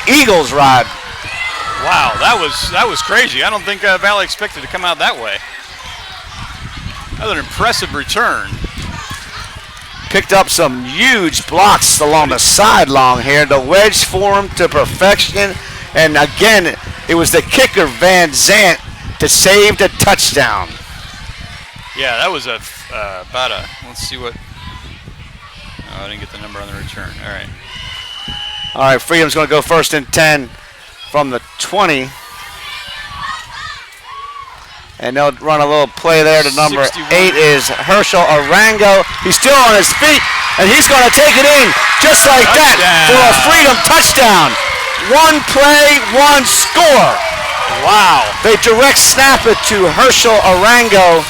Eagles, Rod. Wow, that was crazy. I don't think Valley expected to come out that way. Another impressive return. Picked up some huge blocks along the sideline here. The wedge formed to perfection. And again, it was the kicker, Van Zant, to save the touchdown. Yeah, that was about a, let's see what, oh, I didn't get the number on the return. All right. All right, Freedom's going to go 1st and 10 from the 20. And they'll run a little play there. The number 61. 8 is Herschel Arango. He's still on his feet, and he's going to take it in just like that for a Freedom touchdown. One play, one score. Wow. They direct snap it to Herschel Arango,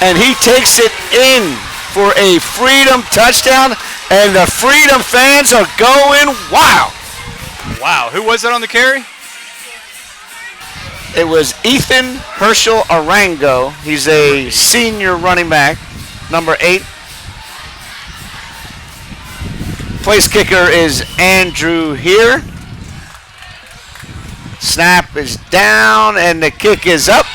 and he takes it in for a Freedom touchdown, and the Freedom fans are going wild. Wow. Who was that on the carry? It was Ethan Herschel Arango. He's a senior running back, number 8. Place kicker is Andrew here. Snap is down, and the kick is up.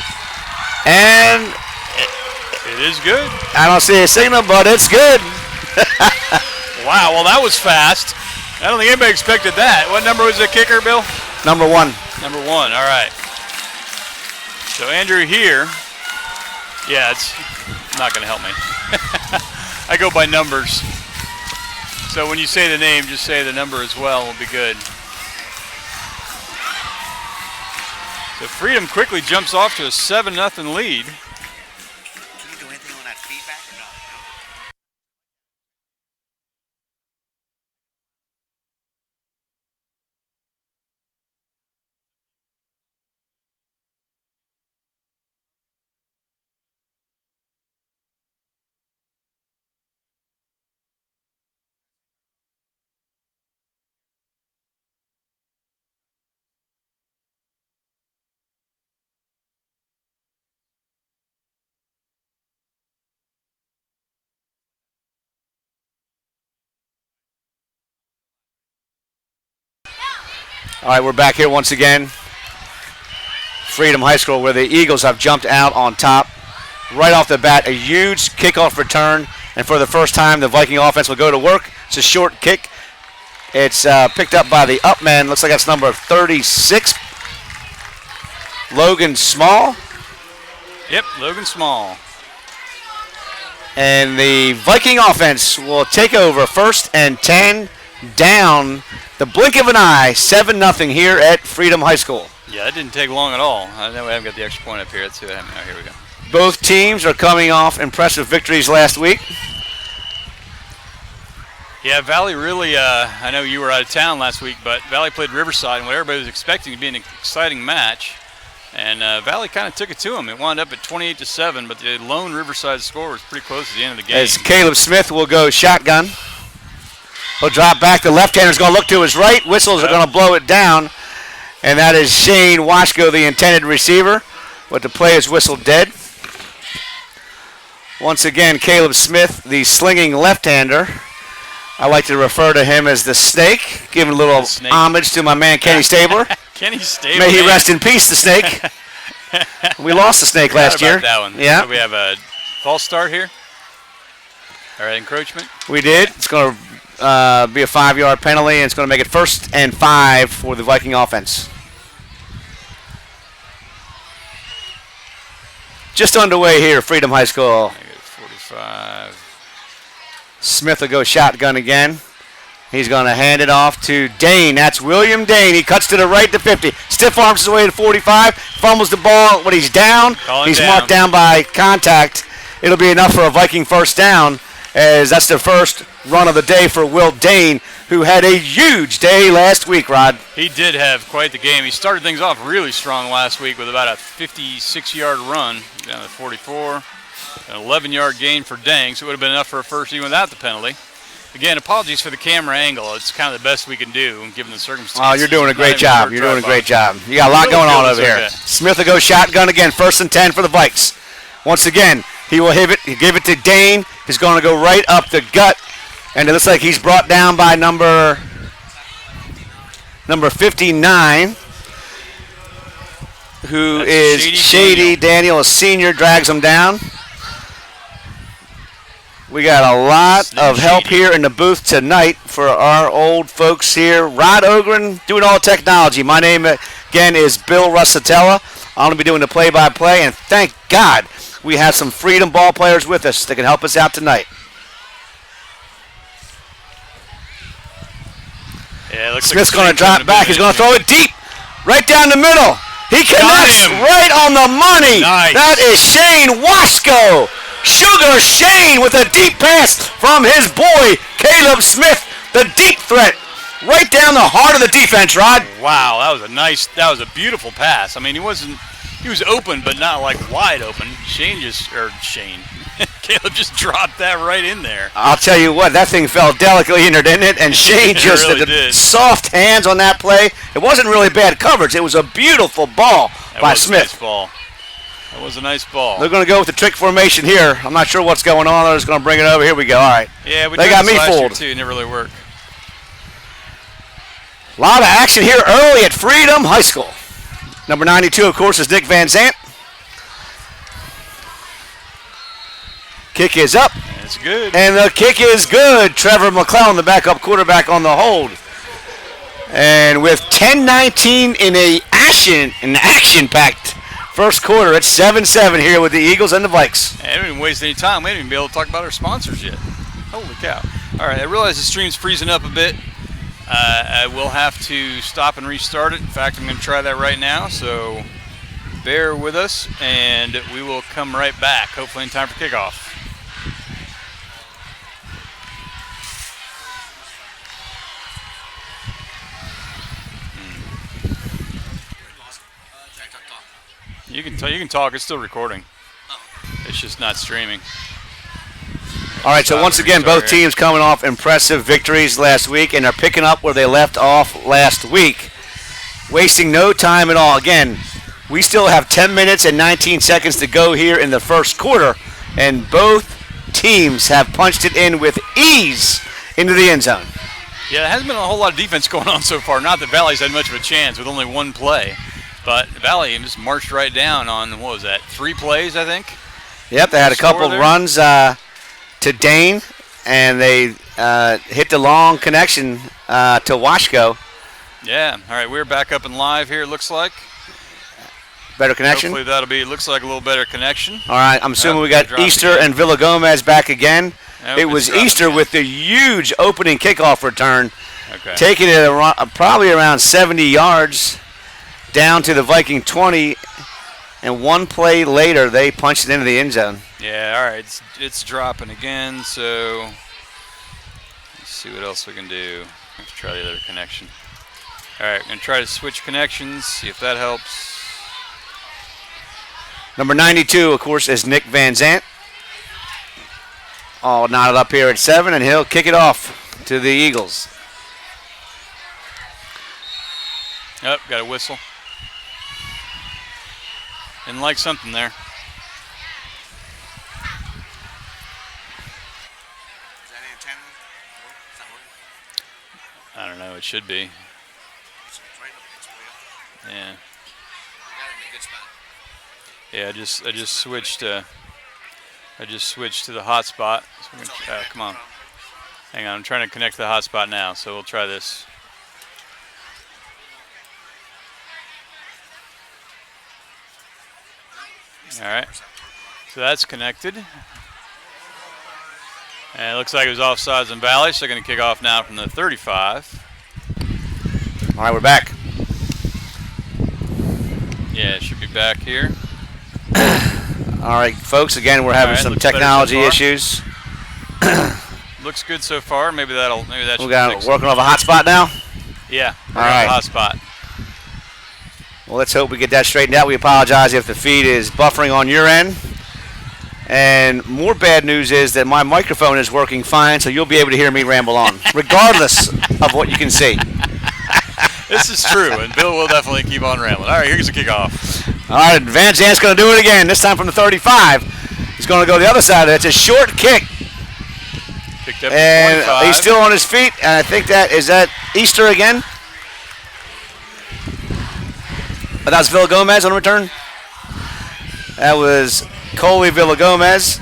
And it is good. I don't see a signal, but it's good. Wow, well, that was fast. I don't think anybody expected that. What number was the kicker, Bill? Number 1. Number 1, all right. So Andrew here, yeah, it's not going to help me. I go by numbers. So when you say the name, just say the number as well. Will be good. So Freedom quickly jumps off to a 7-0 lead. Can you do anything on that feedback or not? All right, we're back here once again. Freedom High School, where the Eagles have jumped out on top. Right off the bat, a huge kickoff return. And for the first time, the Viking offense will go to work. It's a short kick. It's picked up by the up man. Looks like that's number 36, Logan Small. Yep, Logan Small. And the Viking offense will take over 1st and 10 down the blink of an eye, 7-0 here at Freedom High School. Yeah, that didn't take long at all. I know we haven't got the extra point up here. Let's see what happened. Oh, here we go. Both teams are coming off impressive victories last week. Yeah, Valley really, I know you were out of town last week, but Valley played Riverside and what everybody was expecting to be an exciting match. And Valley kind of took it to them. It wound up at 28-7, but the lone Riverside score was pretty close at the end of the game. As Caleb Smith will go shotgun. He'll drop back. The left-hander's going to look to his right. Whistles are going to blow it down. And that is Shane Washko, the intended receiver. But the play is whistled dead. Once again, Caleb Smith, the slinging left-hander. I like to refer to him as the Snake, giving a little homage to my man Kenny Stabler. Kenny Stabler. May he rest in peace, the Snake. We lost the Snake last year. That one. Yeah. So we have a false start here. All right, encroachment. We did. It's going to be a 5-yard penalty, and it's going to make it 1st and 5 for the Viking offense. Just underway here, Freedom High School. 45. Smith will go shotgun again. He's going to hand it off to Dane. That's William Dane. He cuts to the right to 50. Stiff arms his way to 45. Fumbles the ball when he's down. He's marked down by contact. It'll be enough for a Viking 1st down, as that's the first run of the day for Will Dane, who had a huge day last week, Rod. He did have quite the game. He started things off really strong last week with about a 56-yard run down to 44. An 11-yard gain for Dang, so it would have been enough for a first even without the penalty. Again, apologies for the camera angle. It's kind of the best we can do given the circumstances. Oh, you're doing a great job. You're doing a great job. You got a lot going on over here. Smith will go shotgun again, 1st and 10 for the Vikes. Once again, he will give it to Dane. He's going to go right up the gut, and it looks like he's brought down by number number 59, who That's is Shady Daniel, a senior, drags him down. We got a lot of help here in the booth tonight for our old folks here. Rod Ogren doing all technology. My name, again, is Bill Russatella. I'm going to be doing the play-by-play, and thank God we have some Freedom ball players with us that can help us out tonight. Yeah, Smith's going to drop back. He's going to throw it deep, right down the middle. He connects right on the money. Nice. That is Shane Wasco. Sugar Shane with a deep pass from his boy, Caleb Smith. The deep threat right down the heart of the defense, Rod. Wow, that was a beautiful pass. I mean, he was open, but not like wide open. Caleb just dropped that right in there. I'll tell you what, that thing fell delicately in there, didn't it? And Shane just really the did. soft hands on that play. It wasn't really bad coverage. It was a beautiful ball by Smith. Nice ball. That was a nice ball. They're going to go with the trick formation here. I'm not sure what's going on. They're just going to bring it over. Here we go. All right. Yeah, they got me fooled. Too. It never really worked. A lot of action here early at Freedom High School. Number 92, of course, is Nick Van Zant. Kick is up. It's good. And the kick is good. Trevor McClellan, the backup quarterback, on the hold. And with 10:19 in an action-packed first quarter, it's 7-7 here with the Eagles and the Vikes. I didn't even waste any time. We didn't even be able to talk about our sponsors yet. Holy cow. All right, I realize the stream's freezing up a bit. I will have to stop and restart it. In fact, I'm going to try that right now, so bear with us, and we will come right back, hopefully in time for kickoff. You can talk. It's still recording. It's just not streaming. All right, so once again, both teams coming off impressive victories last week, and are picking up where they left off last week, wasting no time at all. Again, we still have 10 minutes and 19 seconds to go here in the first quarter, and both teams have punched it in with ease into the end zone. Yeah, there hasn't been a whole lot of defense going on so far. Not that Valley's had much of a chance with only one play. But Valley just marched right down on, 3 plays, I think? Yep, they had a couple of runs to Dane, and they hit the long connection to Washko. Yeah, all right, we're back up and live here, it looks like. Better connection? Hopefully looks like a little better connection. All right, I'm assuming we got Easter and Villa Gomez back again. It was Easter with the huge opening kickoff return, taking it probably around 70 yards. Down to the Viking 20, and one play later, they punched it into the end zone. Yeah, all right, it's dropping again, so let's see what else we can do. Let's try the other connection. All right, I'm going to try to switch connections, see if that helps. Number 92, of course, is Nick Van Zant. All knotted up here at 7, and he'll kick it off to the Eagles. Yep, got a whistle. Didn't like something there. I don't know. It should be. Yeah. Yeah. I just switched. I just switched to the hotspot. So come on. Hang on. I'm trying to connect to the hotspot now. So we'll try this. All right, so that's connected. And it looks like it was offsides in Valley, so they're going to kick off now from the 35. All right, we're back. Yeah, it should be back here. All right, folks, again, we're having some technology issues. Looks good so far. Maybe that should we got working off a hotspot now? Yeah, all right. Hotspot. Well, let's hope we get that straightened out. We apologize if the feed is buffering on your end. And more bad news is that my microphone is working fine, so you'll be able to hear me ramble on, regardless of what you can see. This is true, and Bill will definitely keep on rambling. All right, here's the kickoff. All right, Van Zant's going to do it again, this time from the 35. He's going to go the other side of it. It's a short kick. Picked up and he's still on his feet, and I think is that Easter again? But that was Villagomez on the return. That was Coley Villagomez.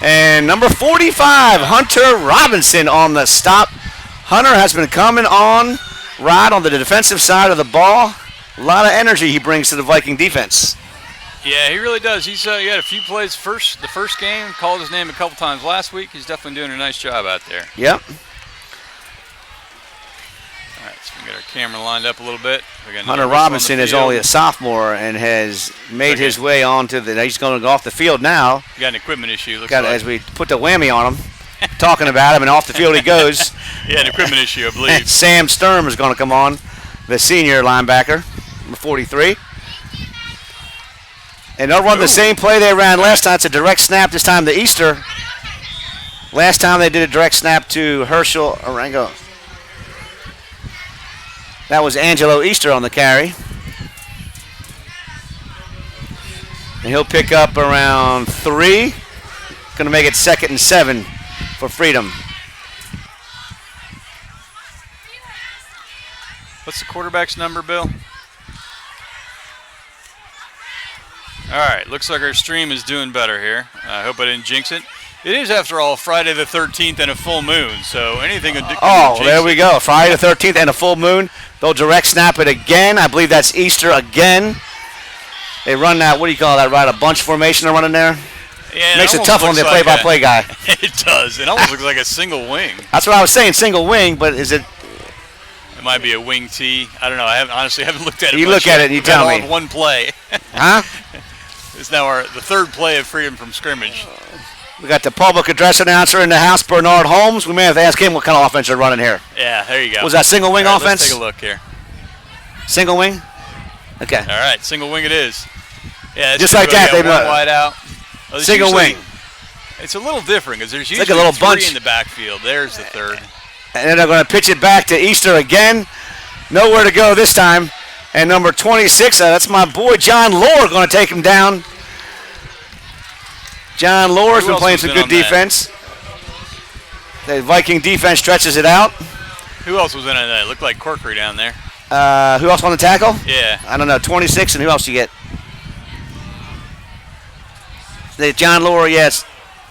And number 45, Hunter Robinson on the stop. Hunter has been coming on right on the defensive side of the ball. A lot of energy he brings to the Viking defense. Yeah, he really does. He had a few plays the first game, called his name a couple times last week. He's definitely doing a nice job out there. Yep. All right, so we get our camera lined up a little bit. Hunter Robinson is only a sophomore and has made his way onto the. He's going to go off the field now. You got an equipment issue. Looks like. As we put the whammy on him, talking about him, and off the field he goes. Yeah, an equipment issue, I believe. Sam Sturm is going to come on, the senior linebacker, number 43. And they'll run the same play they ran last time. It's a direct snap, this time to Easter. Last time they did a direct snap to Herschel Arango. That was Angelo Easter on the carry. And he'll pick up around 3. Going to make it 2nd and 7 for Freedom. What's the quarterback's number, Bill? All right, looks like our stream is doing better here. I hope I didn't jinx it. It is, after all, Friday the 13th and a full moon, so anything could jinx there we go. Friday the 13th and a full moon. They'll direct snap it again. I believe that's Easter again. They run that, what do you call that, right? A bunch formation they're running there? Yeah, Makes it tough on the play-by-play guy. It does. It almost looks like a single wing. That's what I was saying, single wing, but is it? It might be a wing T. I don't know. I honestly haven't looked at it. You look at it and you tell me. One play. Huh? It's now the third play of Freedom from scrimmage. We got the public address announcer in the house, Bernard Holmes. We may have to ask him what kind of offense they're running here. Yeah, there you go. Was that single wing offense? Let's take a look here. Single wing? Okay. All right, single wing it is. Yeah, just like that. They wide out. Oh, single wing. It's a little different because there's usually like a little 3 bunch in the backfield. There's the third. And then they're going to pitch it back to Easter again. Nowhere to go this time. And number 26, that's my boy John Lohr, going to take him down. John Lohr's been playing some good defense. The Viking defense stretches it out. Who else was in on that? It looked like Corkery down there. Who else on the tackle? Yeah. I don't know, 26, and who else you get? John Lohr, yes.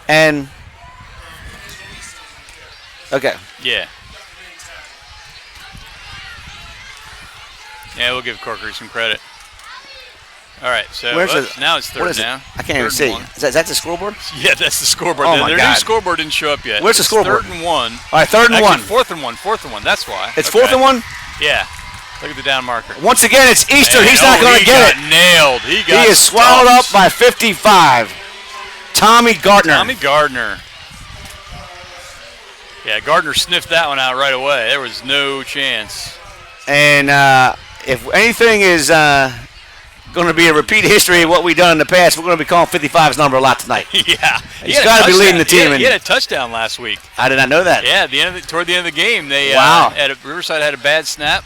And, okay. Yeah. Yeah, we'll give Corkery some credit. All right, so now it's third down. I can't even see. Is that the scoreboard? Yeah, that's the scoreboard. Oh, my God. Their new scoreboard didn't show up yet. Where's the scoreboard? 3rd and 1. All right, 3rd and 1. 4th and 1. 4th and 1. That's why. It's 4th and 1? Yeah. Look at the down marker. Once again, it's Easter. He's not going to get it. Nailed. He is swallowed up by 55. Tommy Gardner. Tommy Gardner. Yeah, Gardner sniffed that one out right away. There was no chance. And if anything is going to be a repeat history of what we've done in the past, we're going to be calling 55's number a lot tonight. Yeah. He's got to be leading the team. He had a touchdown last week. I did not know that. Yeah, toward the end of the game, they Riverside had a bad snap.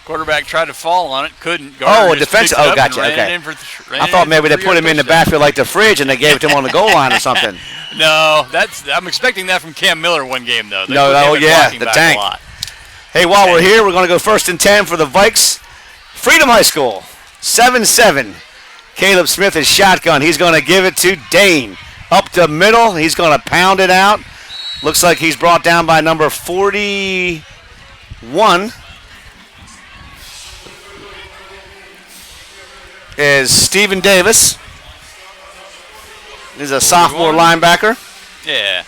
Quarterback tried to fall on it, couldn't. Gardner a defense. Oh, gotcha. Okay. I thought maybe they put him in the backfield like the fridge and they gave it to him on the goal line or something. No, I'm expecting that from Cam Miller one game though. The tank. Hey, while we're here, we're going to go 1st and 10 for the Vikes. Freedom High School, 7-7. Caleb Smith is shotgun. He's going to give it to Dane. Up the middle, he's going to pound it out. Looks like he's brought down by number 41. Is Stephen Davis. He's a sophomore linebacker. Yeah.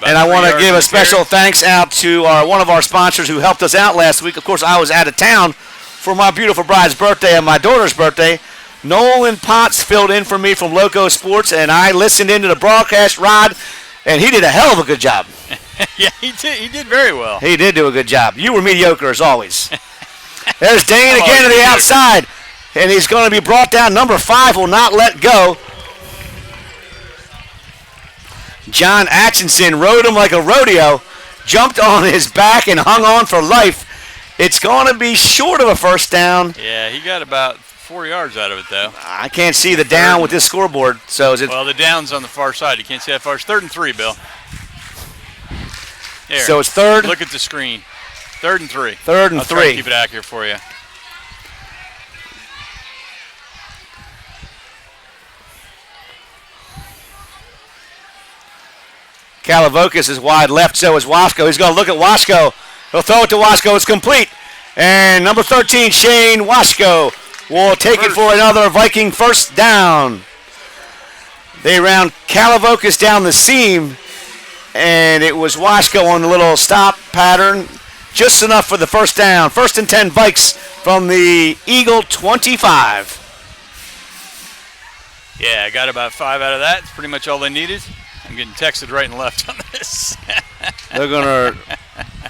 And I want to give a special thanks out to one of our sponsors who helped us out last week. Of course, I was out of town for my beautiful bride's birthday and my daughter's birthday. Nolan Potts filled in for me from Loco Sports, and I listened into the broadcast, Rod, and he did a hell of a good job. Yeah, he did. He did very well. He did do a good job. You were mediocre as always. There's Dane again to the outside. And he's going to be brought down. Number 5 will not let go. John Atchison rode him like a rodeo, jumped on his back and hung on for life. It's going to be short of a first down. Yeah, he got about 4 yards out of it, though. I can't see the down with this scoreboard. So is it? Well, the down's on the far side. You can't see that far. It's 3rd and 3, Bill. There. So it's 3rd. Look at the screen. 3rd and 3. 3rd and I'll 3. try to keep it accurate for you. Kalavokis is wide left, so is Wasko. He's going to look at Wasko. He'll throw it to Wasko. It's complete. And number 13, Shane Wasko, will take it for another Viking first down. They round Kalavokis down the seam, and it was Wasko on the little stop pattern. Just enough for the first down. 1st and 10 Vikes from the Eagle 25. Yeah, I got about 5 out of that. It's pretty much all they needed. I'm getting texted right and left on this. They're going to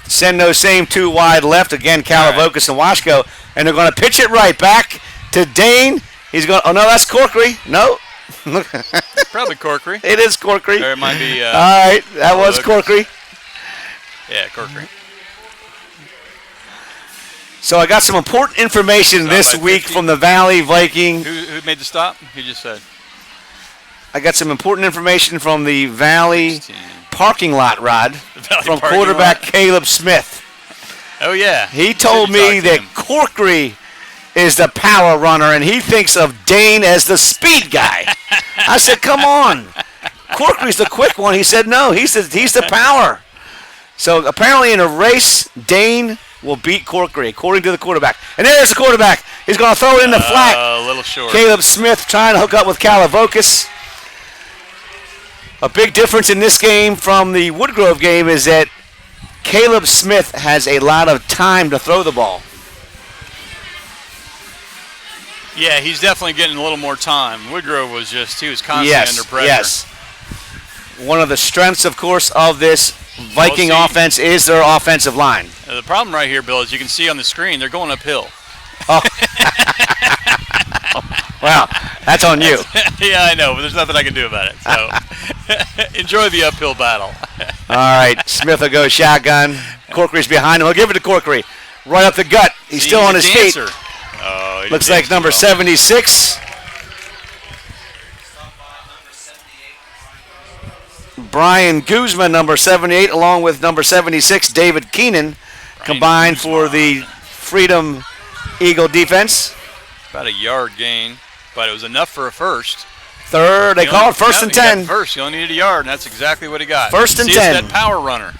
send those same 2 wide left. Again, Kalavokis and Wasko. And they're going to pitch it right back to Dane. He's going. Oh, no, that's Corkery. No. Probably Corkery. It is Corkery. Or it might be. All right, that was Corkery. Yeah, Corkery. So I got some important information this week from the Valley Viking. Who made the stop? You just said. I got some important information from the Valley 16. parking lot, Rod, from parking quarterback lot. Caleb Smith. Oh, yeah. He told me that Corkery is the power runner, and he thinks of Dane as the speed guy. I said, come on. Corkery's the quick one. He said, no, he's the power. So apparently in a race, Dane will beat Corkery, according to the quarterback. And there's the quarterback. He's going to throw it in the flat. A little short. Caleb Smith trying to hook up with Kalavokis. A big difference in this game from the Woodgrove game is that Caleb Smith has a lot of time to throw the ball. Yeah, he's definitely getting a little more time. Woodgrove was he was constantly under pressure. Yes. One of the strengths, of course, of this Viking offense is their offensive line. The problem right here, Bill, as you can see on the screen, they're going uphill. Oh. Wow, that's on you. Yeah, I know, but there's nothing I can do about it. So enjoy the uphill battle. All right, Smith will go shotgun. Corkery's behind him. He'll give it to Corkery. Right up the gut. He's still on his feet. Oh, looks like number 76. Brian Guzman, number 78, along with number 76, David Keenan, combined for the Freedom Eagle defense. About a yard gain, but it was enough for a first. Third, they called 1st and 10. First, you only needed a yard, and that's exactly what he got. 1st and 10. It's that power runner.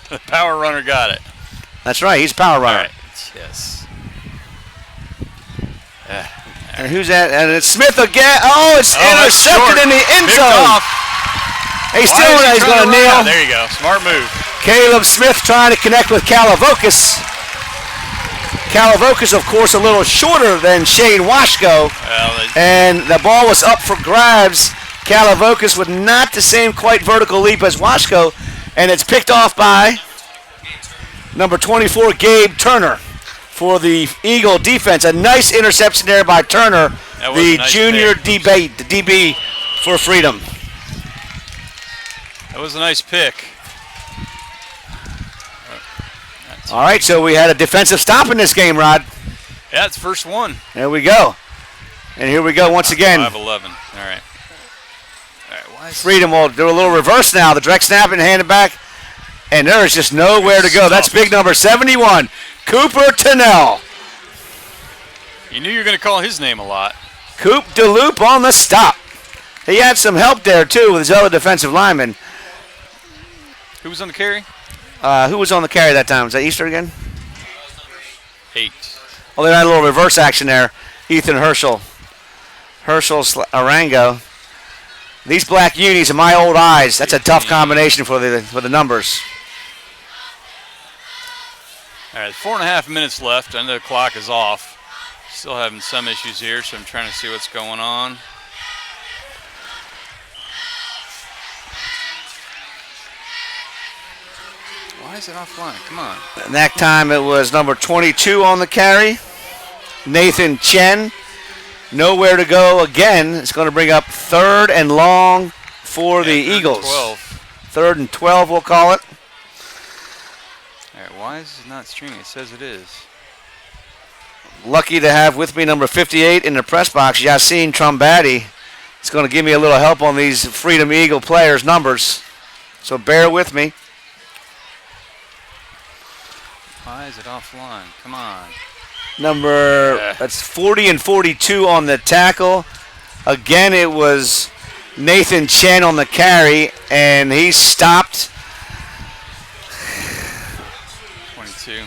The power runner got it. That's right, he's a power runner. All right. Yes. And who's that? And it's Smith again. Oh, it's intercepted in the end zone. He's still there. He's going to kneel. There you go. Smart move. Caleb Smith trying to connect with Kalavokis. Kalavokis, of course, a little shorter than Shane Wasko. And the ball was up for grabs. Kalavokis with not the same quite vertical leap as Wasko. And it's picked off by number 24, Gabe Turner, for the Eagle defense. A nice interception there by Turner, the nice junior pick. DB for Freedom. That was a nice pick. All right, so we had a defensive stop in this game, Rod. Yeah, it's first one. There we go. And here we go once again. 5-11. All right. Freedom will do a little reverse now. The direct snap and hand it back. And there is just nowhere to go. That's big number 71, Cooper Tennell. You knew you were going to call his name a lot. Coop DeLoop on the stop. He had some help there, too, with his other defensive lineman. Who was on the carry? Who was on the carry that time? Was that Easter again? 8. Oh, they had a little reverse action there. Ethan Herschel. Arango. These black unis in my old eyes, that's a tough combination for the numbers. All right, 4.5 minutes left. I know the clock is off. Still having some issues here, so I'm trying to see what's going on. Why is it offline? Come on. And that time it was number 22 on the carry, Nathan Chen. Nowhere to go again. It's going to bring up 3rd and long for the Eagles. 3rd and 12, we'll call it. All right, why is it not streaming? It says it is. Lucky to have with me number 58 in the press box, Yassine Trombatti. It's going to give me a little help on these Freedom Eagle players' numbers. So bear with me. Why is it offline? Come on. That's 40 and 42 on the tackle. Again, it was Nathan Chen on the carry, and he's stopped. 22.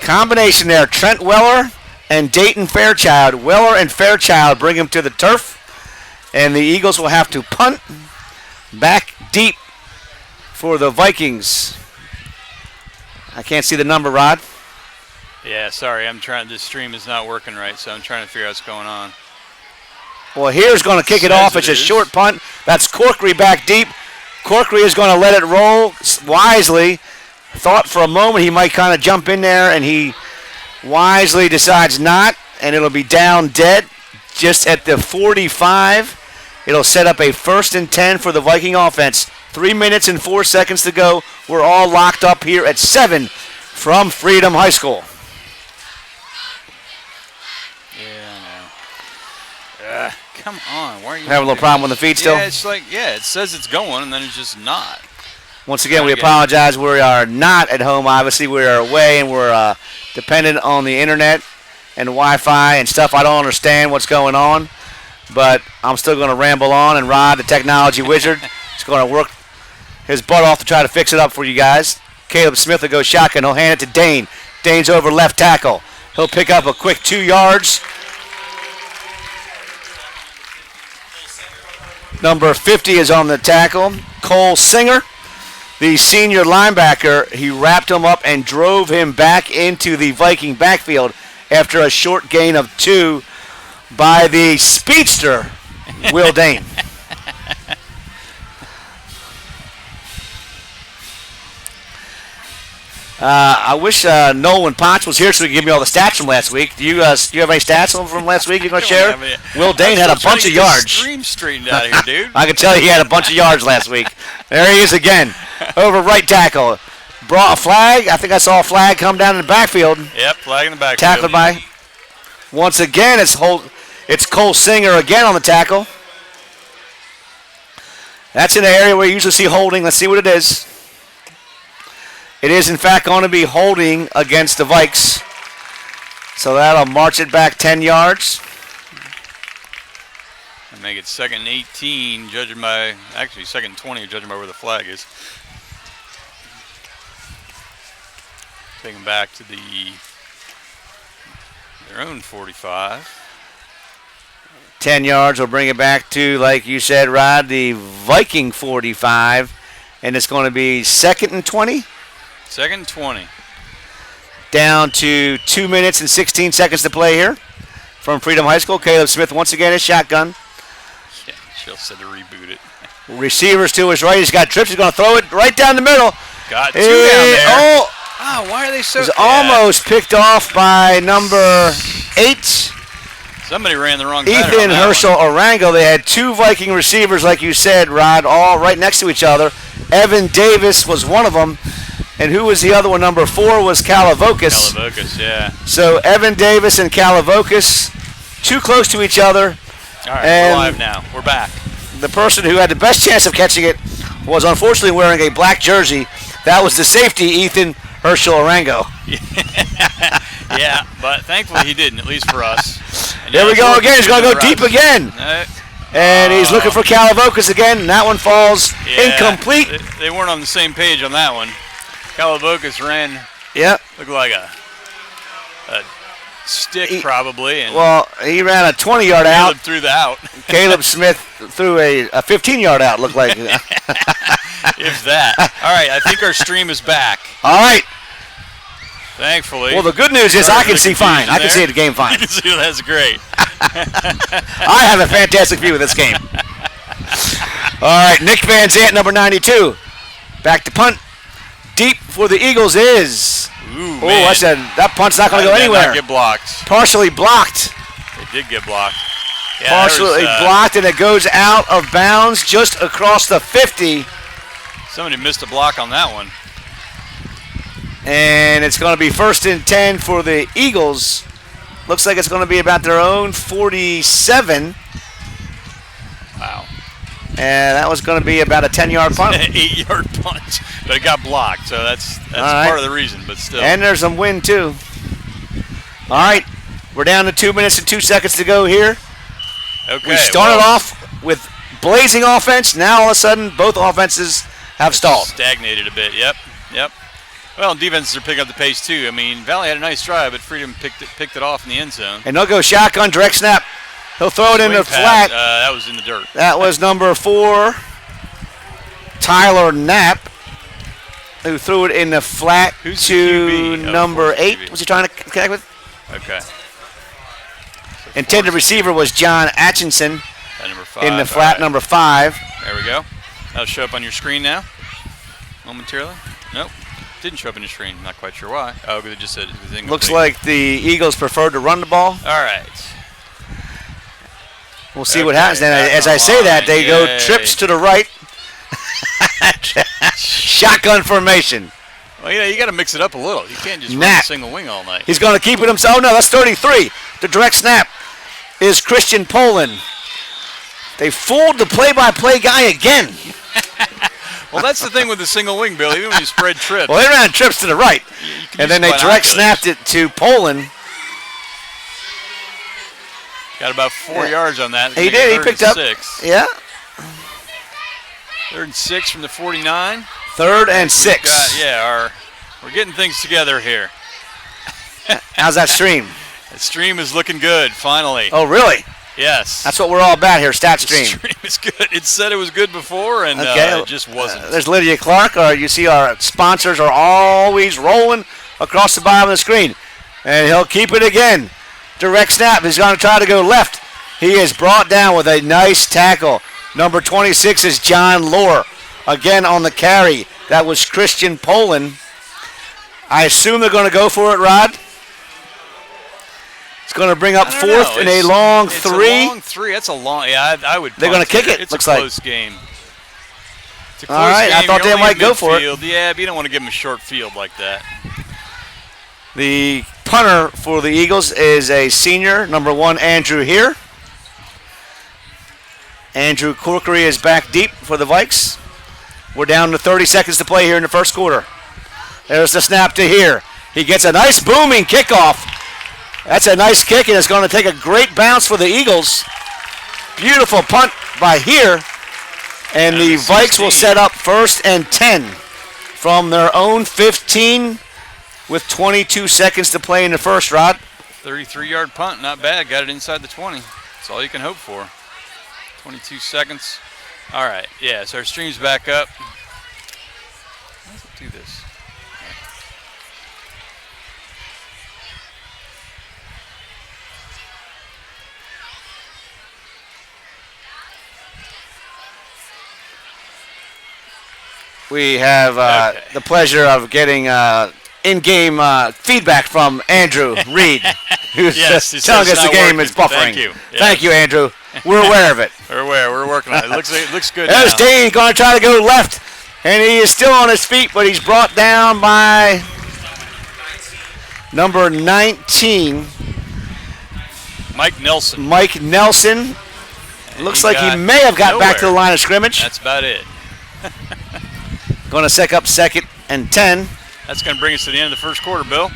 Combination there, Trent Weller and Dayton Fairchild. Weller and Fairchild bring him to the turf, and the Eagles will have to punt back deep for the Vikings. I can't see the number, Rod. Yeah, sorry, this stream is not working right, so I'm trying to figure out what's going on. Well, here's going to kick it off. It's a short punt. That's Corkery back deep. Corkery is going to let it roll wisely. Thought for a moment he might kind of jump in there, and he wisely decides not, and it'll be down dead just at the 45. It'll set up a 1st and 10 for the Viking offense. 3 minutes and 4 seconds to go. We're all locked up here at 7 from Freedom High School. Come on, why are you having a little problem with the feed still? Yeah, it's like, it says it's going, and then it's just not. Once again, we apologize. We are not at home. Obviously, we are away, and we're dependent on the internet and Wi-Fi and stuff. I don't understand what's going on, but I'm still going to ramble on, and Rod, the technology wizard, is going to work his butt off to try to fix it up for you guys. Caleb Smith will go shotgun. He'll hand it to Dane. Dane's over left tackle. He'll pick up a quick 2 yards. Number 50 is on the tackle. Cole Singer, the senior linebacker, he wrapped him up and drove him back into the Viking backfield after a short gain of 2 by the speedster, Will Dane. I wish Nolan Potts was here so he could give me all the stats from last week. Do you have any stats from last week you're going to share? Will Dane had a bunch of yards. Stream straightened out of here, dude. I can tell you he had a bunch of yards last week. There he is again, over right tackle. Brought a flag. I think I saw a flag come down in the backfield. Yep, flag in the backfield. Tackled by. Once again, it's Cole Singer again on the tackle. That's in the area where you usually see holding. Let's see what it is. It is, in fact, going to be holding against the Vikes. So that'll march it back 10 yards. And make it 2nd and 18, judging by, actually 2nd and 20, judging by where the flag is. Take them back to their own 45. 10 yards will bring it back to, like you said, Rod, the Viking 45. And it's going to be 2nd and 20? 2nd and 20. Down to 2 minutes and 16 seconds to play here from Freedom High School. Caleb Smith once again is shotgun. Yeah, Chill said to reboot it. Receivers to his right. He's got trips. He's going to throw it right down the middle. Got 2 down there. Oh, why are they so... It was almost picked off by number 8. Somebody ran the wrong pattern Ethan Herschel Orango. They had 2 Viking receivers, like you said, Rod, all right next to each other. Evan Davis was one of them. And who was the other one? Number 4 was Calavocus. Calavocus, yeah. So Evan Davis and Calavocus, too close to each other. All right, we're live now. We're back. The person who had the best chance of catching it was unfortunately wearing a black jersey. That was the safety, Ethan Herschel Orango. Yeah, but thankfully he didn't, at least for us. And there we go again. He's going to go deep again. And he's looking for Calavocus again. And that one falls incomplete. They weren't on the same page on that one. Calavocus ran. Yep. Looked like a stick probably. And well, he ran a 20-yard out. Caleb threw the out. Caleb Smith threw a 15-yard out, looked like. If that. All right, I think our stream is back. All right. Thankfully. Well, the good news is I can see fine. I can see the game fine. You can see that's great. I have a fantastic view of this game. All right, Nick Van Zant, number 92. Back to punt. Deep for the Eagles is. Ooh, I said that punt's not going to go anywhere. Not get blocked. Partially blocked. It did get blocked. Yeah, partially blocked, and it goes out of bounds just across the 50. Somebody missed a block on that one. And it's going to be 1st and 10 for the Eagles. Looks like it's going to be about their own 47. Wow. And that was going to be about a 10-yard punt. 8-yard punt. But it got blocked, so that's part of the reason, but still. And there's some wind, too. All right. We're down to 2 minutes and 2 seconds to go here. Okay. We started off with blazing offense. Now all of a sudden, both offenses have stalled. Stagnated a bit. Yep. Well, defenses are picking up the pace too. I mean, Valley had a nice drive, but Freedom picked it off in the end zone. And they'll go shotgun, direct snap. He'll throw it in the flat. That was in the dirt. That was number 4, Tyler Knapp, who threw it in the flat Who's to the QB? number 8. QB. Was he trying to connect with? Okay. Intended receiver was John Atchison At number 5. in the flat, All right. number 5. There we go. That'll show up on your screen now. Momentarily. Nope. Didn't show up on your screen. Not quite sure why. Oh, because it just said it was incomplete. Looks like the Eagles preferred to run the ball. All right. We'll see what Okay, happens. Then, back as on I say that, they line. go Yay. trips to the right. Shotgun formation. Well, you got to mix it up a little. You can't just run Knapp. a single wing all night. He's going to keep it himself. Oh, no, that's 33. The direct snap is Christian Poland. They fooled the play-by-play guy again. Well, that's the thing with the single wing, Bill. Even when you spread trips. Well, they ran trips to the right. you can And use then they direct binoculars. snapped it to Poland. Got about 4 yards on that. He did. He picked up. 6. Yeah. 3rd and 6 from the 49. 3rd and 6. We're getting things together here. How's that stream? The stream is looking good, finally. Oh, really? Yes. That's what we're all about here, Stat the Stream. stream is good. It said it was good before, and Okay. it just wasn't. There's Lydia Clark. You see our sponsors are always rolling across the bottom of the screen. And he'll keep it again. Direct snap. He's going to try to go left. He is brought down with a nice tackle. Number 26 is John Lohr. Again on the carry. That was Christian Poland. I assume they're going to go for it, Rod. It's going to bring up I don't 4th know. and a It's long a 3. long 3. That's a long. Yeah, I would. They're gonna punt kick here. it, It's looks a like. close game. It's a close All right, I game. thought You're they only might in go for it. midfield. Yeah, but you don't want to give them a short field like that. The punter for the Eagles is a senior, number 1, Andrew here. Andrew Corkery is back deep for the Vikes. We're down to 30 seconds to play here in the first quarter. There's the snap to here. He gets a nice booming kickoff. That's a nice kick, and it's going to take a great bounce for the Eagles. Beautiful punt by here. And the Vikes will set up 1st and 10 from their own 15 with 22 seconds to play in the first, Rod. 33-yard punt, not bad. Got it inside the 20. That's all you can hope for. 22 seconds. All right, yeah, so our stream's back up. How does it do this? We have Okay. the pleasure of getting in-game feedback from Andrew Reed, who's Yes, he telling says us it's the not game is working. buffering. Thank you. Yes. Thank you, Andrew. We're aware of it. We're aware. We're working on it. It looks good There's now. Dane going to try to go left, and he is still on his feet, but he's brought down by number 19, Mike Nelson. Mike Nelson. Looks like he got may have got back to the nowhere. line of scrimmage. That's about it. Going to set up 2nd and 10. That's going to bring us to the end of the first quarter, Bill.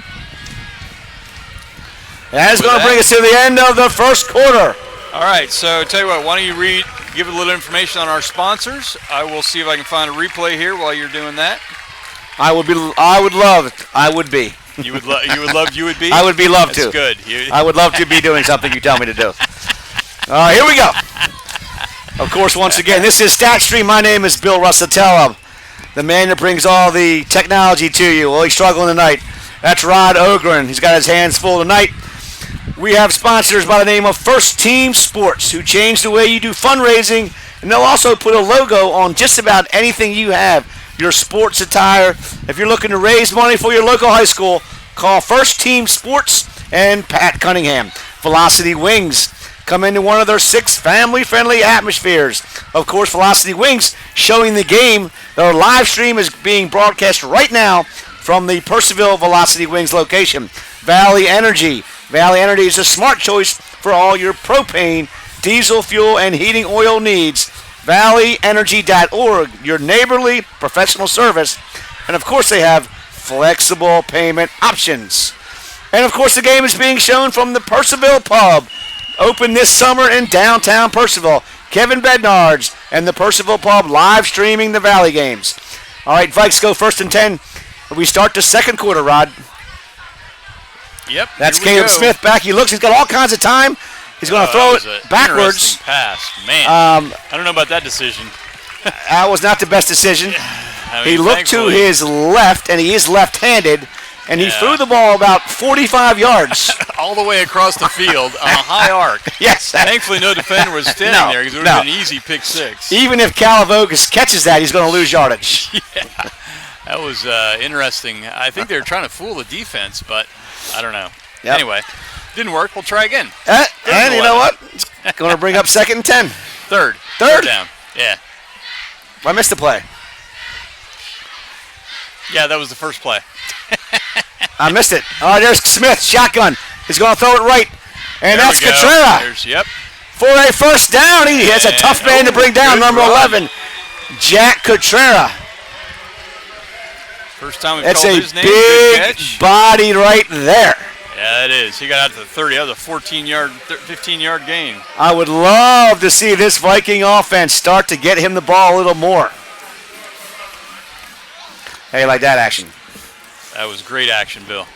That is With going to bring that- us to the end of the first quarter. All right, so tell you what, why don't you give a little information on our sponsors. I will see if I can find a replay here while you're doing that. I would be. I would love it. I would be. You would love be? I would be loved That's to. good. I would love to be doing something you tell me to do. Here we go. Of course, once again, this is StatStream. My name is Bill Russatella, the man that brings all the technology to you. Well, he's struggling tonight. That's Rod Ogren. He's got his hands full tonight. We have sponsors by the name of First Team Sports, who changed the way you do fundraising, and they'll also put a logo on just about anything you have, your sports attire. If you're looking to raise money for your local high school, call First Team Sports and Pat Cunningham. Velocity Wings. Come into one of their 6 family-friendly atmospheres. Of course, Velocity Wings showing the game. Their live stream is being broadcast right now from the Purcellville Velocity Wings location. Valley Energy. Valley Energy is a smart choice for all your propane, diesel fuel, and heating oil needs. ValleyEnergy.org, your neighborly professional service. And of course, they have flexible payment options. And of course, the game is being shown from the Purcellville Pub. Open this summer in downtown Purcellville. Kevin Bednards, and the Purcellville Pub live streaming the Valley games. All right, Vikes go 1st and 10. We start the second quarter, Rod. Yep. That's here we Caleb go. Smith back. He looks. He's got all kinds of time. He's going to throw That was it an backwards. interesting pass. Man, I don't know about that decision. That was not the best decision. I He mean, looked to thankfully- his left, and he is left-handed, and he Yeah. threw the ball about 45 yards. all the way across the field on a high arc. Yes. Thankfully, no defender was standing No, there because it would have no. been an easy pick six. Even if Calavogus catches that, he's going to lose yardage. That was interesting. I think they were trying to fool the defense, but I don't know. Yep. Anyway, didn't work. We'll try again. And you know what? It's going to bring up 2nd and 10. Third Third? down. Yeah. I missed the play. Yeah, that was the first play. I missed it. All right, there's Smith, shotgun. He's going to throw it right. And There that's we go. Cotrera Yep. for a first down. He has a tough man to bring down, good number run. 11, Jack Cotrera. First time we've That's called a his name. Good big catch. body right there. Yeah, it is. He got out to the 30. That was a 15-yard gain. I would love to see this Viking offense start to get him the ball a little more. How you like that action? That was great action, Bill.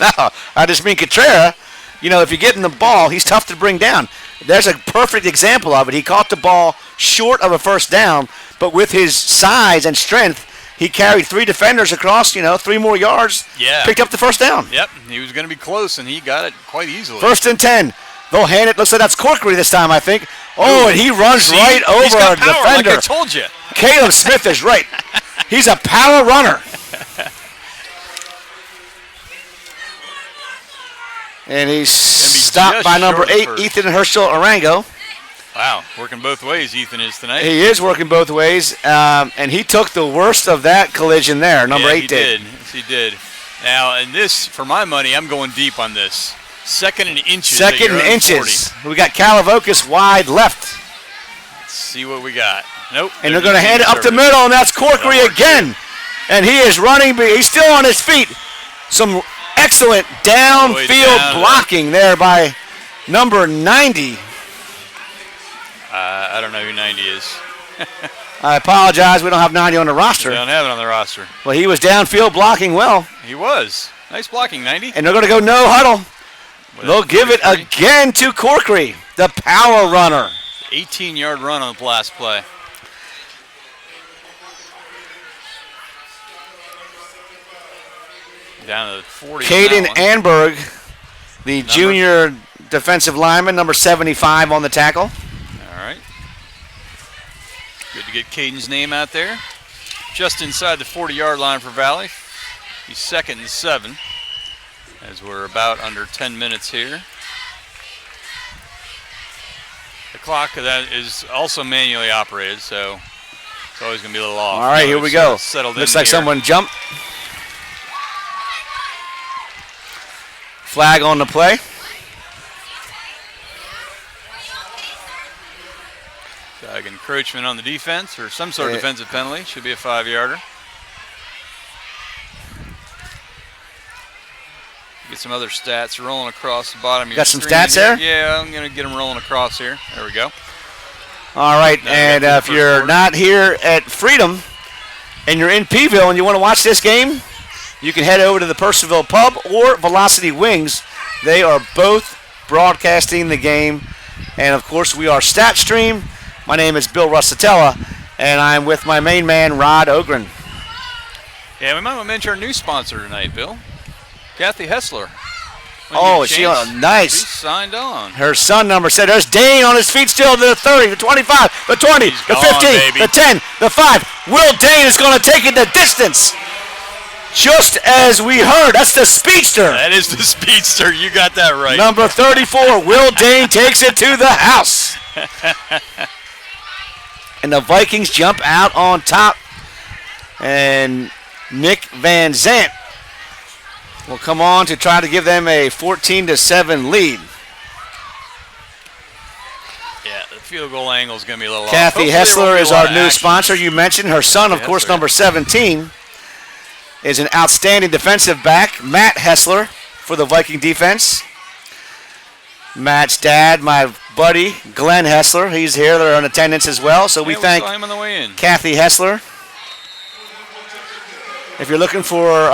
No, I just mean Cotrera, you know, if you get him the ball, he's tough to bring down. There's a perfect example of it. He caught the ball short of a first down, but with his size and strength, he carried 3 defenders across, 3 more yards, Yeah. picked up the first down. Yep, he was going to be close, and he got it quite easily. 1st and 10. They'll hand it. Looks like that's Corkery this time, I think. Oh, and he runs See? right over He's got a power, defender. like I told you. Caleb Smith is right. He's a power runner. And he's stopped just by number short of 8, first. Ethan Herschel Arango. Wow, working both ways, Ethan is tonight. He is working both ways, and he took the worst of that collision there. Number 8 he did. Yes, he did. Now, and this, for my money, I'm going deep on this. 2nd and inches. at 2nd your and own inches. 40. We got Calavogus wide left. Let's see what we got. Nope. And they're going to hand it up the middle, and that's Corkery again. And he is running, but he's still on his feet. Some excellent downfield down blocking there by number 90. I don't know who 90 is. I apologize, we don't have 90 on the roster. They don't have it on the roster. Well, he was downfield blocking well, He was. Nice blocking, 90. and they're going to go no huddle. With They'll give it 43. again to Corkery, the power runner. 18-yard run on the last play. Down to the 40. Caden on that one. Anberg, the junior defensive lineman, number 75 on the tackle. All right. Good to get Caden's name out there. Just inside the 40-yard line for Valley. He's 2nd and 7 as we're about under 10 minutes here. The clock that is also manually operated, so it's always going to be a little off. All right, here we go. Settled Looks in like here. someone jumped. Flag on the play. Like encroachment on the defense or some sort of defensive penalty. Should be a 5-yarder. Get some other stats rolling across the bottom of your Got some screen stats here. there? Yeah, I'm going to get them rolling across here. There we go. All right, Now we and got to the if first you're quarter. not here at Freedom and you're in Peeville and you want to watch this game, you can head over to the Purcellville Pub or Velocity Wings. They are both broadcasting the game. And, of course, we are StatStream. My name is Bill Russatella, and I'm with my main man, Rod Ogren. Yeah, we might want to mention our new sponsor tonight, Bill. Kathy Hessler. Oh, is she on? Nice. She's signed on. Her son number said, there's Dane on his feet still to the 30, the 25, the 20, He's the gone, 15, baby. the 10, the 5. Will Dane is going to take it the distance. Just as we heard, that's the speedster. That is the speedster. You got that right. Number 34, Will Dane takes it to the house. And the Vikings jump out on top. And Nick Van Zant will come on to try to give them a 14-7 lead. Yeah, the field goal angle is going to be a little off. Kathy Hopefully there won't Hessler be a is lot our of new action. sponsor. You mentioned her son, of Yes, course, sir. number 17, is an outstanding defensive back, Matt Hessler, for the Viking defense. Matt's dad, my buddy, Glenn Hessler. He's here. They're in attendance as well. So we thank saw him on the way in. Kathy Hessler. If you're looking for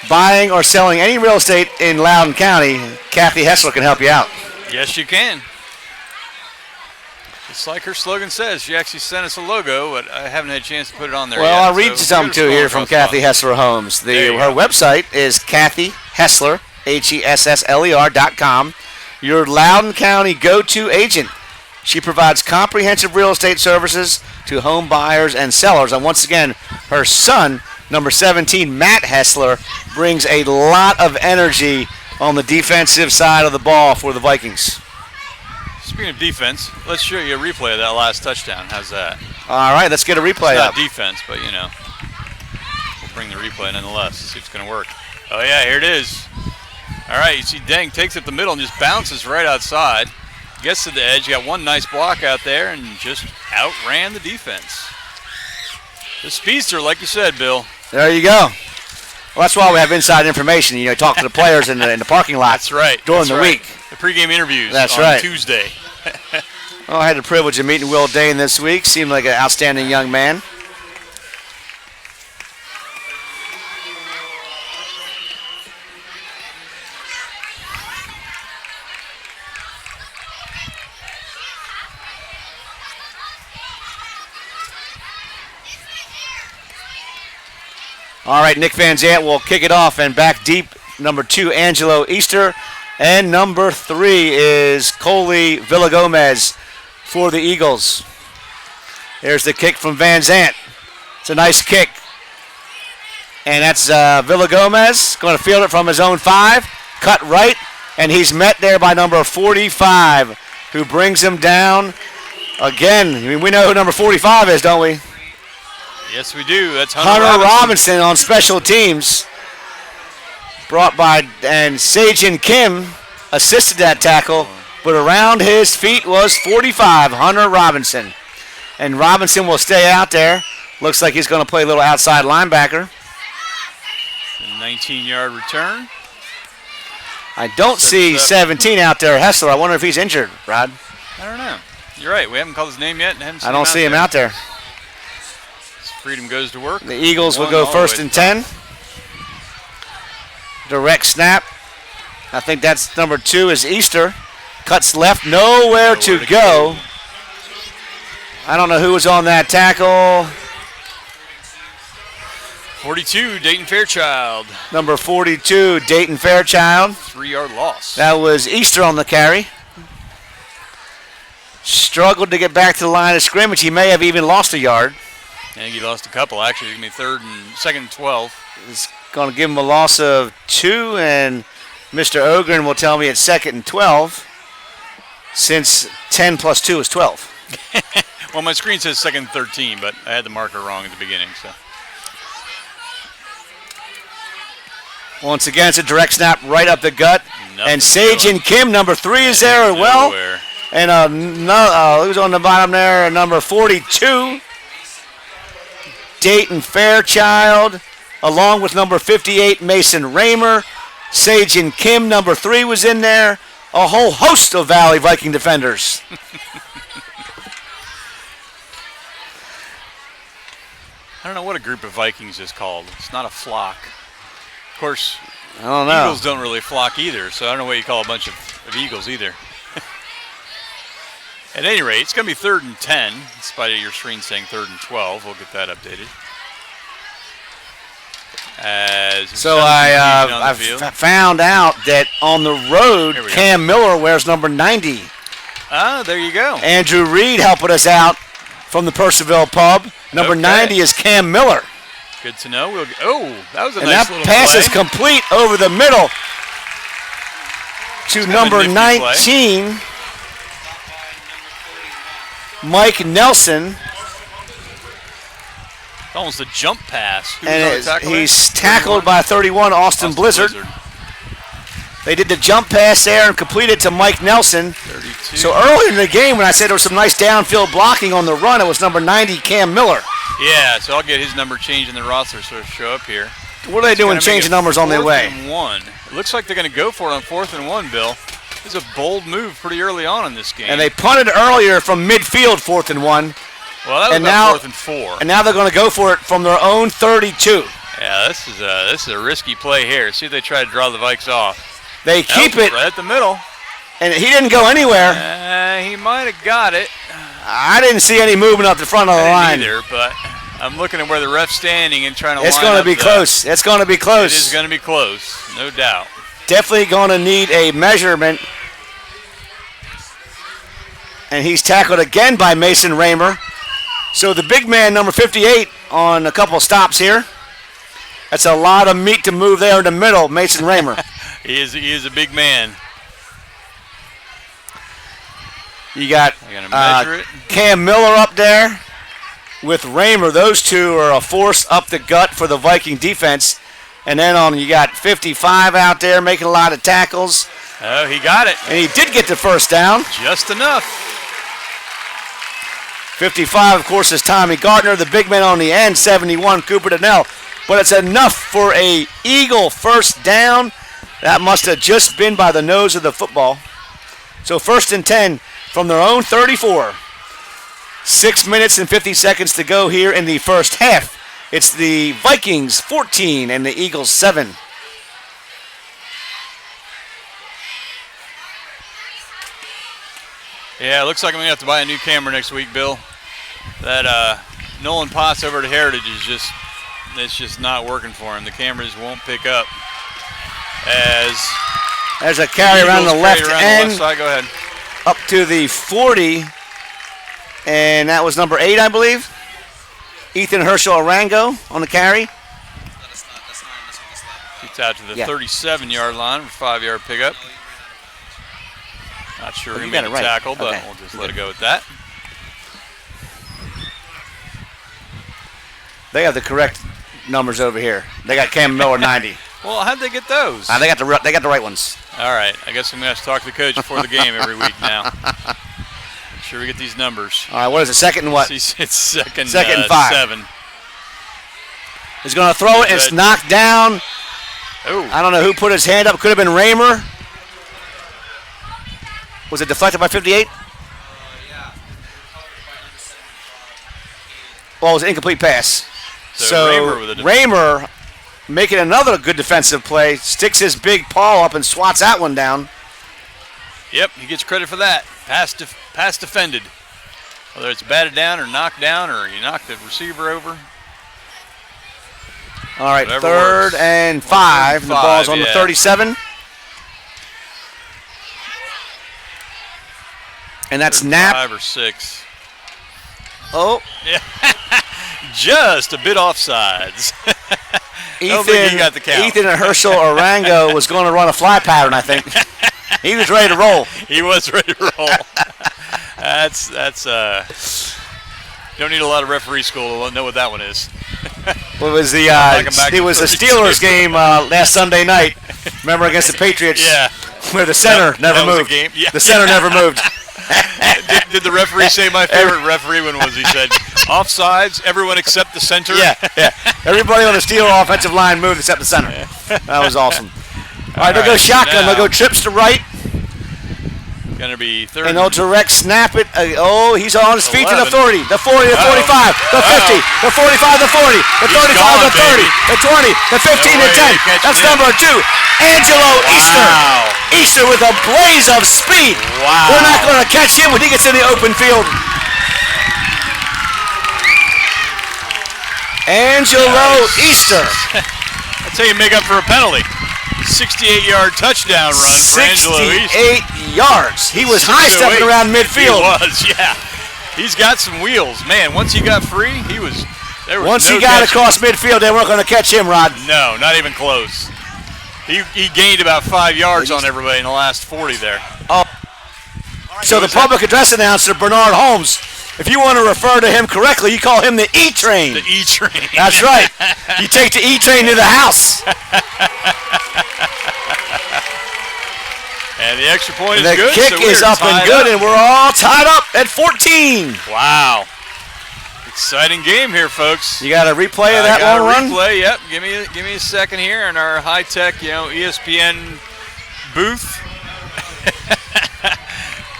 buying or selling any real estate in Loudoun County, Kathy Hessler can help you out. Yes, you can. Just like her slogan says, she actually sent us a logo, but I haven't had a chance to put it on there yet. Well, I'll read so some too here from Kathy Hessler Homes. Her website is Kathy Hessler, HESSLER.com. Your Loudoun County go-to agent. She provides comprehensive real estate services to home buyers and sellers. And once again, her son, number 17, Matt Hessler, brings a lot of energy on the defensive side of the ball for the Vikings. Speaking of defense, let's show you a replay of that last touchdown. How's that? All right, let's get a replay it's up. Not defense, but you know, we'll bring the replay nonetheless. See if it's going to work. Oh yeah, here it is. All right, you see Deng takes it the middle and just bounces right outside. Gets to the edge. You got one nice block out there and just outran the defense. The speedster, like you said, Bill. There you go. Well, that's why we have inside information. You know, talk to the players in the parking lot. That's right. During the week. The pregame interviews That's on right. Tuesday. Well, I had the privilege of meeting Will Dane this week. Seemed like an outstanding young man. All right, Nick Van Zant will kick it off, and back deep, number 2, Angelo Easter, and number 3 is Coley Villagomez for the Eagles. There's the kick from Van Zant. It's a nice kick. And that's Villagomez going to field it from his own 5, cut right, and he's met there by number 45, who brings him down. Again, I mean, we know who number 45 is, don't we? Yes, we do. That's Hunter Robinson on special teams. Brought by, and Sajin Kim assisted that tackle, but around his feet was 45, Hunter Robinson. And Robinson will stay out there. Looks like he's going to play a little outside linebacker. A 19-yard return. I don't see 17 out there, Hessler. I wonder if he's injured, Rod. I don't know. You're right. We haven't called his name yet. And I don't see him out there. Freedom goes to work. The Eagles will go first and 10. Direct snap. I think that's number 2 is Easter. Cuts left, nowhere to go. I don't know who was on that tackle. 42, Dayton Fairchild. Number 42, Dayton Fairchild. 3-yard loss. That was Easter on the carry. Struggled to get back to the line of scrimmage. He may have even lost a yard. I think he lost a couple, actually. It's going to be second and 12. It's going to give him a loss of 2, and Mr. Ogren will tell me it's second and 12, since 10 plus 2 is 12. Well, my screen says second and 13, but I had the marker wrong at the beginning. So once again, it's a direct snap right up the gut. Nothing and Sajin Kim, number 3, is there as well. And who's on the bottom there? Number 42. Dayton Fairchild, along with number 58, Mason Raymer. Sajin Kim, number 3, was in there. A whole host of Valley Viking defenders. I don't know what a group of Vikings is called. It's not a flock. Of course, I don't know. Eagles don't really flock either, so I don't know what you call a bunch of Eagles either. At any rate, it's going to be 3rd and 10, in spite of your screen saying 3rd and 12. We'll get that updated. So I found out that on the road, Cam Miller wears number 90. Ah, there you go. Andrew Reed helping us out from the Percival Pub. Number 90 is Cam Miller. Good to know. That was a and nice that little pass play. is complete over the middle to number 19, Mike Nelson. Almost a jump pass. He's tackled by 31, Austin Blizzard. They did the jump pass there and completed to Mike Nelson. 32. So earlier in the game when I said there was some nice downfield blocking on the run, it was number 90, Cam Miller. Yeah, so I'll get his number changed in the roster so it'll show up here. What are they doing changing numbers on their way? 4th and 1. It looks like they're going to go for it on 4th and 1, Bill. It was a bold move pretty early on in this game. And they punted earlier from midfield, 4th and 1. Well, that was and about now, 4th and 4. And now they're going to go for it from their own 32. Yeah, this is a risky play here. See if they try to draw the Vikes off. They keep it right at the middle. And he didn't go anywhere. He might have got it. I didn't see any movement up the front of the line. Either, but I'm looking at where the ref's standing and trying to It's line going to up be close. It's going to be close. It is going to be close, no doubt. Definitely going to need a measurement. And he's tackled again by Mason Raymer. So the big man, number 58, on a couple of stops here. That's a lot of meat to move there in the middle, Mason Raymer. He is a big man. You got measure it. Cam Miller up there with Raymer. Those two are a force up the gut for the Viking defense. And then you got 55 out there making a lot of tackles. Oh, he got it. And he did get the first down. Just enough. 55, of course, is Tommy Gardner. The big man on the end, 71, Cooper Donnell. But it's enough for a Eagle first down. That must have just been by the nose of the football. So 1st and 10 from their own 34. 6 minutes and 50 seconds to go here in the first half. It's the Vikings 14 and the Eagles 7. Yeah, it looks like I'm going to have to buy a new camera next week, Bill. That Nolan Potts over at Heritage is it's just not working for him. The cameras won't pick up. There's a carry around the left end. Side. Go ahead. Up to the 40. And that was number 8, I believe. Ethan Herschel Arango on the carry. Gets out to the 37-yard line for 5-yard pickup. Not sure who made the tackle, but we'll just let it go with that. They have the correct numbers over here. They got Cam Miller 90. Well, how'd they get those? They got the right ones. All right. I guess I'm going to have to talk to the coach before the game every week now. Make sure we get these numbers. All right, what is it? Second and what? It's second and 5. 7. He's going to throw it. It's knocked down. Oh. I don't know who put his hand up. Could have been Raymer. Was it deflected by 58? Well, it was an incomplete pass. So Raymer making another good defensive play, sticks his big paw up and swats that one down. Yep, he gets credit for that. Pass defended. Whether it's batted down or knocked down or you knock the receiver over. All right, 3rd and 5. The ball's on the 37. And that's Knapp. 5 or 6. Oh. Yeah. Just a bit offsides. Ethan Herschel Arango was going to run a fly pattern, I think. He was ready to roll. He was ready to roll. That's don't need a lot of referee school to know what that one is. Well, it was the Steelers game last Sunday night. Remember, against the Patriots? Yeah. Where the center never moved. Yeah. The center never moved. Did the referee say my favorite referee when was he said offsides, everyone except the center? Yeah. Everybody on the Steeler offensive line moved except the center. That was awesome. All right, they'll go shotgun. They'll go trips to right. Going to be 3rd. And they'll direct snap it. He's on his feet to the 30, the 40, the 45, the 50, the 45, the 40, the 35, the 30, the 20, the 15, the 10. That's number 2, Angelo Easter. Easter with a blaze of speed. Wow. We're not going to catch him when he gets in the open field. Angelo Easter. That's how you make up for a penalty. 68-yard touchdown run for Angelo Easter. 68 yards. He was high-stepping around midfield. He was, yeah. He's got some wheels. Man, once he got free, Once he got across midfield, they weren't going to catch him, Rod. No, not even close. He gained about 5 yards on everybody in the last 40 there. Oh. So the public address announcer, Bernard Holmes, if you want to refer to him correctly, you call him the E-Train. The E-Train. That's right. You take the E-Train to the house. And the extra point is good. The kick is up and good, and we're all tied up at 14. Wow. Exciting game here, folks. You got a replay of that long run? Replay, yep. Give me a second here in our high-tech, ESPN booth.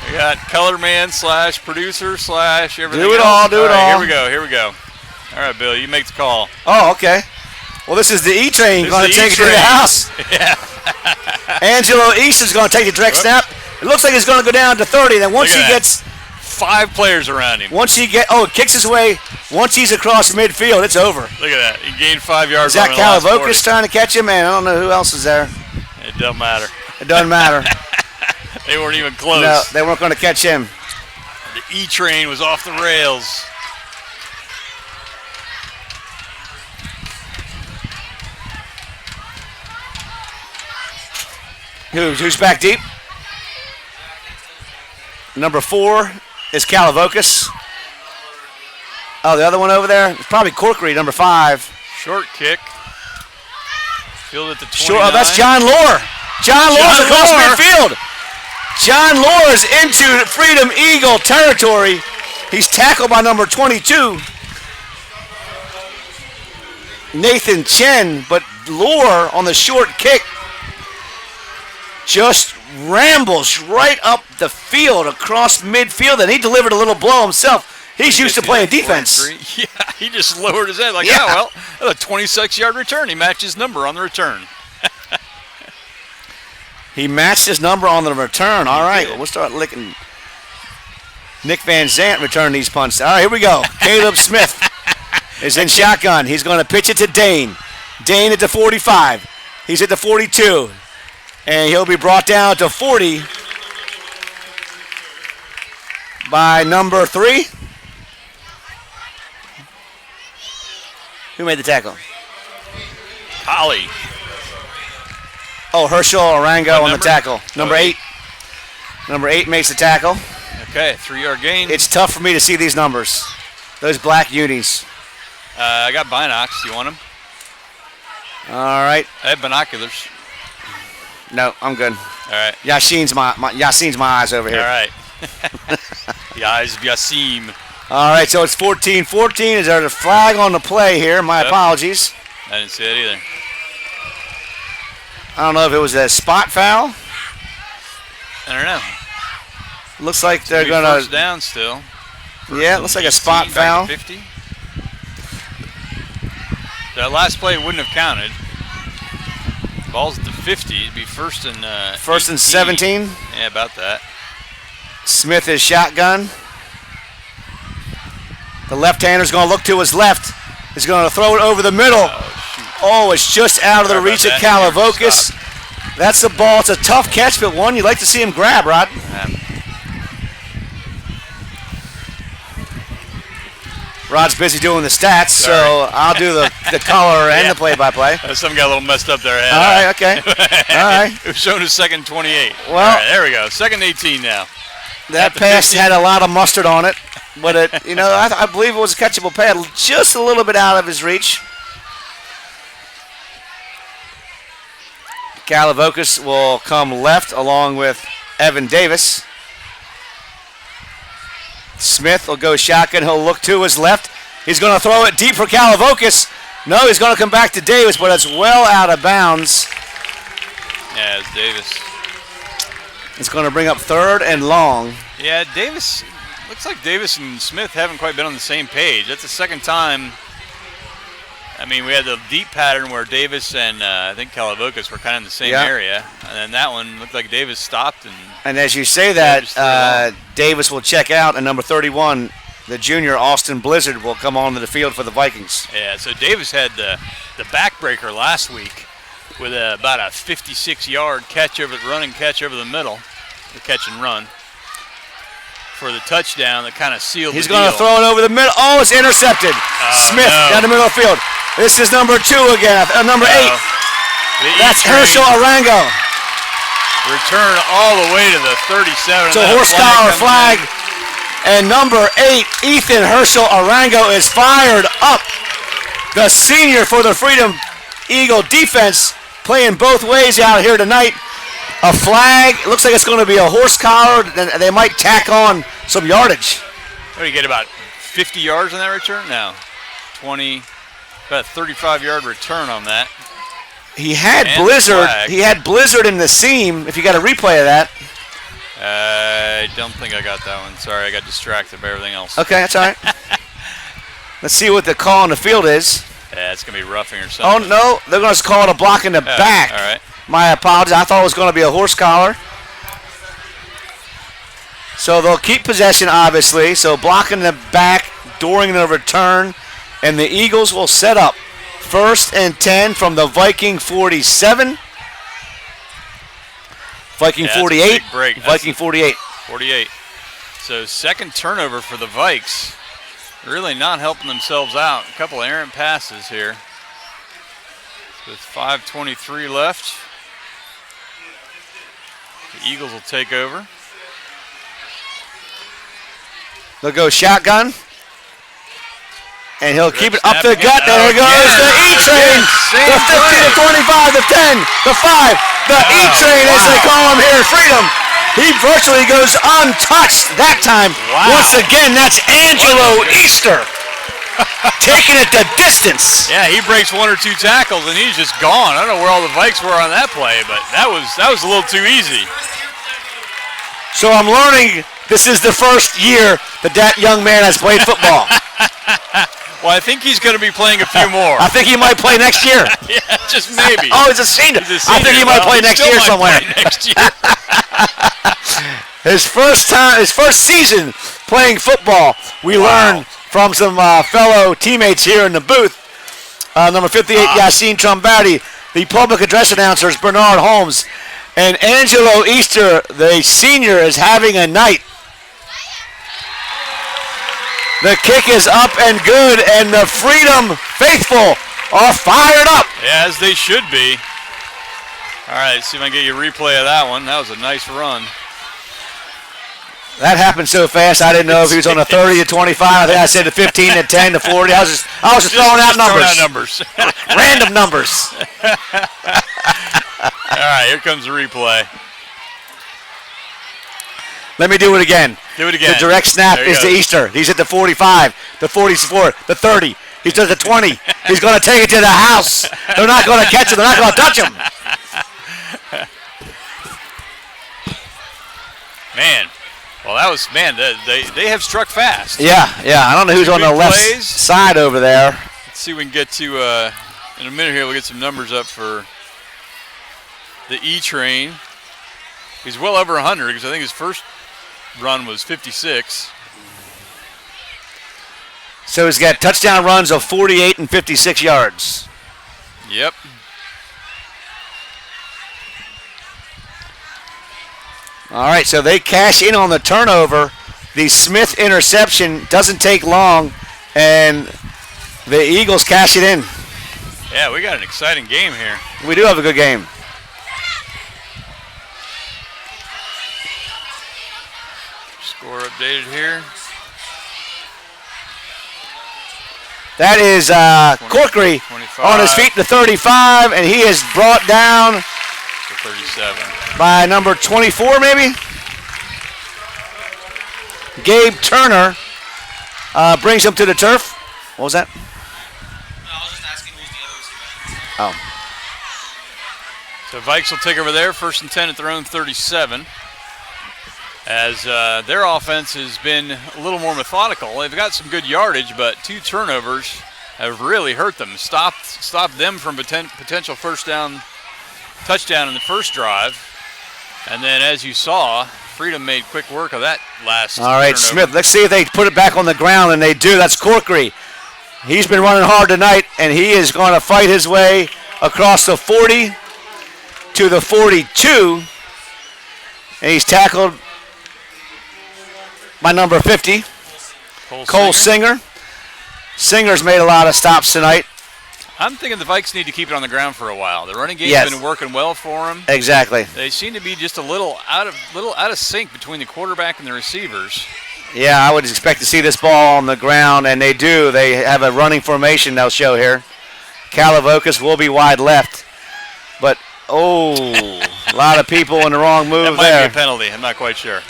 We got color man / producer / everything. Do it else. all, do it right, all. Here we go. All right, Bill, you make the call. Oh, okay. Well, this is the E-Train This going is to the take it to the E-Train. house. Yeah. Angelo East is going to take the direct snap. It looks like he's going to go down to 30. Then once Look he at that. gets, 5 players around him. it kicks his way. Once he's across midfield, it's over. Look at that. He gained 5 yards. Is that on him in the last 40. Calavocas trying to catch him? Man, I don't know who else is there. It doesn't matter. It doesn't matter. They weren't even close. No, they weren't going to catch him. The E-Train was off the rails. Who's back deep? Number 4 is Calavocas. Oh, the other one over there? It's probably Corkery, number 5. Short kick. Field at the 29. Sure, oh, that's John Lohr. John Lohr's across Lohr. midfield. John Lohr is into Freedom Eagle territory. He's tackled by number 22, Nathan Chen, but Lohr on the short kick just rambles right up the field across midfield, and he delivered a little blow himself. He's used to playing defense. Yeah, he just lowered his head like, Yeah. well, that's a 26-yard return. He matched his number on the return. He matched his number on the return. All right, did. well, we'll start licking. Nick Van Zant returned these punts. All right, here we go. Caleb Smith is in shotgun. He's going to pitch it to Dane. Dane at the 45. He's at the 42. And he'll be brought down to 40 by number 3. Who made the tackle? Holly. Oh, Herschel Arango What on the number? tackle. Number Oh, 8. Number 8 makes the tackle. Okay, 3-yard gain. It's tough for me to see these numbers. Those black unis. I got binocs. You want them? All right. I have binoculars. No, I'm good. All right. Yassine's my eyes over All here. right. The eyes of Yassim. All right, so it's 14-14. Is there a flag on the play here? My Yep. apologies. I didn't see it either. I don't know if it was a spot foul. I don't know. Looks like they're Maybe going first to. down still. Yeah, it looks like a spot 18 foul. back to 50. That last play wouldn't have counted. Ball's at the 50. It'd be first and 18. 17. Yeah, about that. Smith is shotgun. The left-hander's going to look to his left. He's going to throw it over the middle. Oh, shoot. Oh, it's just out of the Sorry about reach of that. Calavocas. That's the ball. It's a tough catch, but one you'd like to see him grab, Rod. Rod's busy doing the stats, so Sorry. I'll do the color and the play-by-play. Some got a little messed up there. All right, okay. All right. It was shown as second 28. Well- All right, there we go. Second 18 now. That At the pass 50. had a lot of mustard on it, but I believe it was a catchable pass, just a little bit out of his reach. Calavocas will come left along with Evan Davis. Smith will go shotgun. He'll look to his left. He's going to throw it deep for Calavocas. No, he's going to come back to Davis, but it's well out of bounds. Yeah, it's Davis. It's going to bring up 3rd and long. Yeah, Davis. Looks like Davis and Smith haven't quite been on the same page. That's the second time. I mean, we had the deep pattern where Davis and I think Calavocas were kind of in the same Yeah. area. And then that one looked like Davis stopped. And as you say just threw it that, Davis will check out, and number 31, the junior Austin Blizzard, will come onto the field for the Vikings. Yeah, so Davis had the backbreaker last week with about a 56-yard running catch over the middle, the catch and run, for the touchdown that kind of sealed He's the deal. going to throw it over the middle. Oh, it's intercepted. Smith no. down the middle of the field. This is number 2 again, number 8. The That's E-Train Herschel Arango. Return all the way to the 37. It's a and that horsepower comes flag. in. And number 8, Ethan Herschel Arango, is fired up. The senior for the Freedom Eagle defense, playing both ways out here tonight. A flag. It looks like it's going to be a horse collar. And they might tack on some yardage. What do you get, about 50 yards on that return? No. 20, about a 35-yard return on that. He had And Blizzard. flag. He had Blizzard in the seam. If you got a replay of that, I don't think I got that one. Sorry, I got distracted by everything else. Okay, that's all right. Let's see what the call on the field is. Yeah, it's going to be roughing or Oh, something. no, they're going to call it a block in the back. All right. My apologies. I thought it was going to be a horse collar. So they'll keep possession, obviously. So blocking the back during the return. And the Eagles will set up 1st and 10 from the Viking 47. Viking Yeah, that's a 48. big break. Viking 48. 48. So second turnover for the Vikes. Really not helping themselves out. A couple errant passes here. With 5:23 left. The Eagles will take over. They'll go shotgun. And he'll keep it up snap the gut. again. There it goes. The E-Train. Same The 50, the 25, the 10, the 5. The E-Train, as they call him here, Freedom. He virtually goes untouched that time. Wow. Once again, that's Angelo Easter. Taking it the distance. Yeah, he breaks 1 or 2 tackles and he's just gone. I don't know where all the Vikes were on that play, but that was a little too easy. So I'm learning this is the first year that young man has played football. Well, I think he's going to be playing a few more. I think he might play next year. Yeah, just maybe. Oh, he's a senior. He's a I think he might Well, play he next still year might somewhere. play next year. His first season playing football. We learned from some fellow teammates here in the booth. Number 58, Yassine Trombati. The public address announcer is Bernard Holmes. And Angelo Easter, the senior, is having a night. The kick is up and good, and the Freedom faithful are fired up. Yeah, as they should be. All right, let's see if I can get you a replay of that one. That was a nice run. That happened so fast, I didn't know if he was on the 30 to 25. I think I said the 15 to 10 to 40. I was just throwing out numbers. Random numbers. All right, here comes the replay. Let me do it again. Do it again. The direct snap There he is to goes. Easter. He's at the 45, the 44, the 30. He's at the 20. He's going to take it to the house. They're not going to catch him. They're not going to touch him. Man, well, that was, they have struck fast. Yeah. I don't know who's on the Big left plays. side over there. Let's see if we can get to, in a minute here, we'll get some numbers up for the E-Train. He's well over 100 because I think his first run was 56. So he's got touchdown runs of 48 and 56 yards. Yep. All right, so they cash in on the turnover. The Smith interception doesn't take long, and the Eagles cash it in. Yeah, we got an exciting game here. We do have a good game. Score updated here. That is Corkery 25. on his feet to 35, and he is brought down To 37. by number 24, maybe? Gabe Turner brings him to the turf. What was that? No, I was just asking who's the other receiver. Oh. So Vikes will take over there, 1st and 10 at their own 37. As their offense has been a little more methodical. They've got some good yardage, but 2 turnovers have really hurt them. Stopped them from potential first down touchdown in the first drive. And then, as you saw, Freedom made quick work of that last All right, turnover. Smith, let's see if they put it back on the ground, and they do. That's Corkery. He's been running hard tonight, and he is going to fight his way across the 40 to the 42. And he's tackled by number 50, Cole Singer. Singer's made a lot of stops tonight. I'm thinking the Vikes need to keep it on the ground for a while. The running game's Yes. been working well for them. Exactly. They seem to be just a little out of sync between the quarterback and the receivers. Yeah, I would expect to see this ball on the ground, and they do. They have a running formation they'll show here. Calavokas will be wide left. But, a lot of people in the wrong That move might there. be a penalty. I'm not quite sure.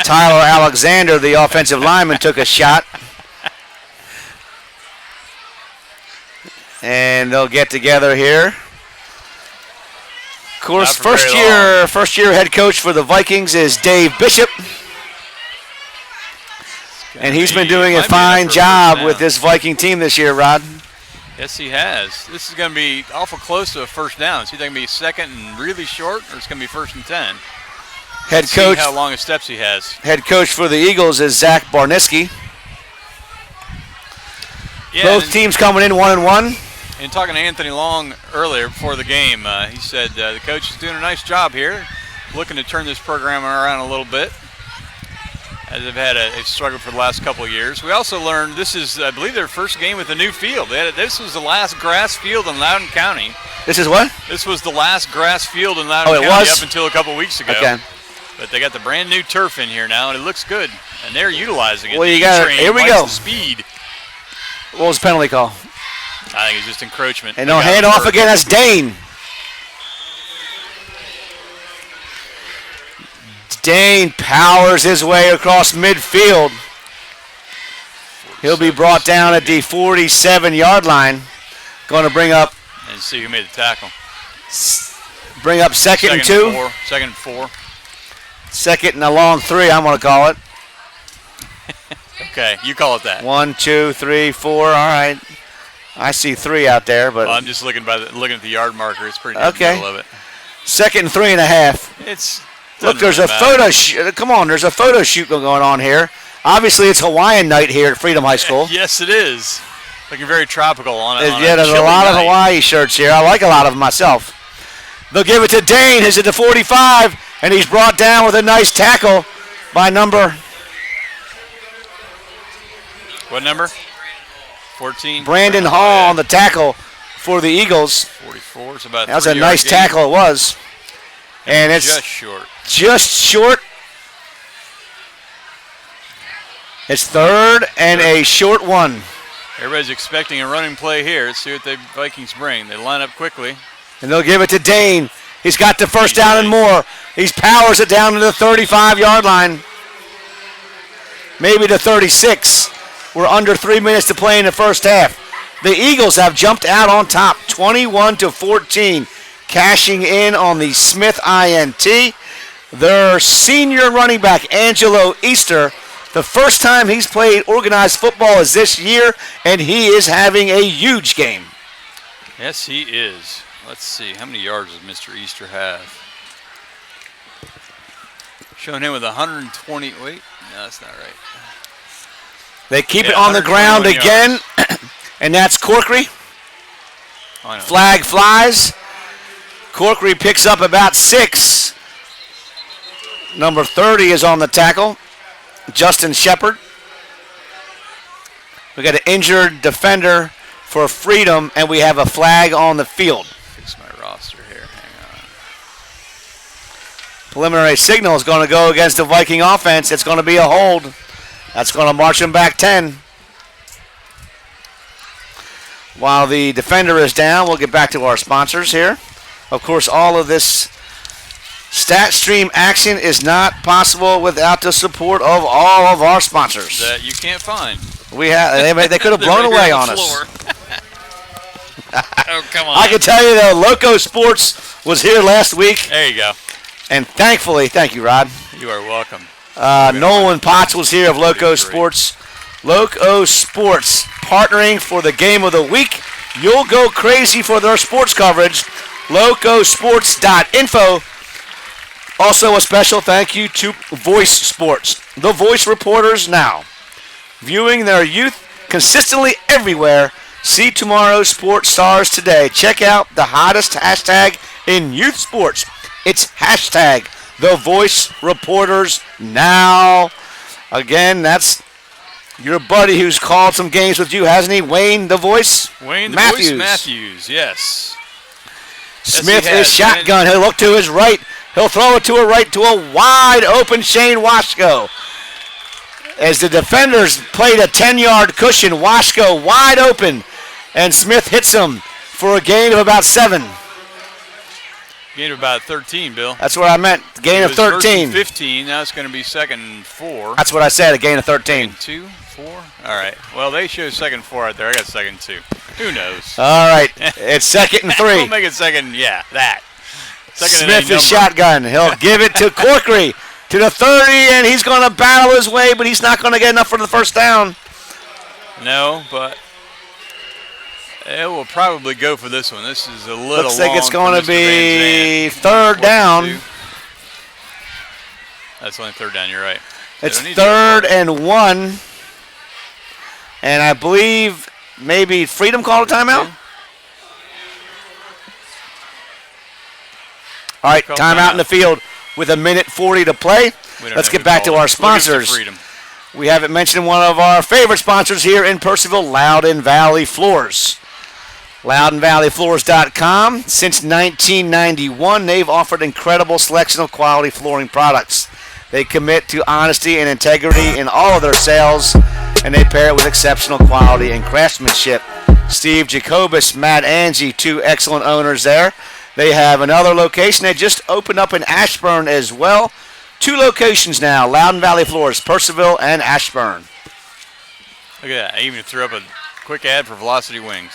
Tyler Alexander, the offensive lineman, took a shot. And they'll get together here. course, Not for very first year head coach for the Vikings is Dave Bishop. And he's been doing a might be enough fine for a job first with down. this Viking team this year, Rod. Yes, he has. This is going to be awful close to a first down. Is he going to be second and really short, or it's going to be first and 10? Head See coach, how long of steps he has. head coach for the Eagles is Zach Barniski. Yeah, Both and- teams coming in 1-1. And talking to Anthony Long earlier before the game, he said the coach is doing a nice job here, looking to turn this program around a little bit, as they've had a struggle for the last couple of years. We also learned this is, I believe, their first game with a new field. This was the last grass field in Loudoun County. This is what? This was the last grass field in Loudoun Oh, it County was? up until a couple weeks ago. Okay. But they got the brand new turf in here now, and it looks good. And they're utilizing it. Well, you The got it. E-train Here we likes go. the speed. What was the penalty call? I think it's just encroachment. And They no got hand him off hurt. again. That's Dane. Dane powers his way across midfield. He'll be brought down at the 47-yard line. Going to bring up And see who made the tackle. second and 2. Second and 4. Second and a long 3, I'm going to call it. Okay, you call it that. 1, 2, 3, 4. All right. I see 3 out there, but Well, I'm just looking at the yard marker. It's pretty near Okay. the middle of it. second and 3.5. It's Look, doesn't there's really a matter. photo shoot. Come on, there's a photo shoot going on here. Obviously, it's Hawaiian night here at Freedom High School. Yes, it is. Looking very tropical on it. Yeah, there's a lot of Hawaii shirts here. I like a lot of them myself. They'll give it to Dane. He's at the 45, and he's brought down with a nice tackle by number What number? 14. Brandon Hall on the tackle for the Eagles. 44. It's about That was a 3-yard nice gain. tackle, it was. And it's Just short. just short. It's third and a short one. Everybody's expecting a running play here. Let's see what the Vikings bring. They line up quickly. And they'll give it to Dane. He's got the first down and more. He powers it down to the 35-yard line. Maybe the 36. We're under 3 minutes to play in the first half. The Eagles have jumped out on top, 21-14, cashing in on the Smith INT. Their senior running back, Angelo Easter, the first time he's played organized football is this year, and he is having a huge game. Yes, he is. Let's see. How many yards does Mr. Easter have? Showing him with 120. Wait. No, that's not right. They keep it Yeah, on the ground 121 again, and that's Corkery. Oh, I know. Flag flies. Corkery picks up about 6. Number 30 is on the tackle, Justin Shepard. We got an injured defender for Freedom, and we have a flag on the field. Fix my roster here. Hang on. Preliminary signal is going to go against the Viking offense. It's going to be a hold. That's going to march them back 10. While the defender is down, we'll get back to our sponsors here. Of course, all of this StatStream action is not possible without the support of all of our sponsors. That you can't find. We have they could have They're blown right away here on the us. floor. Oh, come on. I can tell you though, Loco Sports was here last week, There you go. and thankfully, thank you, Rod. You are welcome. Nolan Potts was here of Loco Great. Sports. Loco Sports partnering for the game of the week. You'll go crazy for their sports coverage. LocoSports.info. Also a special thank you to Voice Sports, the voice reporters now. Viewing their youth consistently everywhere. See tomorrow's sports stars today. Check out the hottest hashtag in youth sports. It's hashtag the voice reporters now. Again, that's your buddy who's called some games with you, hasn't he? Wayne the Voice? Wayne the Matthews. Voice Matthews, yes. Smith Yes, he is has. shotgun. He'll look to his right. He'll throw it to a right to a wide open Shane Washko. As the defenders played a 10-yard cushion, Washko wide open, and Smith hits him for a gain of about 7. Gain of about 13, Bill. That's what I meant. Gain It of was first and 13. 15. Now it's going to be second and 4. That's what I said, a gain of 13. Second 2, 4. All right. Well, they show second 4 right there. I got second 2. Who knows? All right, it's second and 3. We'll make it second. Yeah, that. Smith is shotgun. He'll give it to Corkery to the 30, and he's going to battle his way, but he's not going to get enough for the first down. No, but it will probably go for this one. This is a little Looks like it's going to be Van Zandt. third down. That's only third down, you're right. It's 3rd and 1. And I believe maybe Freedom called a timeout. All right, timeout in the field with 1:40 to play. Let's get back to our sponsors. We haven't mentioned one of our favorite sponsors here in Purcellville, Loudoun Valley Floors. LoudounValleyFloors.com. Since 1991, they've offered incredible selection of quality flooring products. They commit to honesty and integrity in all of their sales, and they pair it with exceptional quality and craftsmanship. Steve Jacobus, Matt Angie, 2 excellent owners there. They have another location. They just opened up in Ashburn as well. 2 locations now, Loudoun Valley Floors, Purcellville and Ashburn. Look at that. I even threw up a quick ad for Velocity Wings.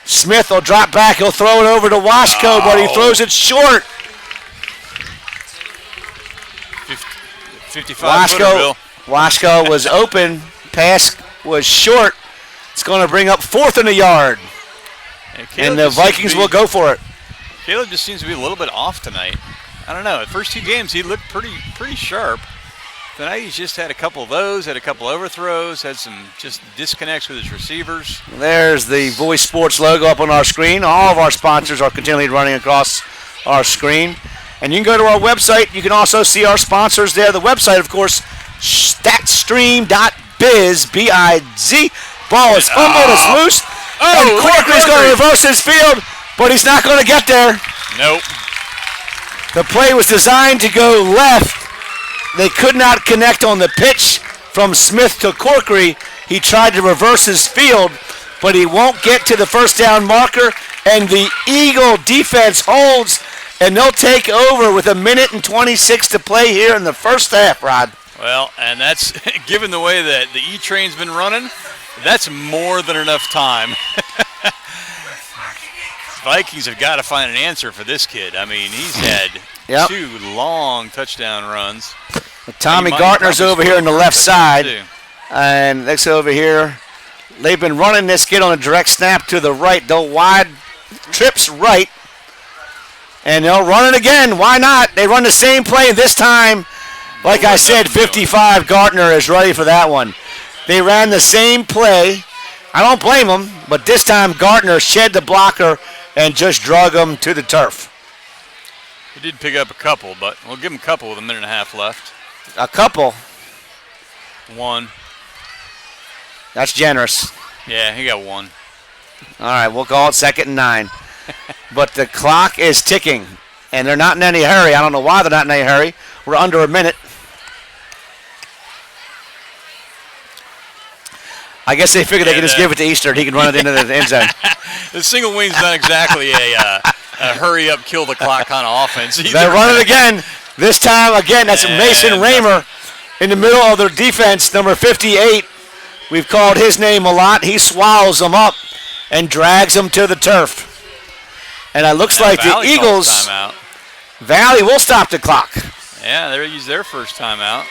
Smith will drop back. He'll throw it over to Washko, but he throws it short. 55-footer, Washko was open. Pass was short. It's going to bring up 4th in the yard. And the Vikings will go for it. Caleb just seems to be a little bit off tonight. I don't know. The first 2 games, he looked pretty sharp. Tonight he's just had a couple of those, had a couple overthrows, had some just disconnects with his receivers. There's the Voice Sports logo up on our screen. All of our sponsors are continually running across our screen. And you can go to our website. You can also see our sponsors there. The website, of course, statstream.biz, B-I-Z. Ball is fumbled, it's loose. And Corkery's going to reverse his field, but he's not going to get there. Nope. The play was designed to go left. They could not connect on the pitch from Smith to Corkery. He tried to reverse his field, but he won't get to the first down marker, and the Eagle defense holds, and they'll take over with 1:26 to play here in the first half, Rod. Well, and that's, given the way that the E-Train's been running, that's more than enough time. Vikings have got to find an answer for this kid. I mean, he's had 2 long touchdown runs. Tommy Gartner's over here on the left side. And next over here, they've been running this kid on a direct snap to the right. They'll wide trips right. And they'll run it again. Why not? They run the same play this time. Like I said, 55, Gartner is ready for that one. They ran the same play. I don't blame them, but this time Gartner shed the blocker and just drug him to the turf. He did pick up a couple, but we'll give him a couple with 1.5 left. A couple? 1. That's generous. Yeah, he got 1. All right, we'll call it 2nd and 9. But the clock is ticking, and they're not in any hurry. I don't know why they're not in any hurry. We're under a minute. I guess they figured they could just give it to Easter and he can run it into the end zone. The single wing's not exactly a hurry-up, kill-the-clock kind of offense either. They run it again. This time, again, that's Mason Raymer in the middle of their defense, number 58. We've called his name a lot. He swallows them up and drags them to the turf. And it looks like the Eagles, Valley will stop the clock. Yeah, they use their first timeout.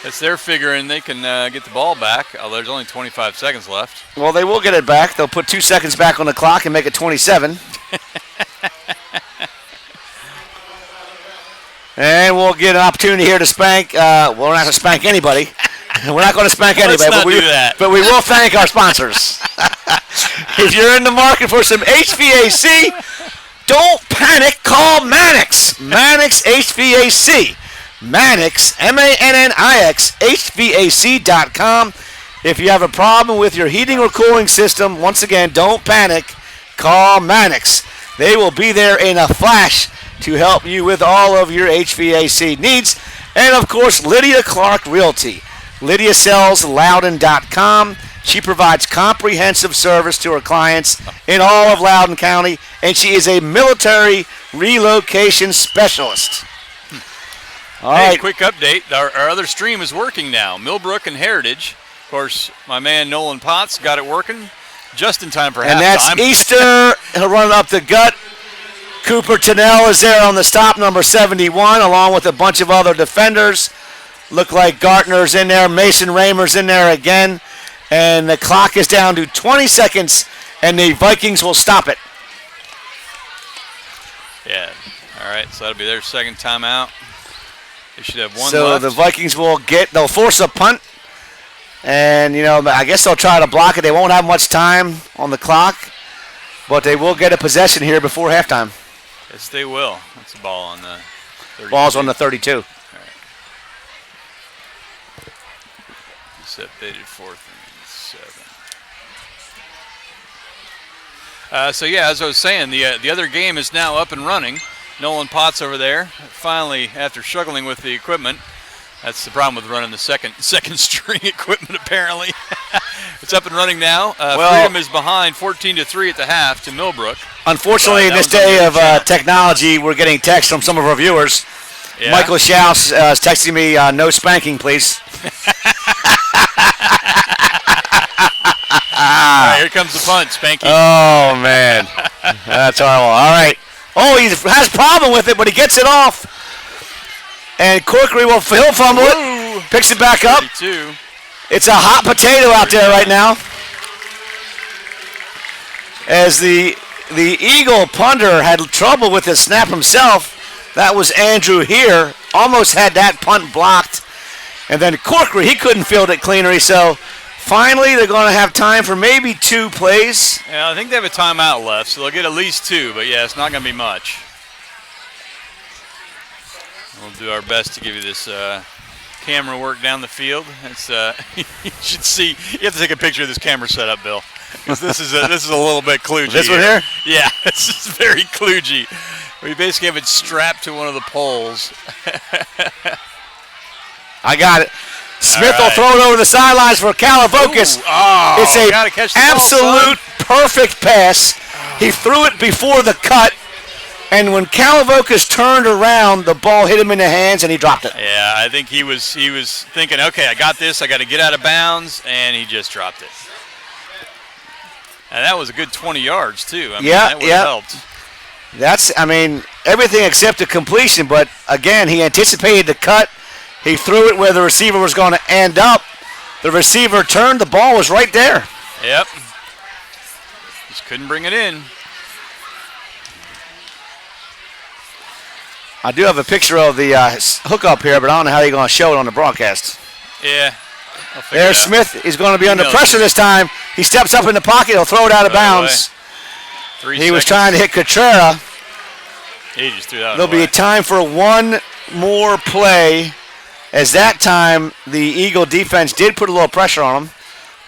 It's their figuring they can get the ball back, although there's only 25 seconds left. Well, they will get it back. They'll put 2 seconds back on the clock and make it 27. And we'll get an opportunity here to spank. We're not going to spank anybody. We're not going to spank anybody. But we will thank our sponsors. If you're in the market for some HVAC, don't panic. Call Mannix. Mannix HVAC. Mannix, M-A-N-N-I-X, HVAC.com. If you have a problem with your heating or cooling system, once again, don't panic. Call Mannix. They will be there in a flash to help you with all of your HVAC needs. And, of course, Lydia Clark Realty. Lydia sells Loudoun.com. She provides comprehensive service to her clients in all of Loudoun County, and she is a military relocation specialist. All right. Quick update. Our other stream is working now. Millbrook and Heritage. Of course, my man Nolan Potts got it working just in time for halftime. And that's Easter. He'll run it up the gut. Cooper Tennell is there on the stop, number 71, along with a bunch of other defenders. Look like Gartner's in there. Mason Raymer's in there again. And the clock is down to 20 seconds, and the Vikings will stop it. Yeah. All right, so that'll be their second timeout. They should have one so left. the Vikings they'll force a punt. And, I guess they'll try to block it. They won't have much time on the clock, but they will get a possession here before halftime. Yes, they will. That's the ball on the 32. Ball's on the 32. All right. Set updated 4th and 7. So, yeah, as I was saying, the other game is now up and running. Nolan Potts over there, finally, after struggling with the equipment. That's the problem with running the second string equipment, apparently. It's up and running now. Freedom is behind 14-3 at the half to Millbrook. Unfortunately, in this day of technology, we're getting texts from some of our viewers. Yeah. Michael Schaus is texting me, no spanking, please. All right, here comes the punt, Spanky. Oh, man. That's horrible. All right. Oh, he has a problem with it, but he gets it off. And Corkery he'll fumble it, picks it back up. 32. It's a hot potato out there right now. As the Eagle punter had trouble with the snap himself, that was Andrew here. Almost had that punt blocked. And then Corkery, he couldn't field it cleanly, so finally they're going to have time for maybe 2 plays. Yeah, I think they have a timeout left, so they'll get at least 2, but yeah, it's not going to be much. We'll do our best to give you this camera work down the field. It's you should see. You have to take a picture of this camera setup, Bill, because this is a little bit kludgy. This one here? Yeah, this is very kludgy. We basically have it strapped to one of the poles. I got it. Smith will throw it over the sidelines for Kalavokis. Oh, it's an absolute perfect pass. He threw it before the cut. And when Kalavokis turned around, the ball hit him in the hands, and he dropped it. Yeah, I think he was thinking, okay, I got this. I got to get out of bounds, and he just dropped it. And that was a good 20 yards, too. I mean, that would have helped. That's, everything except the completion. But, again, he anticipated the cut. He threw it where the receiver was going to end up. The receiver turned. The ball was right there. Yep. Just couldn't bring it in. I do have a picture of the hookup here, but I don't know how you're going to show it on the broadcast. Yeah. There's Smith. He's going to be under pressure this time. He steps up in the pocket. He'll throw it out of bounds. He was trying to hit Cotrera. He just threw that There'll be a time for one more play. As that time, the Eagle defense did put a little pressure on him.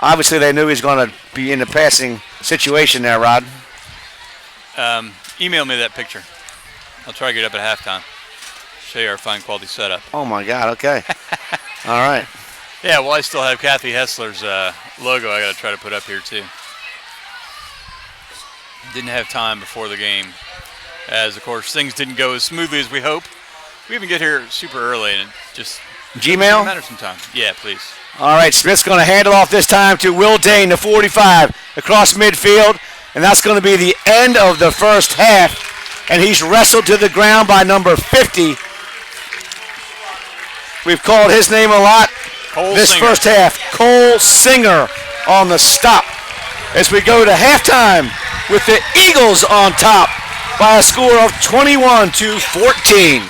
Obviously, they knew he was going to be in the passing situation there, Rod. Email me that picture. I'll try to get up at halftime. Show you our fine quality setup. Oh, my God. Okay. All right. Yeah, well, I still have Kathy Hessler's logo I got to try to put up here, too. Didn't have time before the game, as, of course, things didn't go as smoothly as we hoped. We even get here super early, and it just Gmail? matters sometimes. Yeah, please. All right, Smith's going to hand it off this time to Will Dane, the 45, across midfield, and that's going to be the end of the first half. And he's wrestled to the ground by number 50. We've called his name a lot this first half. Cole Singer on the stop. As we go to halftime with the Eagles on top by a score of 21-14.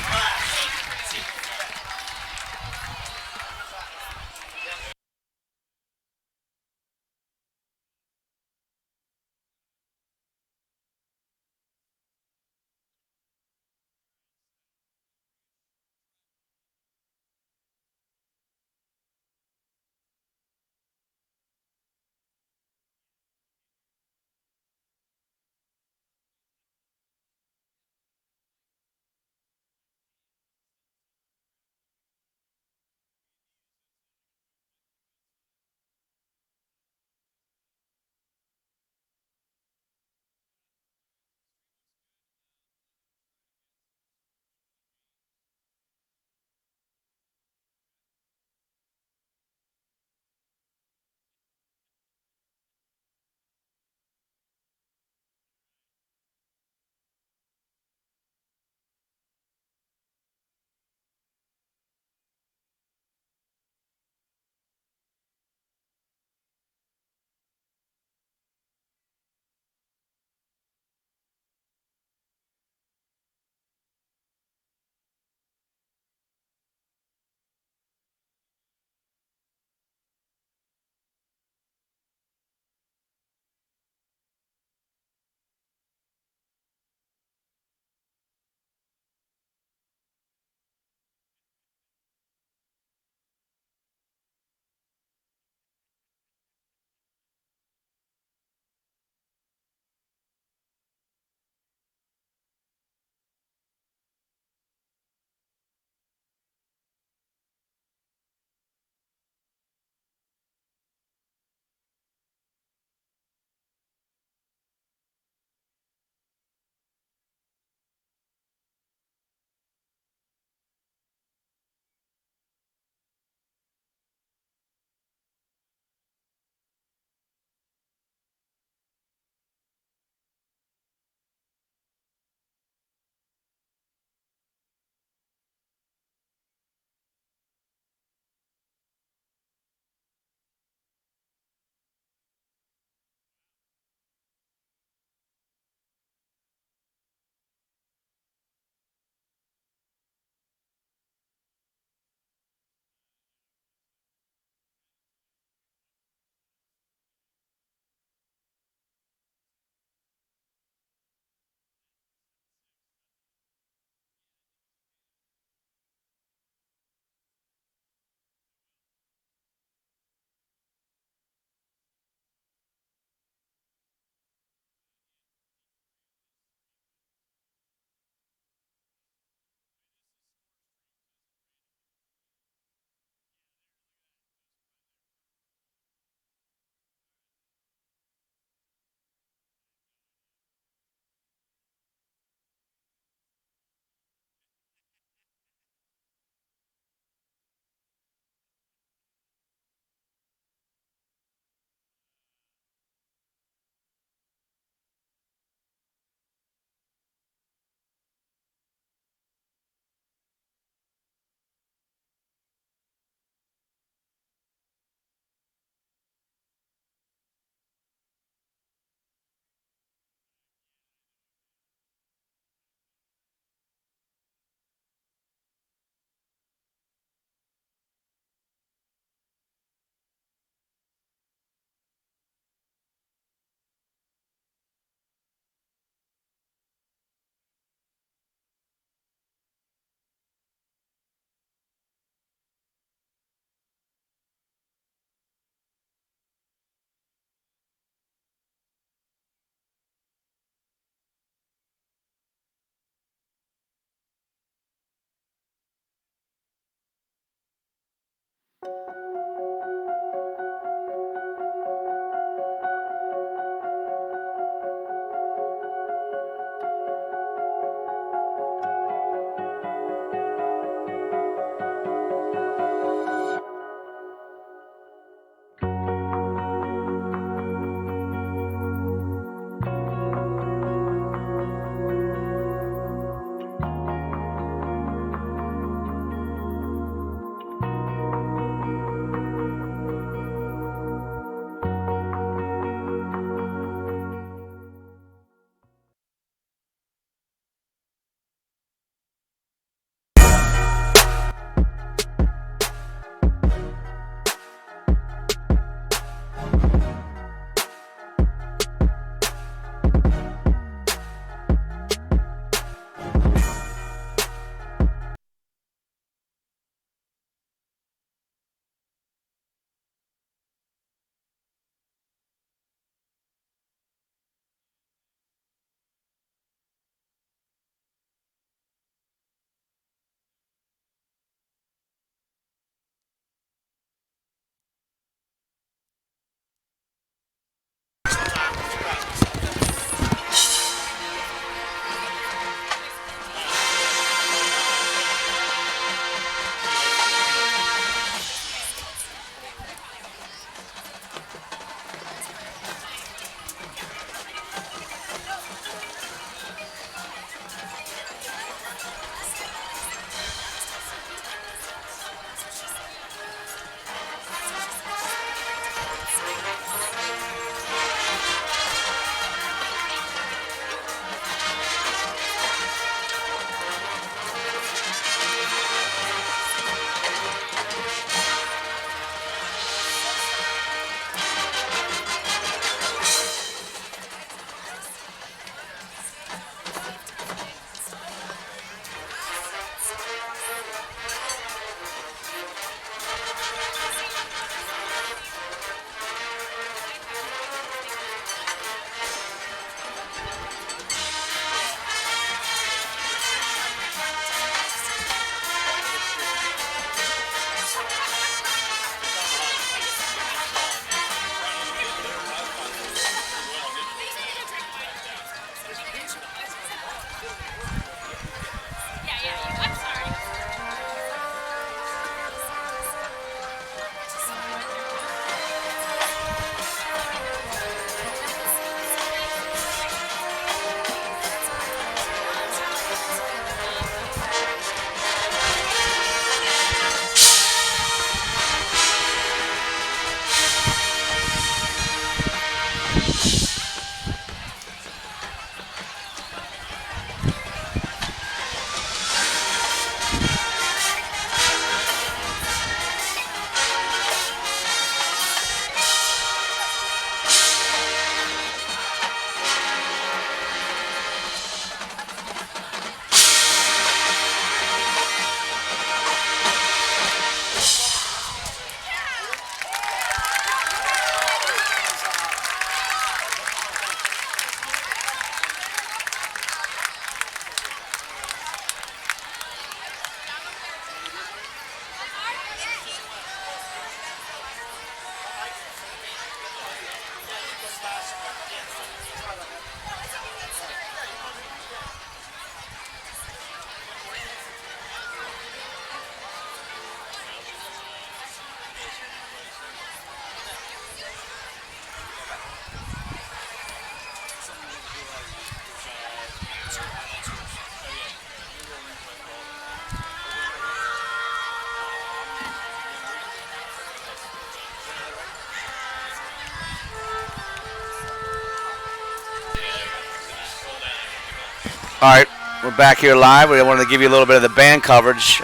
All right, we're back here live. We wanted to give you a little bit of the band coverage.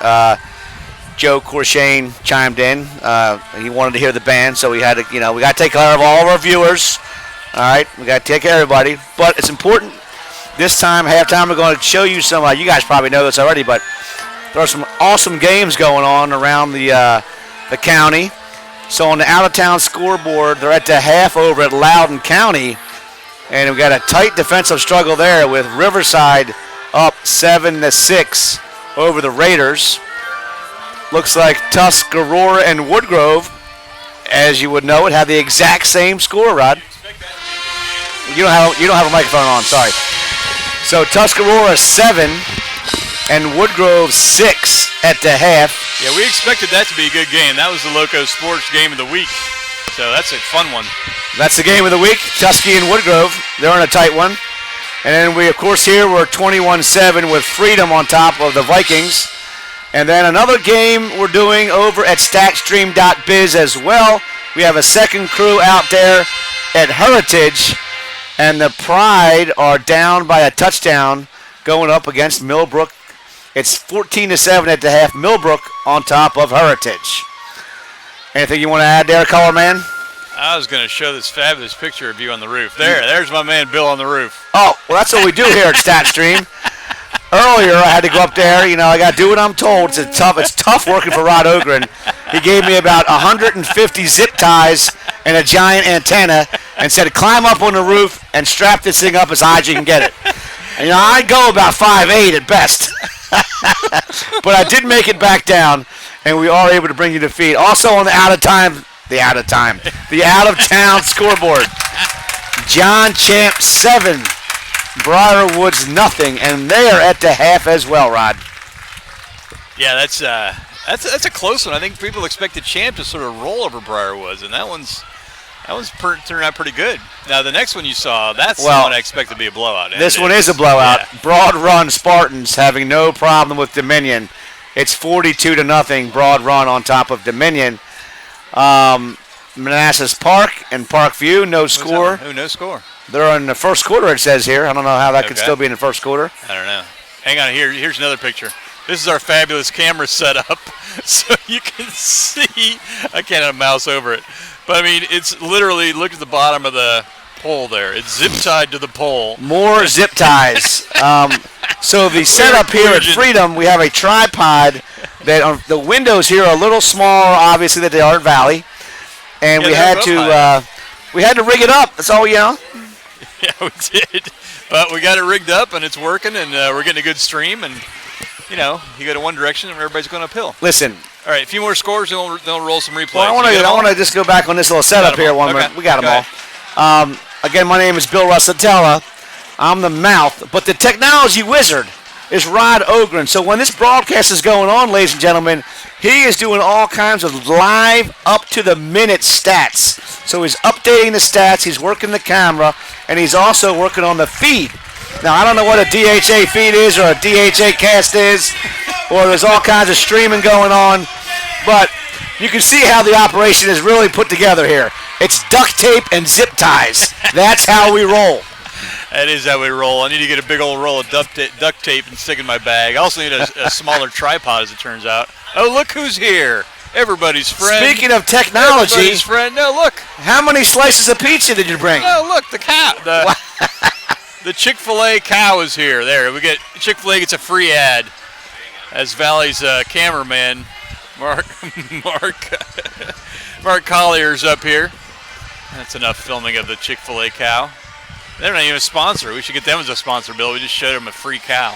Joe Corshane chimed in. He wanted to hear the band, so we had to, we got to take care of all of our viewers. All right, we got to take care of everybody. But it's important this time, halftime, we're going to show you some. You guys probably know this already, but there are some awesome games going on around the county. So on the out-of-town scoreboard, they're at the half over at Loudoun County. And we've got a tight defensive struggle there with Riverside up 7-6 over the Raiders. Looks like Tuscarora and Woodgrove, as you would know it, have the exact same score, Rod. You don't have a microphone on, sorry. So Tuscarora 7 and Woodgrove 6 at the half. Yeah, we expected that to be a good game. That was the Loco Sports game of the week. So that's a fun one. That's the game of the week. Tusky and Woodgrove, they're in a tight one. And then we, of course, here we're 21-7 with Freedom on top of the Vikings. And then another game we're doing over at StatStream.biz as well. We have a second crew out there at Heritage. And the Pride are down by a touchdown going up against Millbrook. It's 14-7 at the half. Millbrook on top of Heritage. Anything you want to add there, Color Man? I was going to show this fabulous picture of you on the roof. There's my man Bill on the roof. Oh, well, that's what we do here at StatStream. Earlier, I had to go up there. I got to do what I'm told. It's tough working for Rod Ogren. He gave me about 150 zip ties and a giant antenna and said, climb up on the roof and strap this thing up as high as you can get it. And, I go about 5'8" at best. But I did make it back down, and we are able to bring you to feed. Also on the out-of-town scoreboard, John Champ 7, Briarwoods nothing, and they are at the half as well, Rod. Yeah, that's a close one. I think people expected Champ to sort of roll over Briarwoods, and that one's turned out pretty good. Now, the next one you saw, that's the one I expect to be a blowout. This one is a blowout. Yeah. Broad Run Spartans having no problem with Dominion. It's 42-0, Broad Run on top of Dominion. Manassas Park and Parkview, no score. Who no score? They're in the first quarter, it says here. I don't know how that could still be in the first quarter. I don't know. Hang on, here's another picture. This is our fabulous camera setup, so you can see. I can't have a mouse over it. But, I mean, it's literally, look at the bottom of the pole there. It's zip-tied to the pole. More zip ties. So the setup here at Freedom, we have a tripod. That the windows here are a little smaller, obviously, than they are at Valley. And we had to rig it up. That's all, Yeah, we did. But we got it rigged up, and it's working, and we're getting a good stream. And, you go to one direction, and everybody's going uphill. Listen. All right, a few more scores, and they'll roll some replays. Well, I want to just go back on this little setup here one minute. We got them all. Again, my name is Bill Russatella. I'm the mouth, but the technology wizard is Rod Ogren. So when this broadcast is going on, ladies and gentlemen, he is doing all kinds of live, up-to-the-minute stats. So he's updating the stats, he's working the camera, and he's also working on the feed. Now, I don't know what a DHA feed is or a DHA cast is, or there's all kinds of streaming going on, but you can see how the operation is really put together here. It's duct tape and zip ties. That's how we roll. That is how we roll. I need to get a big old roll of duct tape and stick in my bag. I also need a smaller tripod, as it turns out. Oh, look who's here. Everybody's friend. Speaking of technology. Everybody's friend. No, look. How many slices of pizza did you bring? No, look, the cow. The Chick-fil-A cow is here. There, we get Chick-fil-A gets a free ad as Valley's cameraman, Mark Collier's up here. That's enough filming of the Chick-fil-A cow. They're not even a sponsor. We should get them as a sponsor, Bill. We just showed them a free cow.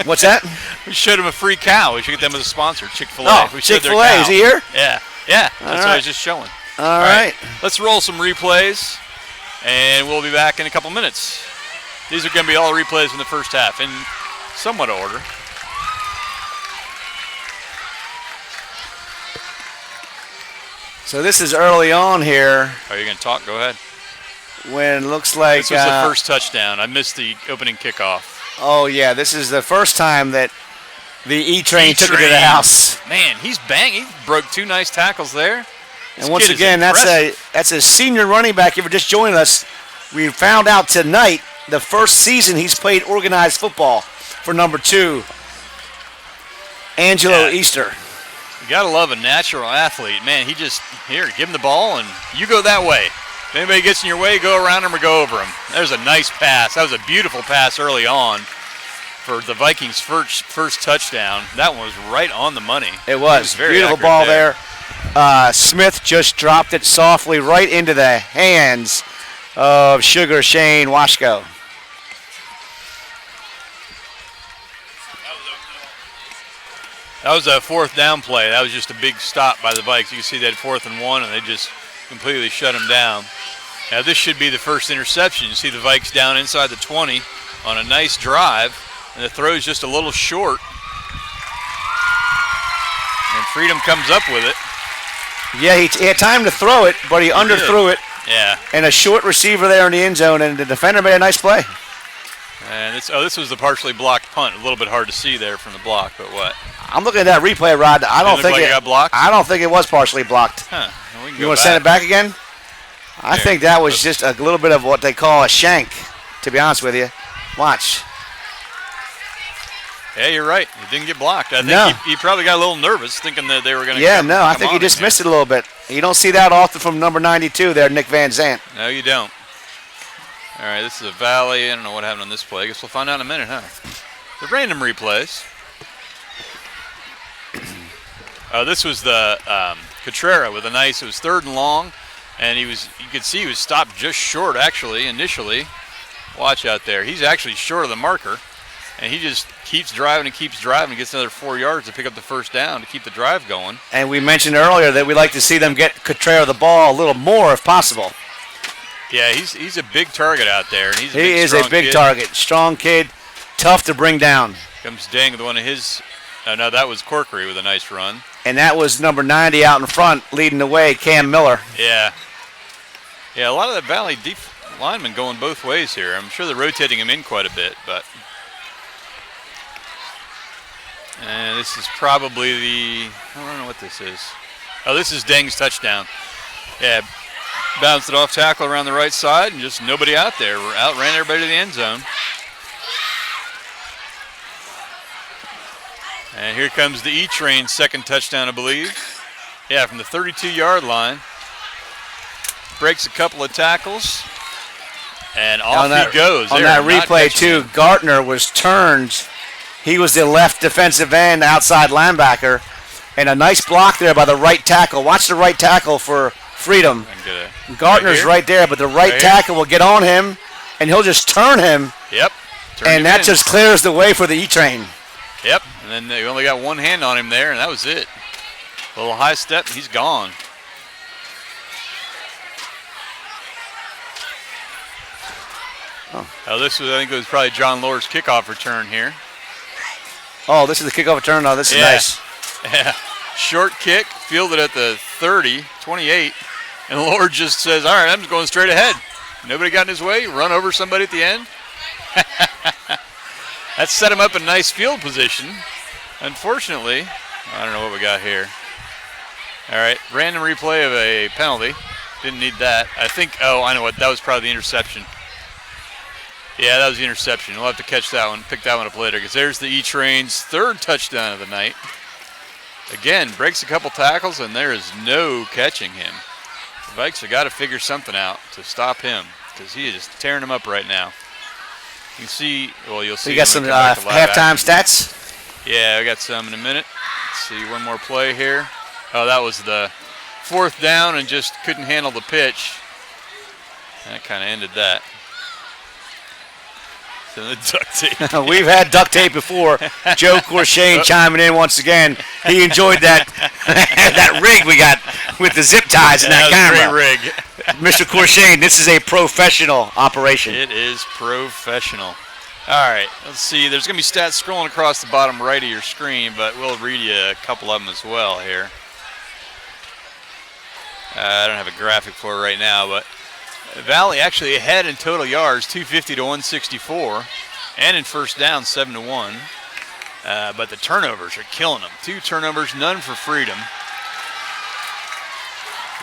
What's that? We showed them a free cow. We should get them as a sponsor, Chick-fil-A. Oh, Chick-fil-A. Is he here? Yeah. That's what I was just showing. All right. Let's roll some replays, and we'll be back in a couple minutes. These are going to be all the replays from the first half in somewhat order. So this is early on here. Are you going to talk? Go ahead. When it looks like this was the first touchdown. I missed the opening kickoff. Oh, yeah. This is the first time that the E-Train took it to the house. Man, he's banging. He broke two nice tackles there. And once again, that's a senior running back. If you're just joining us, we found out tonight the first season he's played organized football for number 2, Angelo Easter. You got to love a natural athlete. Man, he just, here, give him the ball, and you go that way. If anybody gets in your way, go around him or go over him. There's a nice pass. That was a beautiful pass early on for the Vikings' first touchdown. That one was right on the money. It was. Very Beautiful accurate ball there. Smith just dropped it softly right into the hands of Sugar Shane Washko. That was a 4th down play. That was just a big stop by the Vikes. You can see that 4th and 1, and they just completely shut him down. Now this should be the first interception. You see the Vikes down inside the 20 on a nice drive, and the throw's just a little short. And Freedom comes up with it. Yeah, he had time to throw it, but he underthrew it. Yeah. And a short receiver there in the end zone, and the defender made a nice play. And this was the partially blocked punt. A little bit hard to see there from the block, but what? I'm looking at that replay, Rod. I don't think it got blocked. I don't think it was partially blocked. Huh. Well, You want to send it back again? I think that was just a little bit of what they call a shank, to be honest with you. Watch. Yeah, you're right. It didn't get blocked. I think he probably got a little nervous thinking that they were going to I think he just missed it a little bit. You don't see that often from number 92 there, Nick Van Zant. No, you don't. All right, this is a Valley. I don't know what happened on this play. I guess we'll find out in a minute, huh? The random replays. This was the Cotrera with a nice, it was 3rd and long, and you could see he was stopped just short, actually, initially. Watch out there. He's actually short of the marker, and he just keeps driving and gets another 4 yards to pick up the first down to keep the drive going. And we mentioned earlier that we'd like to see them get Cotrera the ball a little more if possible. Yeah, he's a big target out there. And he is a big target. Strong kid, tough to bring down. Comes Dang with one of his, no, that was Corkery with a nice run. And that was number 90 out in front, leading the way, Cam Miller. Yeah. Yeah, a lot of the Valley linemen going both ways here. I'm sure they're rotating him in quite a bit, but. And this is probably I don't know what this is. Oh, this is Dang's touchdown. Yeah, bounced it off tackle around the right side, and just nobody out there. Outran everybody to the end zone. And here comes the E-Train's second touchdown, I believe. Yeah, from the 32-yard line. Breaks a couple of tackles, and off he goes. On that replay, too, Gartner was turned. He was the left defensive end, outside linebacker, and a nice block there by the right tackle. Watch the right tackle for Freedom. Gartner's right there, but the right tackle will get on him, and he'll just turn him. Yep. And that just clears the way for the E-Train. Yep, and then they only got one hand on him there, and that was it. A little high step, he's gone. Oh, this was, I think it was probably John Lohr's kickoff return here. Oh, this is the kickoff return? Oh, this is nice. Yeah, short kick, fielded at the 30, 28, and Lohr just says, all right, I'm just going straight ahead. Nobody got in his way, run over somebody at the end. That set him up in nice field position. Unfortunately, I don't know what we got here. All right, random replay of a penalty. Didn't need that. I think, I know what, that was probably the interception. Yeah, that was the interception. We'll have to catch that one, pick that one up later, because there's the E-Train's third touchdown of the night. Again, breaks a couple tackles, and there is no catching him. The Vikes have got to figure something out to stop him, because he is just tearing him up right now. You can see, well, you'll see. You got some halftime stats? Yeah, I got some in a minute. Let's see, one more play here. Oh, that was the 4th down and just couldn't handle the pitch. That kind of ended that. So the duct tape. We've had duct tape before. Joe Corshane chiming in once again. He enjoyed that that rig we got with the zip ties and that camera. Great rig. Mr. Corshane, this is a professional operation. It is professional. All right, let's see. There's going to be stats scrolling across the bottom right of your screen, but we'll read you a couple of them as well here. I don't have a graphic for it right now, but Valley actually ahead in total yards, 250 to 164, and in first down, 7-1. But the turnovers are killing them. 2 turnovers, none for Freedom.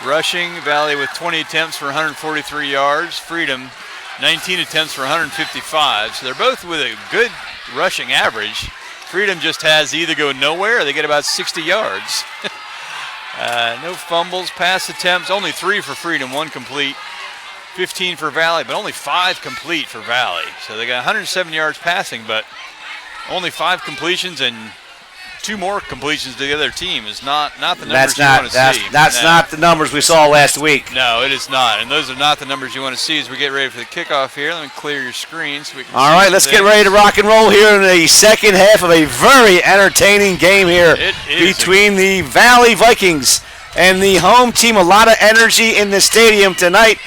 Rushing, Valley with 20 attempts for 143 yards. Freedom 19 attempts for 155. So they're both with a good rushing average. Freedom just has either go nowhere or they get about 60 yards. No fumbles, pass attempts, only 3 for Freedom, 1 complete. 15 for Valley, but only 5 complete for Valley. So they got 107 yards passing, but only 5 completions and 2 more completions to the other team is not the numbers you want to see. That's not the numbers we saw last week. No, it is not, and those are not the numbers you want to see as we get ready for the kickoff here. Let me clear your screen so we can All see right, let's get ready to rock and roll here in the second half of a very entertaining game here between the Valley Vikings and the home team. A lot of energy in the stadium tonight,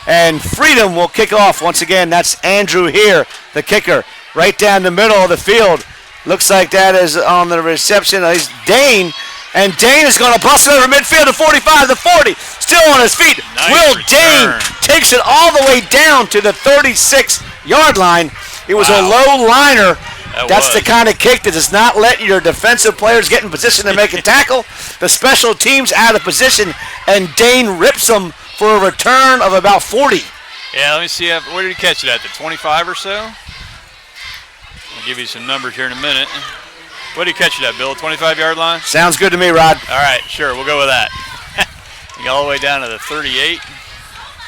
and Freedom will kick off once again. That's Andrew here, the kicker, right down the middle of the field. Looks like that is on the reception. He's Dane, and Dane is going to bust it over midfield to 45, to 40. Still on his feet. Nice Will return. Dane takes it all the way down to the 36-yard line. It was a low liner. That's the kind of kick that does not let your defensive players get in position to make a tackle. The special teams out of position, and Dane rips them for a return of about 40. Yeah, let me see. Where did he catch it at? The 25 or so? I'll give you some numbers here in a minute. What did he catch it at, Bill? 25-yard line? Sounds good to me, Rod. All right, sure. We'll go with that. He got all the way down to the 38.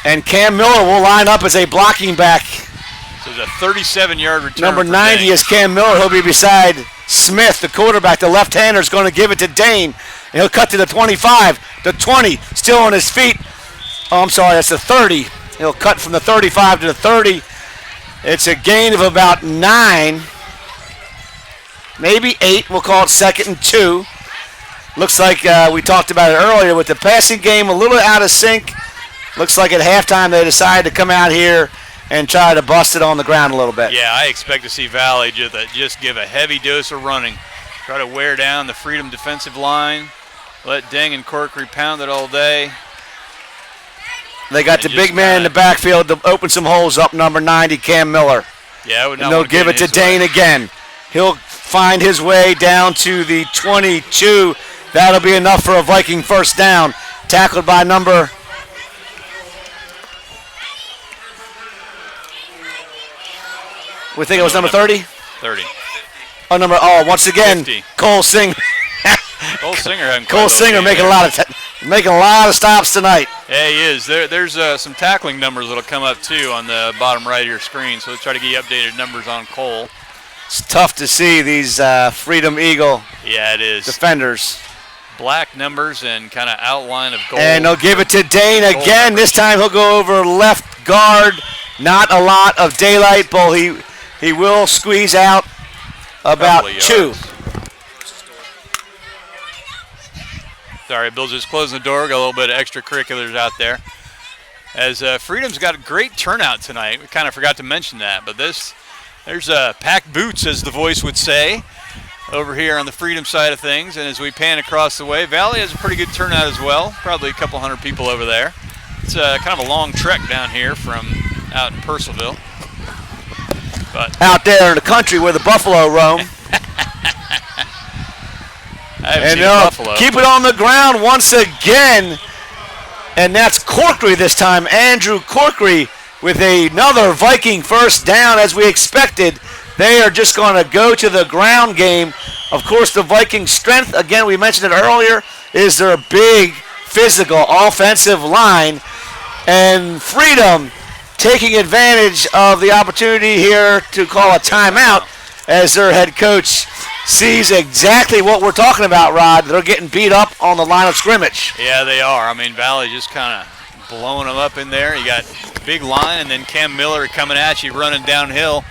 And Cam Miller will line up as a blocking back. So it's a 37-yard return. Number 90 is Cam Miller. He'll be beside Smith, the quarterback. The left-hander is going to give it to Dane. And he'll cut to the 25, the 20, still on his feet. Oh, I'm sorry, that's the 30. He'll cut from the 35 to the 30. It's a gain of about 9, maybe 8. We'll call it 2nd and 2. Looks like we talked about it earlier with the passing game a little out of sync. Looks like at halftime they decided to come out here and try to bust it on the ground a little bit. Yeah, I expect to see Valley just give a heavy dose of running. Try to wear down the Freedom defensive line. Let Deng and Corkery pound it all day. They got the big man in the backfield to open some holes up, number 90, Cam Miller. Yeah, I would not and they'll give it to Dane again. He'll find his way down to the 22. That'll be enough for a Viking first down. Tackled by number... We think it was number 30? 30. Once again, 50. Cole Singer. Cole Singer having Cole Singer making a lot of stops tonight. Yeah, he is. There's some tackling numbers that'll come up too on the bottom right of your screen. So let's try to get you updated numbers on Cole. It's tough to see these Freedom Eagle defenders. Black numbers and kind of outline of gold. And they'll give it to Dane again. This time he'll go over left guard. Not a lot of daylight, but he will squeeze out about 2. Sorry, Bill's just closing the door. Got a little bit of extracurriculars out there. As Freedom's got a great turnout tonight. We kind of forgot to mention that, but there's packed boots, as the voice would say, over here on the Freedom side of things. And as we pan across the way, Valley has a pretty good turnout as well. Probably a couple hundred people over there. It's kind of a long trek down here from out in Purcellville. But out there in the country where the buffalo roam. And they'll keep it on the ground once again. And that's Corkery this time. Andrew Corkery with another Viking first down as we expected. They are just going to go to the ground game. Of course, the Viking strength, again, we mentioned it earlier, is their big physical offensive line. And Freedom taking advantage of the opportunity here to call a timeout as their head coach sees exactly what we're talking about, Rod. They're getting beat up on the line of scrimmage. Yeah, they are. I mean, Valley just kind of blowing them up in there. You got big line, and then Cam Miller coming at you, running downhill.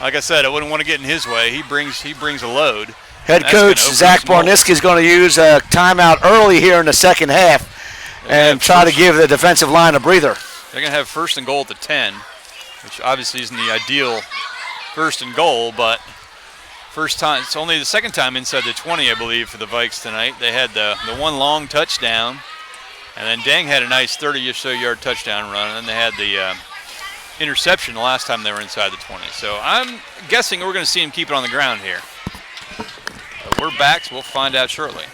Like I said, I wouldn't want to get in his way. He brings a load. Head coach Zach Barniski is going to use a timeout early here in the second half and try to give the defensive line a breather. They're going to have 1st and goal at the 10, which obviously isn't the ideal 1st and goal, but first time, it's only the second time inside the 20, I believe, for the Vikes tonight. They had the one long touchdown, and then Deng had a nice 30-or-so yard touchdown run, and then they had the interception the last time they were inside the 20. So I'm guessing we're going to see him keep it on the ground here. We're back, so we'll find out shortly.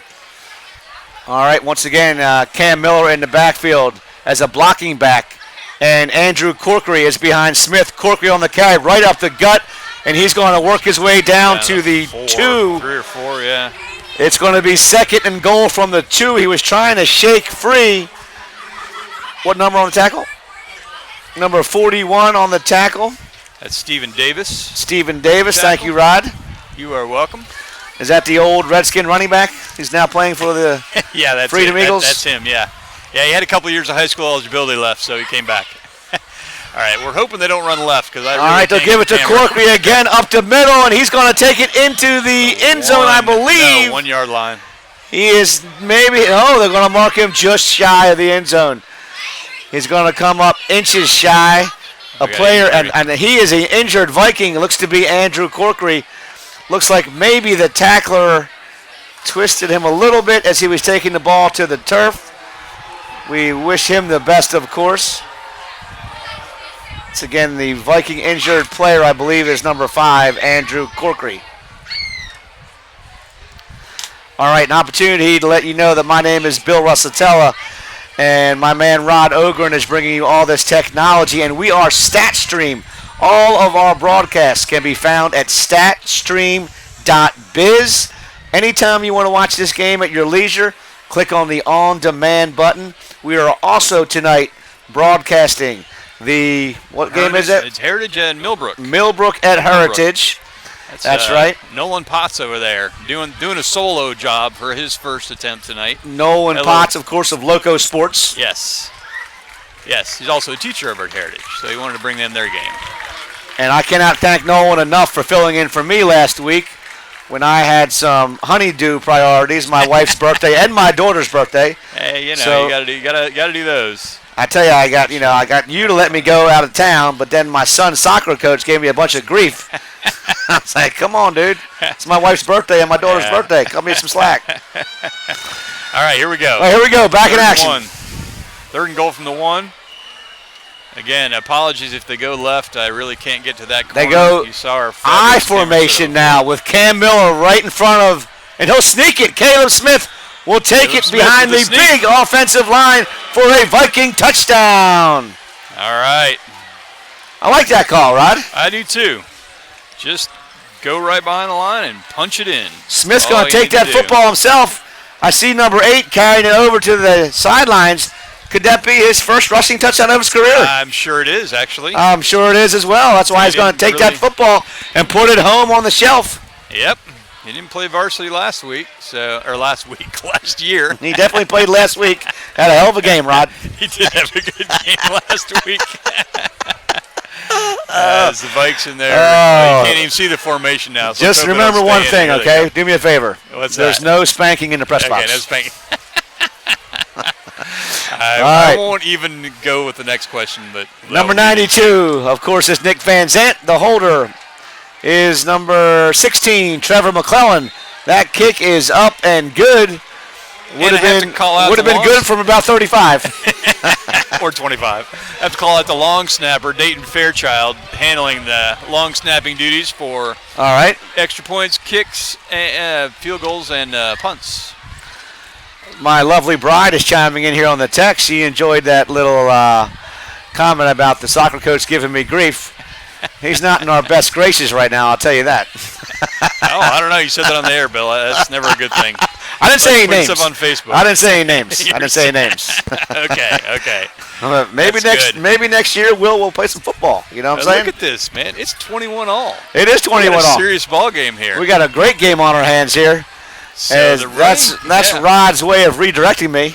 All right, once again, Cam Miller in the backfield as a blocking back. And Andrew Corkery is behind Smith. Corkery on the carry, right up the gut, and he's going to work his way down to the 2. 3 or 4, yeah. It's going to be 2nd and goal from the 2. He was trying to shake free. What number on the tackle? Number 41 on the tackle. That's Stephen Davis. Stephen Davis. Tackle. Thank you, Rod. You are welcome. Is that the old Redskin running back? He's now playing for the Yeah, that's Freedom it. Eagles? That's him, yeah. Yeah, he had a couple years of high school eligibility left, so he came back. All right, we're hoping they don't run left because I really All right, they'll give it to Corkery again up the middle, and he's going to take it into the end zone, I believe. No, 1 yard line. He is maybe, they're going to mark him just shy of the end zone. He's going to come up inches shy. A player, and he is an injured Viking. It looks to be Andrew Corkery. Looks like maybe the tackler twisted him a little bit as he was taking the ball to the turf. We wish him the best, of course. It's again the Viking injured player, I believe, is number 5, Andrew Corkery. All right, an opportunity to let you know that my name is Bill Russatella, and my man Rod Ogren is bringing you all this technology, and we are StatStream. All of our broadcasts can be found at statstream.biz. Anytime you want to watch this game at your leisure, click on the on-demand button. We are also tonight broadcasting what game is it? It's Heritage and Millbrook. Millbrook at Heritage. That's right. Nolan Potts over there doing a solo job for his first attempt tonight. Nolan Potts, of course, of Loco Sports. Yes. Yes, he's also a teacher over at Heritage, so he wanted to bring them their game. And I cannot thank Nolan enough for filling in for me last week when I had some honeydew priorities, my wife's birthday and my daughter's birthday. Hey, you So- gotta do those. I tell you, I got you to let me go out of town, but then my son's soccer coach gave me a bunch of grief. I was like, come on, dude. It's my wife's birthday and my daughter's birthday. Cut me some slack. All right, here we go. All right, here we go. Back in 3rd and action. 1. 3rd and goal from the 1. Again, apologies if they go left. I really can't get to that corner. They go you saw our I formation now with Cam Miller right in front of, and he'll sneak it. Caleb Smith will take it behind the big offensive line for a Viking touchdown. All right. I like that call, Rod. I do too. Just go right behind the line and punch it in. Smith's going to take that football himself. I see number 8 carrying it over to the sidelines. Could that be his first rushing touchdown of his career? I'm sure it is, actually. I'm sure it is as well. That's why he's going to take that football and put it home on the shelf. Yep. He didn't play varsity last year. He definitely played last week. Had a hell of a game, Rod. He did have a good game last week. As the Vikes in there. You can't even see the formation now. So just remember one thing, okay? Do me a favor. What's There's that? no spanking in the press box. Okay, no spanking. I won't even go with the next question. But number 92, of course, is Nick Van Zant. The holder is number 16, Trevor McClellan. That kick is up and good. Would have been good from about 35. Or 25. I have to call out the long snapper, Dayton Fairchild, handling the long snapping duties for extra points, kicks, field goals, and punts. My lovely bride is chiming in here on the text. She enjoyed that little comment about the soccer coach giving me grief. He's not in our best graces right now, I'll tell you that. Oh, I don't know. You said that on the air, Bill. That's never a good thing. I didn't say any names. Stuff on Facebook. I didn't say any names. Okay. Maybe next year we'll play some football. You know what I'm saying? Look at this, man. It's 21-all. It is 21-all. We got a serious ball game here. We got a great game on our hands here. So that's Rod's way of redirecting me.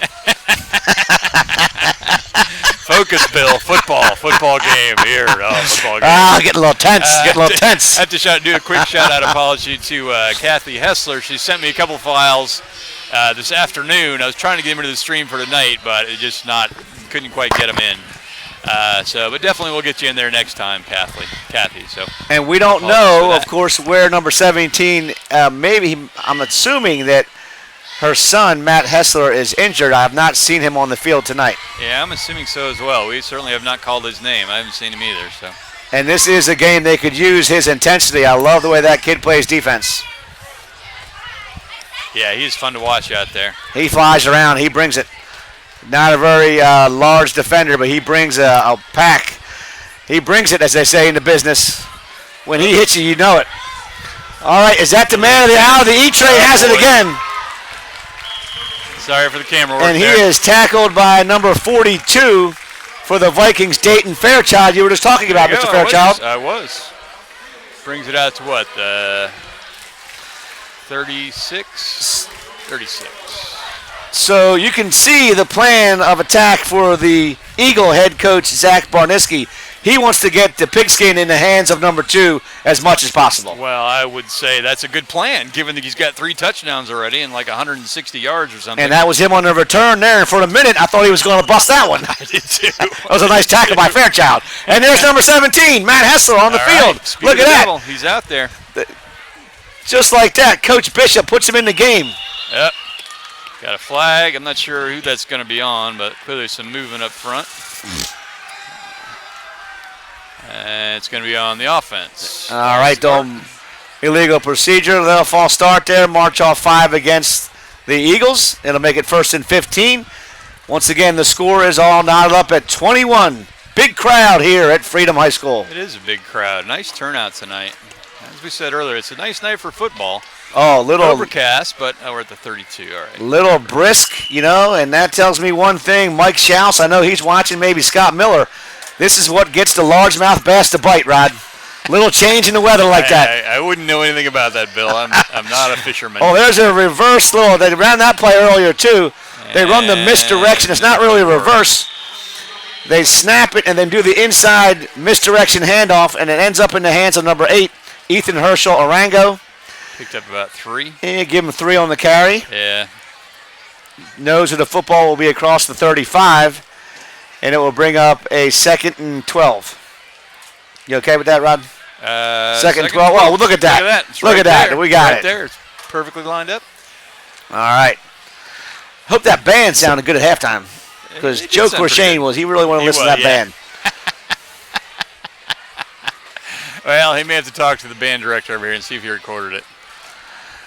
Focus, Bill. Football game here. Football game. Getting a little tense. I have to do a quick shout-out apology to Kathy Hessler. She sent me a couple files this afternoon. I was trying to get them into the stream for tonight, but it just couldn't quite get them in. But definitely we'll get you in there next time, Kathy. So. And we don't know, of course, where number 17. I'm assuming that her son, Matt Hessler, is injured. I have not seen him on the field tonight. Yeah, I'm assuming so as well. We certainly have not called his name. I haven't seen him either. So. And this is a game they could use his intensity. I love the way that kid plays defense. Yeah, he's fun to watch out there. He flies around. He brings it. Not a very large defender, but he brings a pack. He brings it, as they say in the business. When he hits you, you know it. All right, is that the man of the hour? The E-Trade has it again. Sorry for the camera work And he there. is tackled by number 42 for the Vikings, Dayton Fairchild. You were just talking about, There you Mr. go. Fairchild. I was. Brings it out to what? 36? 36. So you can see the plan of attack for the Eagle head coach, Zach Barniski. He wants to get the pigskin in the hands of number 2 as much as possible. Well, I would say that's a good plan, given that he's got 3 touchdowns already and like 160 yards or something. And that was him on the return there. And for a minute, I thought he was going to bust that one. I did too. That was a nice tackle by Fairchild. And there's number 17, Matt Hessler on the field. Speed Look of at the that. devil. He's out there. Just like that, Coach Bishop puts him in the game. Yep. Got a flag. I'm not sure who that's going to be on, but clearly some movement up front. And it's going to be on the offense. All right, illegal procedure. Little false start there. March off 5 against the Eagles. It'll make it 1st and 15. Once again, the score is all knotted up at 21. Big crowd here at Freedom High School. It is a big crowd. Nice turnout tonight. As we said earlier, it's a nice night for football. Oh, little Overcast, but we're at the 32. All right. little brisk, and that tells me one thing. Mike Schaus, I know he's watching, maybe Scott Miller. This is what gets the largemouth bass to bite, Rod. Little change in the weather like that. I wouldn't know anything about that, Bill. I'm not a fisherman. Oh, there's a reverse little. They ran that play earlier, too. They run the misdirection. It's not really a reverse. They snap it and then do the inside misdirection handoff, and it ends up in the hands of number 8, Ethan Herschel Arango. Picked up about 3. And give him 3 on the carry. Yeah. Knows that the football will be across the 35, and it will bring up a 2nd and 12. You okay with that, Rod? Second 12. Oh, look at that. It's Look right at that. there. We got right it. there. It's perfectly lined up. All right. Hope that band sounded good at halftime. Because It did Joe sound pretty Corshane good. he really wanted to listen to that band. Well, he may have to talk to the band director over here and see if he recorded it.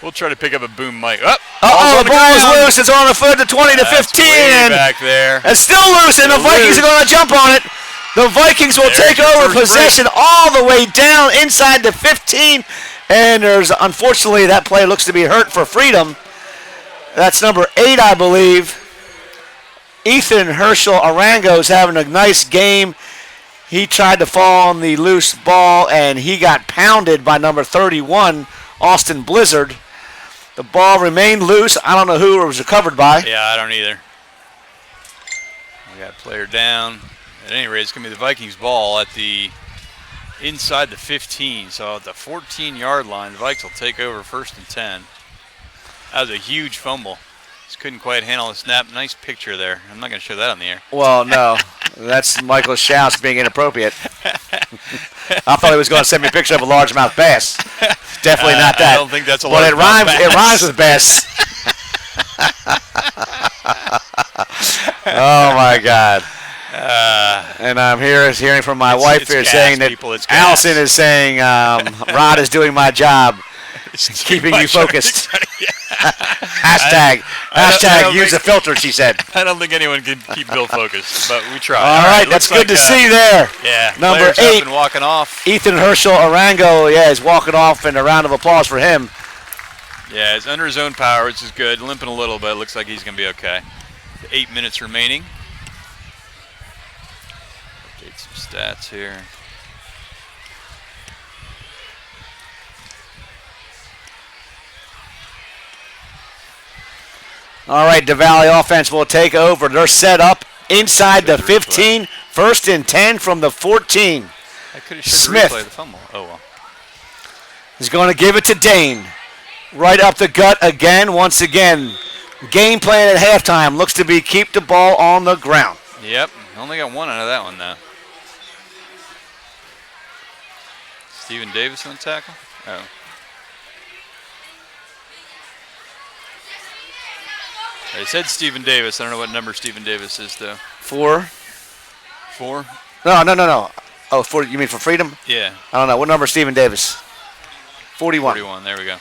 We'll try to pick up a boom mic. Oh, the ball is loose. It's on the foot to 20 to 15. Way back there. It's still loose, and the Vikings are going to jump on it. The Vikings will There's take your over first possession all the way down inside the 15. And there's, unfortunately, that play looks to be hurt for Freedom. That's number 8, I believe. Ethan Herschel Arango's having a nice game. He tried to fall on the loose ball, and he got pounded by number 31, Austin Blizzard. The ball remained loose. I don't know who it was recovered by. Yeah, I don't either. We got a player down. At any rate, it's going to be the Vikings ball at the inside the 15. So at the 14-yard line, the Vikes will take over 1st and 10. That was a huge fumble. Just couldn't quite handle the snap. Nice picture there. I'm not going to show that on the air. Well, no. That's Michael Schaus being inappropriate. I thought he was going to send me a picture of a largemouth bass. Definitely not that. I don't think that's a But it largemouth rhymes. bass. It rhymes with bass. Oh my God! And I'm hearing from my wife it's here gas, saying that people, it's gas. Allison is saying Rod is doing my job, keeping you focused. Hashtag use a filter, she said. I don't think anyone can keep Bill focused, but we try. All right, that's good to see there. Yeah, Number players up 8, and walking off. Ethan Herschel Arango, is walking off, and a round of applause for him. Yeah, he's under his own power, which is good. Limping a little bit. Looks like he's going to be okay. 8 minutes remaining. Update some stats here. All right, the Valley offense will take over. They're set up inside the 15, 1st and 10 from the 14. I could have Smith. replay the fumble. Oh, well. Is going to give it to Dane. Right up the gut again, once again. Game plan at halftime looks to be keep the ball on the ground. Yep, only got 1 out of that one, though. Stephen Davis on tackle? Oh. They said Stephen Davis. I don't know what number Stephen Davis is, though. 4? 4? No. Oh, 4, you mean for Freedom? Yeah. I don't know. What number is Stephen Davis? 41. 41, there we go.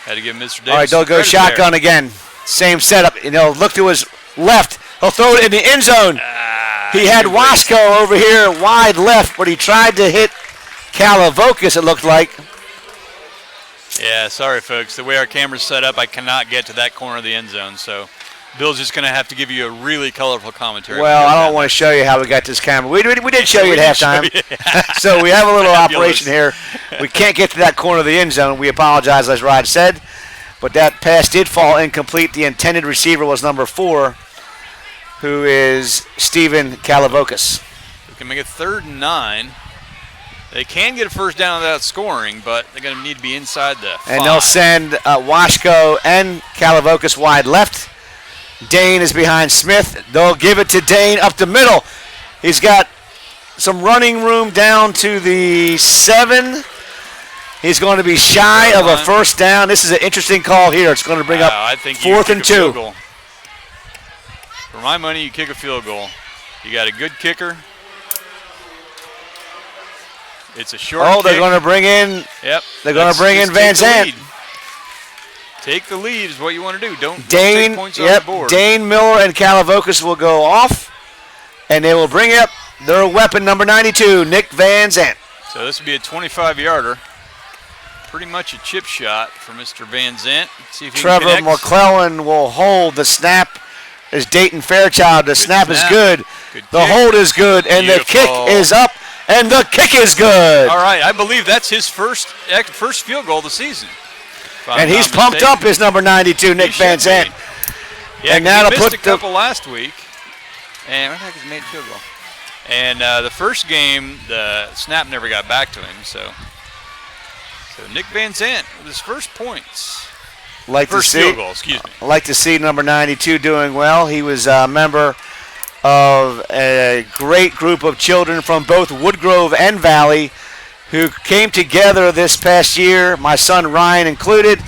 Had to give Mr. Davis All right, they'll go credit shotgun there. again. Same setup. Look to his left. He'll throw it in the end zone. He had Wasco over here wide left, but he tried to hit Kalavokis, it looked like. Yeah, sorry, folks. The way our camera's set up, I cannot get to that corner of the end zone, so Bill's just going to have to give you a really colorful commentary. Well, I don't want to show you how we got this camera. We did show you at halftime. So we have a little operation here. We can't get to that corner of the end zone. We apologize, as Rod said. But that pass did fall incomplete. The intended receiver was number 4, who is Stephen Kalavokis. We can make it 3rd and 9. They can get a first down without scoring, but they're going to need to be inside the 5. And they'll send Washko and Kalavokis wide left. Dane is behind Smith. They'll give it to Dane up the middle. He's got some running room down to the 7. He's going to be shy of a first down. This is an interesting call here. It's going to bring up I think 4th and 2. For my money, you kick a field goal. You got a good kicker. It's a short kick. They're going to bring in. Yep. They're going to bring in Van Zandt. Take the lead is what you want to do. Don't Dane, take points off the board. Dane, Miller, and Kalavokis will go off, and they will bring up their weapon, number 92, Nick Van Zandt. So this will be a 25-yarder. Pretty much a chip shot for Mr. Van Zandt. See if he Trevor can connect. McClellan will hold. The snap is Dayton Fairchild. The snap is good. The hold is good, and the kick is up, and the kick is good. All right, I believe that's his first field goal of the season. And he's pumped up his number 92, Nick Van Zandt. Yeah, and that'll he missed put a couple last week. And where the heck is he made a field goal? And the first game, the snap never got back to him. So Nick Van Zandt with his first points. First field goal, excuse me. I'd like to see number 92 doing well. He was a member of a great group of children from both Woodgrove and Valley who came together this past year, my son Ryan included,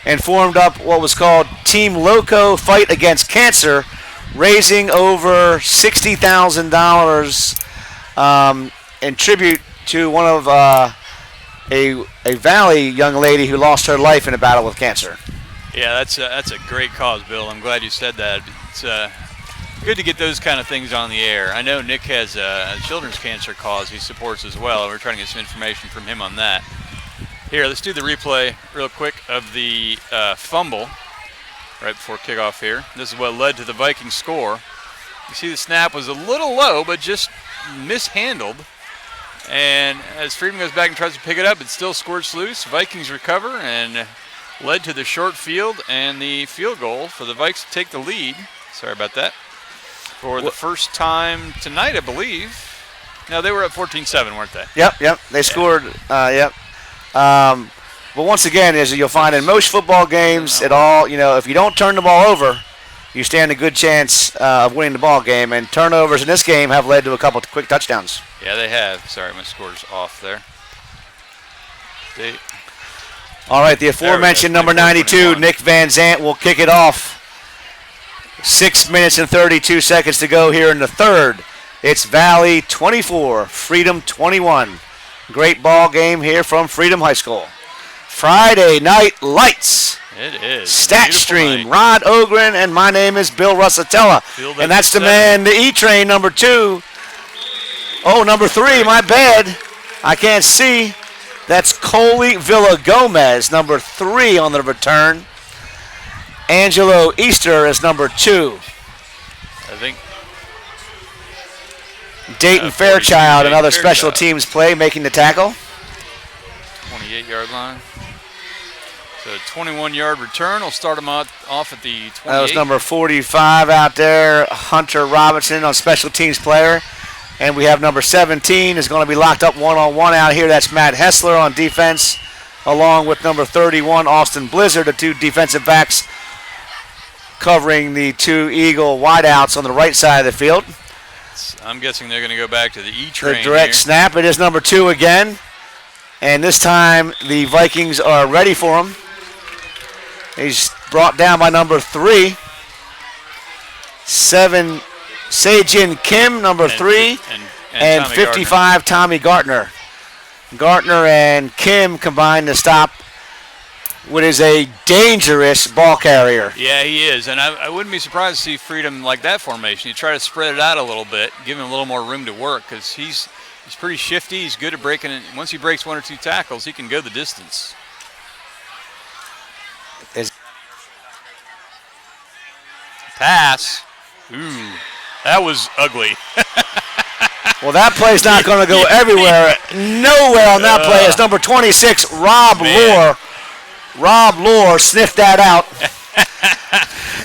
and formed up what was called Team Loco Fight Against Cancer, raising over $60,000 in tribute to one of a Valley young lady who lost her life in a battle with cancer. Yeah, that's a great cause, Bill. I'm glad you said that. It's good to get those kind of things on the air. I know Nick has a children's cancer cause he supports as well. We're trying to get some information from him on that. Here, let's do the replay real quick of the fumble right before kickoff here. This is what led to the Vikings score. You see the snap was a little low, but just mishandled. And as Freedom goes back and tries to pick it up, it still squirts loose. Vikings recover and led to the short field and the field goal for the Vikes to take the lead. Sorry about that. For the first time tonight, I believe. No, they were at 14-7, weren't they? Yep. They scored, yep. But once again, as you'll find in most football games, if you don't turn the ball over, you stand a good chance of winning the ball game. And turnovers in this game have led to a couple of quick touchdowns. Yeah, they have. Sorry, my score's off there. All right, the aforementioned number 92, Nick Van Zandt, will kick it off. 6 minutes and 32 seconds to go here in the third. It's Valley 24, Freedom 21. Great ball game here from Freedom High School. Friday night lights. It is. StatStream, Rod Ogren, and my name is Bill Russatella. And that's the man, the E-Train, number 2. Oh, number 3, my bad. I can't see. That's Coley Villagomez, number 3 on the return. Angelo Easter is number 2. I think Dayton Fairchild, another special teams play, making the tackle. 28-yard line. So a 21-yard return will start him off at the 28. That was number 45 out there, Hunter Robinson on special teams player. And we have number 17 is going to be locked up one-on-one out here. That's Matt Hessler on defense, along with number 31, Austin Blizzard, the 2 defensive backs covering the 2 Eagle wideouts on the right side of the field. I'm guessing they're going to go back to the E-Train. The direct snap. It is number 2 again. And this time the Vikings are ready for him. He's brought down by number 3. 7, Sejin Kim, number 3. And 55, Tommy Gartner. Gartner and Kim combined to stop Wood is a dangerous ball carrier. Yeah, he is, and I wouldn't be surprised to see Freedom like that formation. You try to spread it out a little bit, give him a little more room to work because he's pretty shifty. He's good at breaking it. Once he breaks 1 or 2 tackles, he can go the distance. Pass. Ooh, that was ugly. Well, that play's not going to go everywhere. Nowhere on that play is number 26, Rob Lohr. Rob Lohr sniffed that out.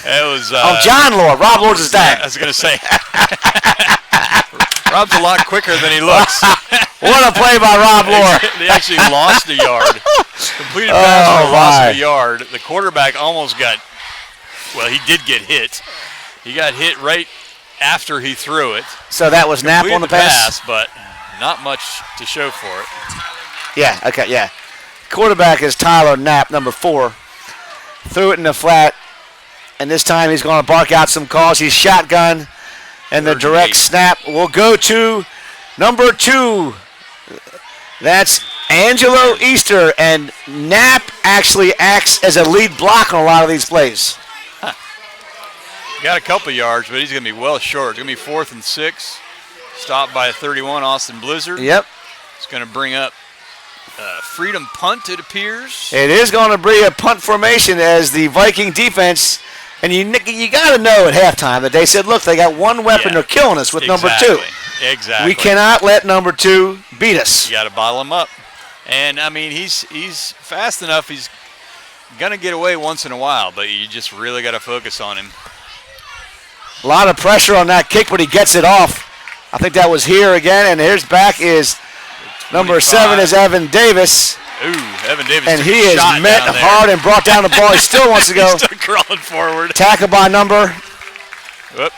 It was. John Lohr. Rob Lohr's his dad. I was going to say. Rob's a lot quicker than he looks. What a play by Rob Lohr. They actually lost a yard. Completed pass for a loss of a yard. The quarterback almost got. Well, he did get hit. He got hit right after he threw it. So that was Knapp on the pass? But not much to show for it. Yeah, okay, yeah. Quarterback is Tyler Knapp, number 4. Threw it in the flat, and this time he's going to bark out some calls. He's shotgun, and the direct snap will go to number 2. That's Angelo Easter, and Knapp actually acts as a lead block on a lot of these plays. Got a couple yards, but he's going to be well short. It's going to be 4th and 6. Stopped by 31, Austin Blizzard. Yep. It's going to bring up Freedom punt, it appears. It is going to bring a punt formation as the Viking defense, and you got to know at halftime that they said, look, they got one weapon, they're killing us with number 2. Exactly. We cannot let number 2 beat us. You got to bottle him up. And, I mean, he's fast enough. He's going to get away once in a while, but you just really got to focus on him. A lot of pressure on that kick, but he gets it off. I think that was here again, and here's back is number 7 is Evan Davis. Ooh, Evan Davis. And he is met hard and brought down the ball. He still wants to go. He's still crawling forward. Tackle by number. Whoop.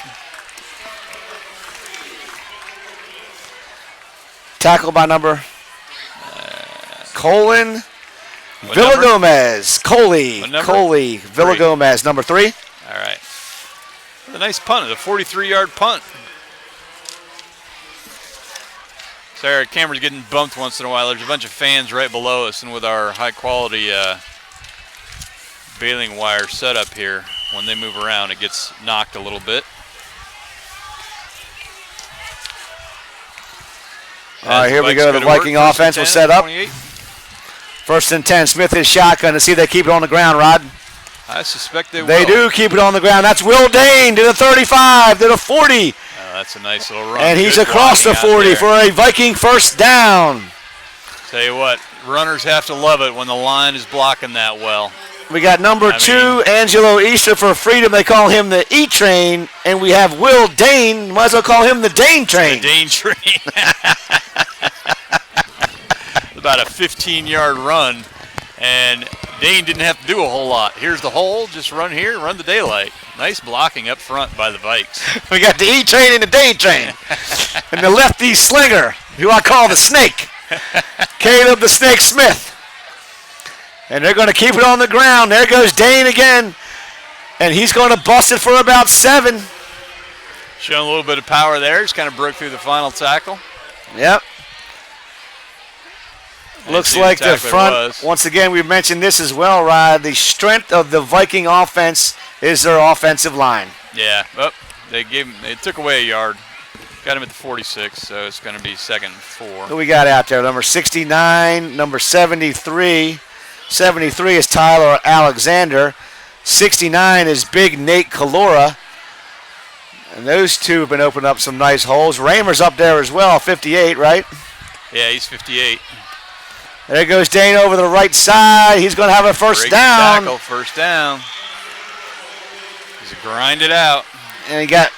Tackle by number. Colin Villagomez. Coley Villagomez, number 3. All right. A nice punt, a 43-yard punt. Sorry, our camera's getting bumped once in a while. There's a bunch of fans right below us, and with our high-quality baling wire setup here, when they move around, it gets knocked a little bit. All right, here we go. The Viking offense will set up. 28. 1st and 10. Smith is shotgun to see if they keep it on the ground, Rod. I suspect they will. They do keep it on the ground. That's Will Dane to the 35, to the 40. That's a nice little run. And he's across the 40 for a Viking first down. Tell you what, runners have to love it when the line is blocking that well. We got number 2, Angelo Easter for Freedom. They call him the E-Train. And we have Will Dane. Might as well call him the Dane Train. The Dane Train. About a 15-yard run. And Dane didn't have to do a whole lot. Here's the hole. Just run here, run the daylight. Nice blocking up front by the Vikes. We got the E-Train and the Dane Train. And the lefty slinger, who I call the Snake. Caleb the Snake Smith. And they're going to keep it on the ground. There goes Dane again. And he's going to bust it for about 7. Showing a little bit of power there. Just kind of broke through the final tackle. Yep. Looks like the front, once again, we've mentioned this as well, Rod. The strength of the Viking offense is their offensive line. Yeah. Oh, they took away a yard. Got him at the 46, so it's going to be 2nd and 4. Who we got out there? Number 69, number 73. 73 is Tyler Alexander. 69 is Big Nate Kalora. And those two have been opening up some nice holes. Raymer's up there as well, 58, right? Yeah, he's 58. There goes Dane over the right side. He's going to have a first down. Tackle, first down. He's grind it out. And you got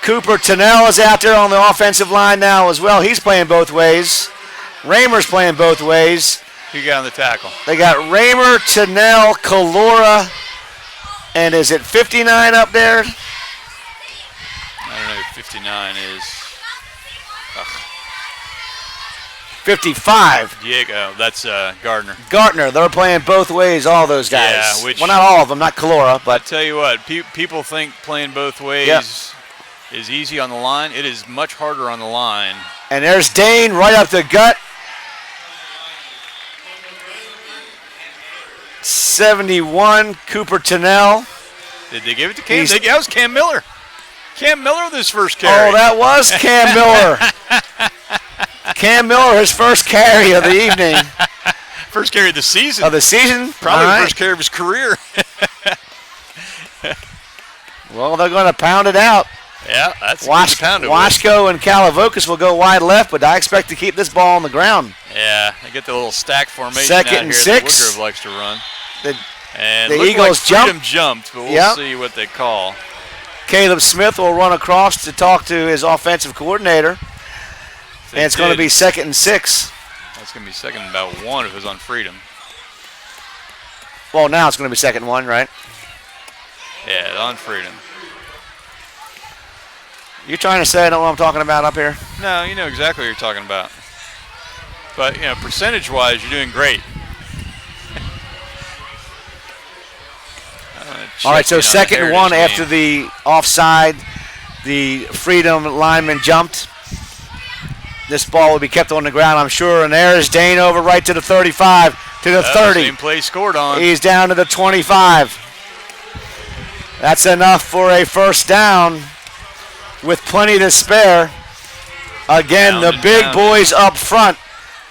Cooper Tennell is out there on the offensive line now as well. He's playing both ways. Raymer's playing both ways. Who you got on the tackle? They got Raymer, Tennell, Kalora, and is it 59 up there? I don't know who 59 is. 55. Diego, that's Gardner. Gardner, they're playing both ways, all those guys. Yeah, well, not all of them, not Kalora, but. I tell you what, people think playing both ways is easy on the line. It is much harder on the line. And there's Dane right up the gut. 71, Cooper Tennell. Did they give it to Cam? That was Cam Miller. Cam Miller with his first carry. Oh, that was Cam Miller. Cam Miller, his first carry of the evening. First carry of the season. Of the season? Probably All the right. first carry of his career. Well, they're going to pound it out. Yeah, that's good to pound it with. Washko and Kalavokis will go wide left, but I expect to keep this ball on the ground. Yeah, they get the little stack formation Second out and here 6. that Woodruff likes to run. The Eagles like jumped, but we'll see what they call. Caleb Smith will run across to talk to his offensive coordinator. And it's going to be 2nd and 6. That's going to be second and about 1 if it was on Freedom. Well, now it's going to be 2nd and 1, right? Yeah, on Freedom. You trying to say I don't know what I'm talking about up here? No, you know exactly what you're talking about. But, percentage-wise, you're doing great. All right, so 2nd and 1 after the offside. The Freedom lineman jumped. This ball will be kept on the ground, I'm sure. And there's Dane over right to the 35, to the 30. Same play scored on. He's down to the 25. That's enough for a first down with plenty to spare. Again, the big boys up front.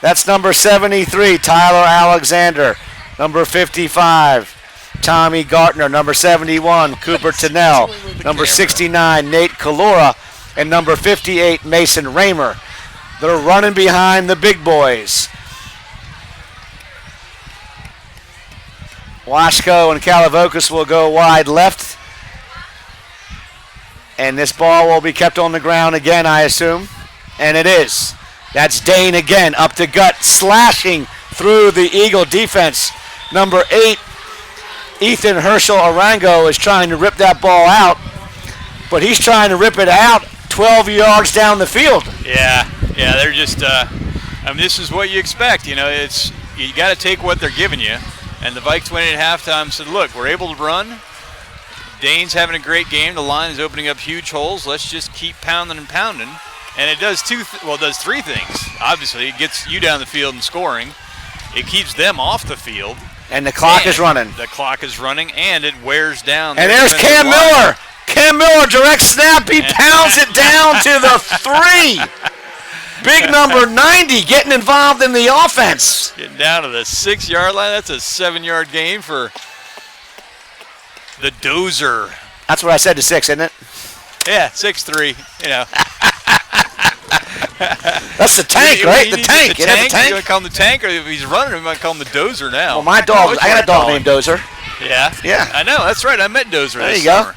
That's number 73, Tyler Alexander. Number 55, Tommy Gartner. Number 71, Cooper Tennell. Number 69, Nate Kalora. And number 58, Mason Raymer. They're running behind the big boys. Washko and Kalavokis will go wide left. And this ball will be kept on the ground again, I assume. And it is. That's Dane again, up to gut, slashing through the Eagle defense. Number 8, Ethan Herschel Arango is trying to rip that ball out. But he's trying to rip it out 12 yards down the field. Yeah, they're just, this is what you expect. You got to take what they're giving you. And the Vikes went in at halftime, said, look, we're able to run. Dane's having a great game. The line is opening up huge holes. Let's just keep pounding and pounding. And it does it does 3 things. Obviously, it gets you down the field and scoring. It keeps them off the field. And the clock is running. The clock is running, and it wears down. And there's Cam Miller. Cam Miller, direct snap. He pounds it down to the 3. Big number 90 getting involved in the offense. Getting down to the 6-yard line. That's a 7-yard gain for the Dozer. That's what I said to 6, isn't it? Yeah, 6'3", That's the tank, right? The tank. The tank. You want to call him the tank, or if he's running, we might call him the Dozer now. Well, my dog, I got a dog named Dozer. Yeah? Yeah. I know, that's right. I met Dozer There this you go. summer.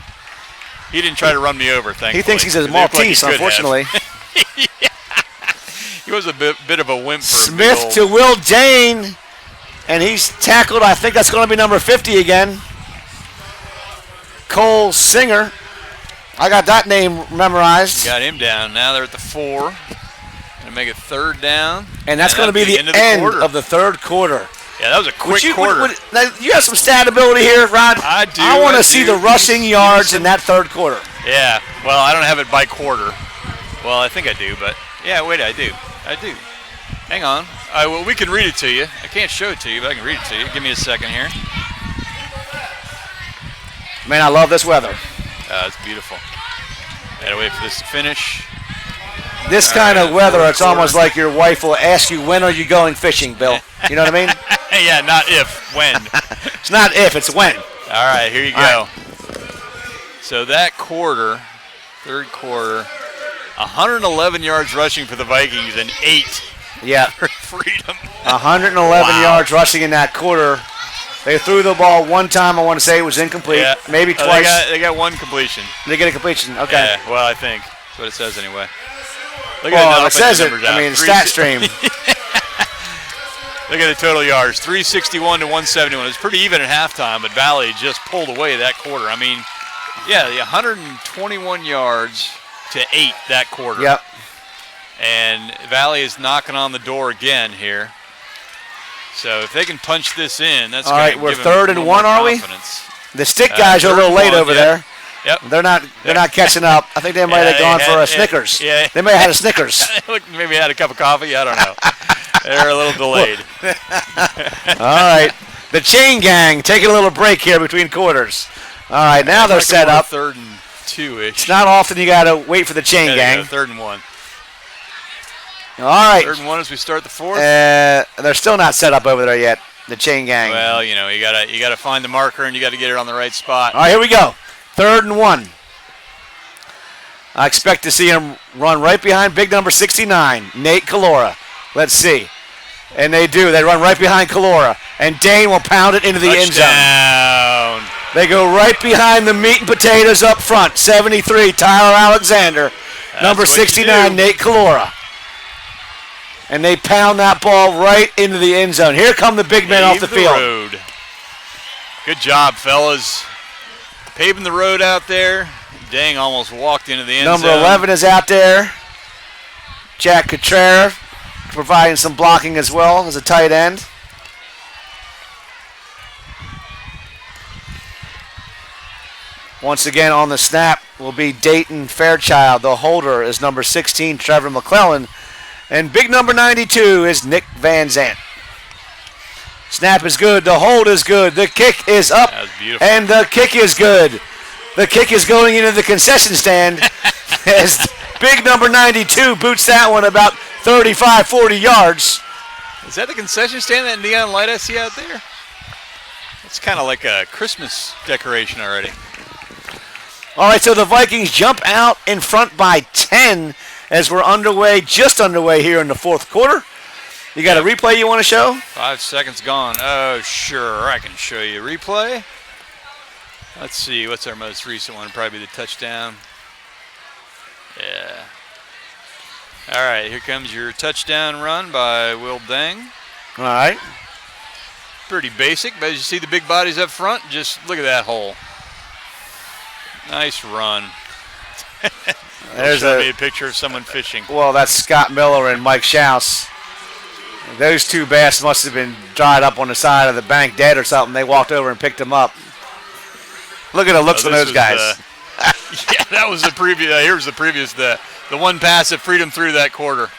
He didn't try to run me over, thankfully. He thinks he's a Maltese, unfortunately. Yeah. He was a bit of a whimper. Smith to Will Dane, and he's tackled. I think that's going to be number 50 again. Cole Singer. I got that name memorized. Got him down. Now they're at the 4. Going to make it 3rd down. And that's going to be the end of the 3rd quarter. Yeah, that was a quick quarter. Now, you have some stat ability here, Rod? I do. I want to see the rushing yards in that 3rd quarter. Yeah. Well, I don't have it by quarter. Well, I think I do, but yeah, wait, I do. Hang on. Well, we can read it to you. I can't show it to you, but I can read it to you. Give me a second here. Man, I love this weather. It's beautiful. Gotta wait for this to finish. This kind of weather, it's almost like your wife will ask you, when are you going fishing, Bill? You know what I mean? Yeah, not if, when. It's not if, it's when. All right, here you go. So that quarter, 3rd quarter, 111 yards rushing for the Vikings and 8 for Freedom. 111 yards rushing in that quarter. They threw the ball one time. I want to say it was incomplete. Yeah. Maybe twice. They got 1 completion. They get a completion. Okay. Yeah, well, I think that's what it says anyway. Look Well, at it says it. I mean, stat stream. Look at the total yards, 361 to 171. It was pretty even at halftime, but Valley just pulled away that quarter. I mean, yeah, the 121 yards to 8 that quarter. Yep. And Valley is knocking on the door again here. So if they can punch this in, that's all right. We're 3rd and 1, are we? The stick guys are a little late over there. Yep. They're not catching up. I think they might have gone for a Snickers. Yeah. They may have had a Snickers. Maybe they had a cup of coffee. I don't know. They're a little delayed. All right. The chain gang taking a little break here between quarters. All right, now they're set up. 3rd and 2-ish. It's not often you got to wait for the chain gang. 3rd and 1. All right. 3rd and 1 as we start the 4th. They're still not set up over there yet. The chain gang. Well, you gotta find the marker and you got to get it on the right spot. All right, here we go. 3rd and 1. I expect to see him run right behind big number 69, Nate Calora. Let's see. And they do. They run right behind Calora. And Dane will pound it into the end zone. Touchdown. They go right behind the meat and potatoes up front. 73, Tyler Alexander. Number 69, Nate Calora. And they pound that ball right into the end zone. Here come the big men off the field. Road. Good job, fellas. Paving the road out there. Dang, almost walked into the end zone. Number 11 is out there. Jack Cotrera providing some blocking as well as a tight end. Once again on the snap will be Dayton Fairchild. The holder is number 16, Trevor McClellan. And big number 92 is Nick Van Zant. Snap is good. The hold is good. The kick is up. That was beautiful. And the kick is good. The kick is going into the concession stand as big number 92 boots that one about 35, 40 yards. Is that the concession stand, that neon light I see out there? It's kind of like a Christmas decoration already. All right, so the Vikings jump out in front by 10 as we're just underway here in the 4th quarter. You got a replay you want to show? 5 seconds gone. Oh, sure, I can show you a replay. Let's see, what's our most recent one? Probably the touchdown. Yeah. All right, here comes your touchdown run by Will Dang. All right. Pretty basic, but as you see the big bodies up front, just look at that hole. Nice run. There's a picture of someone fishing. Well, that's Scott Miller and Mike Schaus. Those two bass must have been dried up on the side of the bank dead or something. They walked over and picked them up. Look at the looks on those guys. Yeah, that was the previous. Here's the previous. The one pass that freed him through that quarter.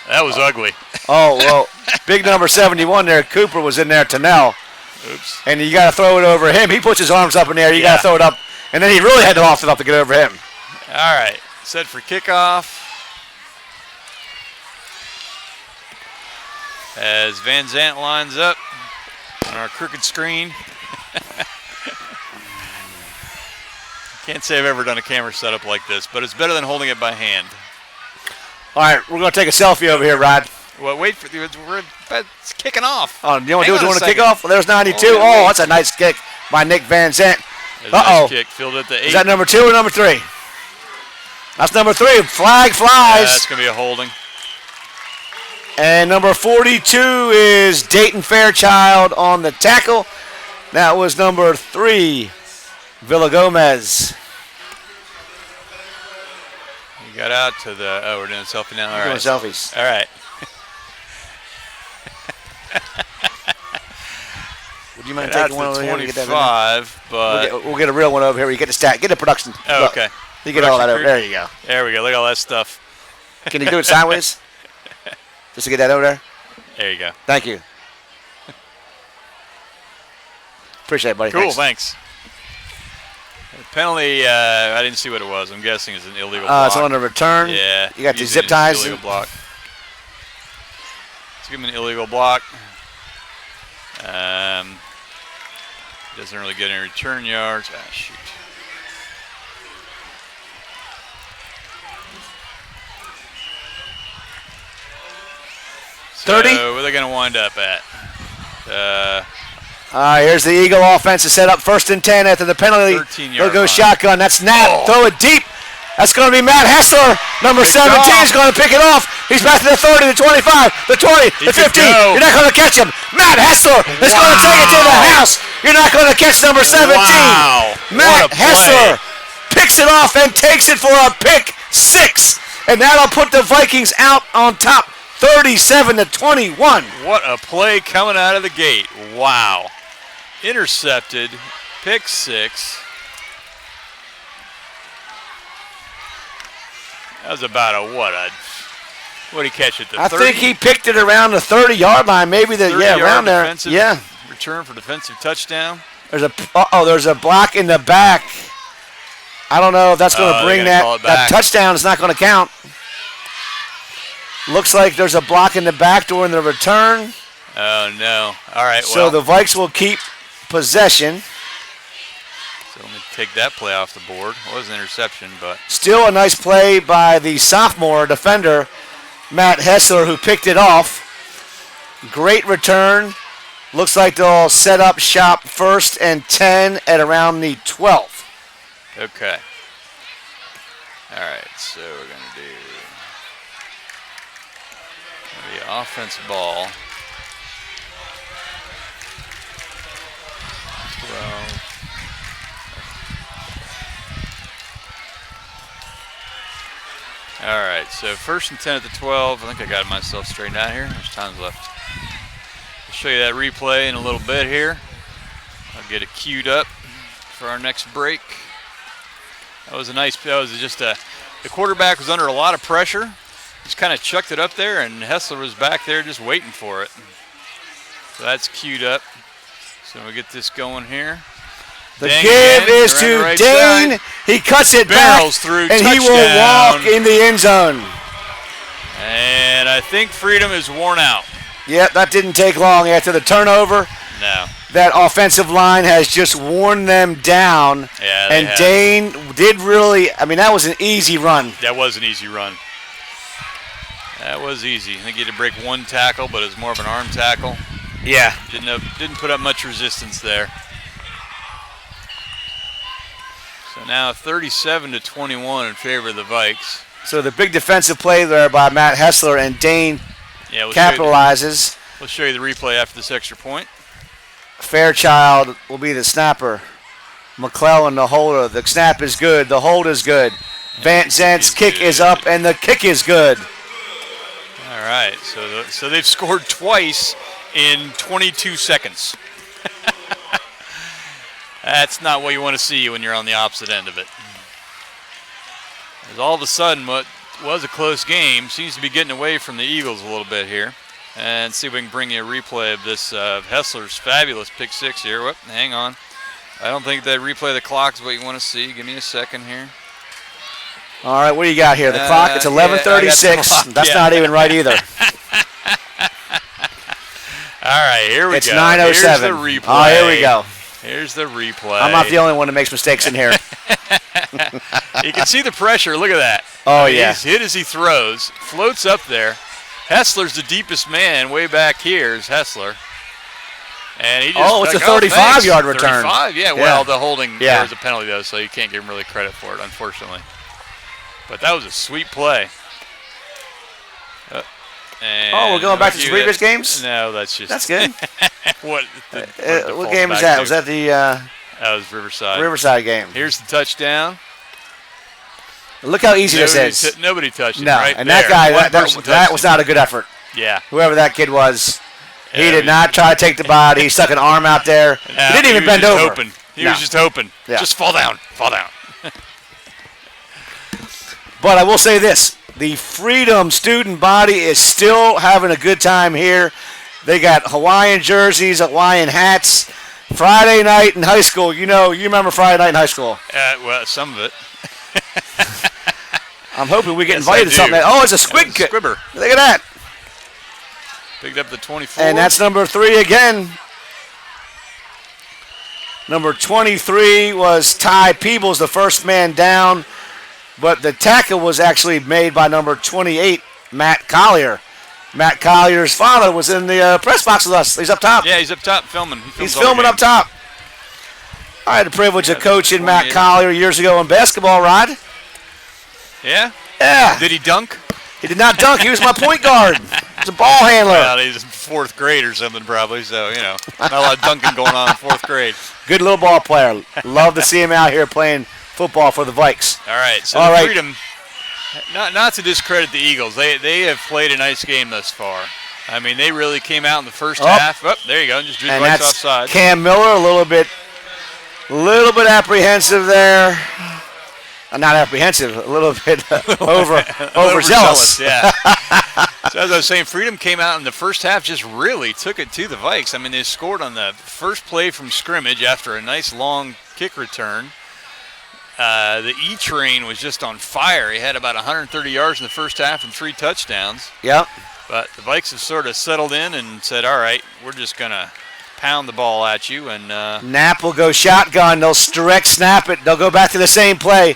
That was ugly. Oh, well, big number 71 there, Cooper, was in there, Tennell. Oops. And you got to throw it over him. He puts his arms up in the air. You got to throw it up. And then he really had to loft it up to get over him. All right. Set for kickoff. As Van Zant lines up on our crooked screen. Can't say I've ever done a camera setup like this, but it's better than holding it by hand. All right, we're going to take a selfie over here, Rod. Well, wait for it's kicking off. Oh, you want to do a second. kickoff? Well, there's 92. Oh, that's a nice kick by Nick Van Zant. Nice kick, fielded at the 8. Is that number 2 or number 3? That's number 3. Flag flies. Yeah, that's going to be a holding. And number 42 is Dayton Fairchild on the tackle. That was number 3, Villa Gomez. You got out to the. Oh, we're doing a selfie now. All We're right. doing selfies. All right. Would you mind Got taking one out over to here? 25, but We'll get a real one over here. You get the stat. Get the production. oh, Look, okay. You get all that over. Production There you go. There we go. Look at all that stuff. Can you do it sideways? Just to get that over there? There you go. Thank you. Appreciate it, buddy. Cool. Thanks. Thanks. The penalty. I didn't see what it was. I'm guessing it's an illegal block. It's on the return. Yeah. You got the using zip an ties. Illegal block. Let's give him an illegal block. Doesn't really get any return yards. Ah, shoot. So 30? where are they going to wind up at? Here's the Eagle offense to set up 1st and 10 after the penalty. 13-yard They'll go line. shotgun. That's Knapp. Throw it deep. That's going to be Matt Hessler. Number 17 is going to pick it off. He's back to the 30, the 25, the 20, the 15. You're not going to catch him. Matt Hessler is going to take it to the house. You're not going to catch number 17. Wow. Matt What a Hessler picks it off and takes it for a pick 6. And that'll put the Vikings out on top 37-21. What a play coming out of the gate. Wow. Intercepted. Pick 6. That was about what did he catch at the 30? I think he picked it around the 30-yard line, maybe around there. Yeah. return for defensive touchdown. There's a block in the back. I don't know if that's going to bring that touchdown. Is not going to count. Looks like there's a block in the back during the return. Oh, no. All right, so the Vikes will keep possession. So let me take that play off the board. It was an interception, but. Still a nice play by the sophomore defender, Matt Hessler, who picked it off. Great return. Looks like they'll set up shop 1st and 10 at around the 12th. Okay. All right, so we're going to do the offense ball. 12. All right, so 1st and 10 at the 12. I think I got myself straightened out here. There's time's left. I'll show you that replay in a little bit here. I'll get it queued up for our next break. That was the quarterback was under a lot of pressure. Just kind of chucked it up there, and Hessler was back there just waiting for it. So that's queued up. So we get this going here. The give is to right Dane. side. He cuts it Barrels back, through, and touchdown. he will walk in the end zone. And I think Freedom is worn out. Yep, that didn't take long after the turnover. No. That offensive line has just worn them down. Yeah, and Dane did really, that was an easy run. That was an easy run. That was easy. I think he had to break one tackle, but it was more of an arm tackle. Yeah. Didn't put up much resistance there. So now 37-21 in favor of the Vikes. So the big defensive play there by Matt Hessler, and Dane capitalizes. We'll show you the replay after this extra point. Fairchild will be the snapper. McClellan the holder. The snap is good. The hold is good. Van Zant's kick is up, and the kick is good. All right, so they've scored twice in 22 seconds. That's not what you want to see when you're on the opposite end of it. As all of a sudden, what was a close game seems to be getting away from the Eagles a little bit here. And see if we can bring you a replay of this Hessler's fabulous pick six here. Whoop, hang on. I don't think that replay of the clock is what you want to see. Give me a second here. All right, what do you got here? The clock, it's 11:36. That's not even right either. All right, here we go. It's 9:07. Here's the replay. Oh, here we go. Here's the replay. I'm not the only one that makes mistakes in here. You can see the pressure. Look at that. Oh, yeah. He's hit as he throws. Floats up there. Hessler's the deepest man way back here is Hessler. And he just it's a 35-yard return. 35, yeah. Well, the holding there is a penalty, though, so you can't give him really credit for it, unfortunately. But that was a sweet play. We're going back to the previous games? No, that's good. What game was that? Was that the that was Riverside. Riverside game? Here's the touchdown. Look how easy this is. Nobody touched it. No, right and there. that guy, that was not a good effort. Yeah. Whoever that kid was, he did not try to take the body. He stuck an arm out there. He didn't even bend over. He was just hoping. Yeah. Just fall down. Fall down. But I will say this. The Freedom student body is still having a good time here. They got Hawaiian jerseys, Hawaiian hats. Friday night in high school. You remember Friday night in high school. Well, some of it. I'm hoping we get invited to something. It's a squid kick. Squibber. Look at that. Picked up the 24. And that's number 3 again. Number 23 was Ty Peebles, the first man down. But the tackle was actually made by number 28, Matt Collier. Matt Collier's father was in the press box with us. He's up top. Yeah, he's up top filming. He's filming up top. I had the privilege of coaching Matt Collier years ago in basketball, Rod. Yeah? Yeah. Did he dunk? He did not dunk. He was my point guard. He was a ball handler. Well, he's in 4th grade or something probably, so, not a lot of dunking going on in 4th grade. Good little ball player. Love to see him out here playing football for the Vikes. All right, so Freedom, not to discredit the Eagles, they have played a nice game thus far. I mean, they really came out in the first half. Oh, there you go, just drew the Vikes offside. Cam Miller, a little bit apprehensive there. Not apprehensive, a little bit overzealous. Yeah. So as I was saying, Freedom came out in the first half, just really took it to the Vikes. I mean, they scored on the first play from scrimmage after a nice long kick return. The E-Train was just on fire. He had about 130 yards in the first half and 3 touchdowns. Yep. But the Vikes have sort of settled in and said, all right, we're just going to pound the ball at you. And Knapp will go shotgun. They'll direct snap it. They'll go back to the same play.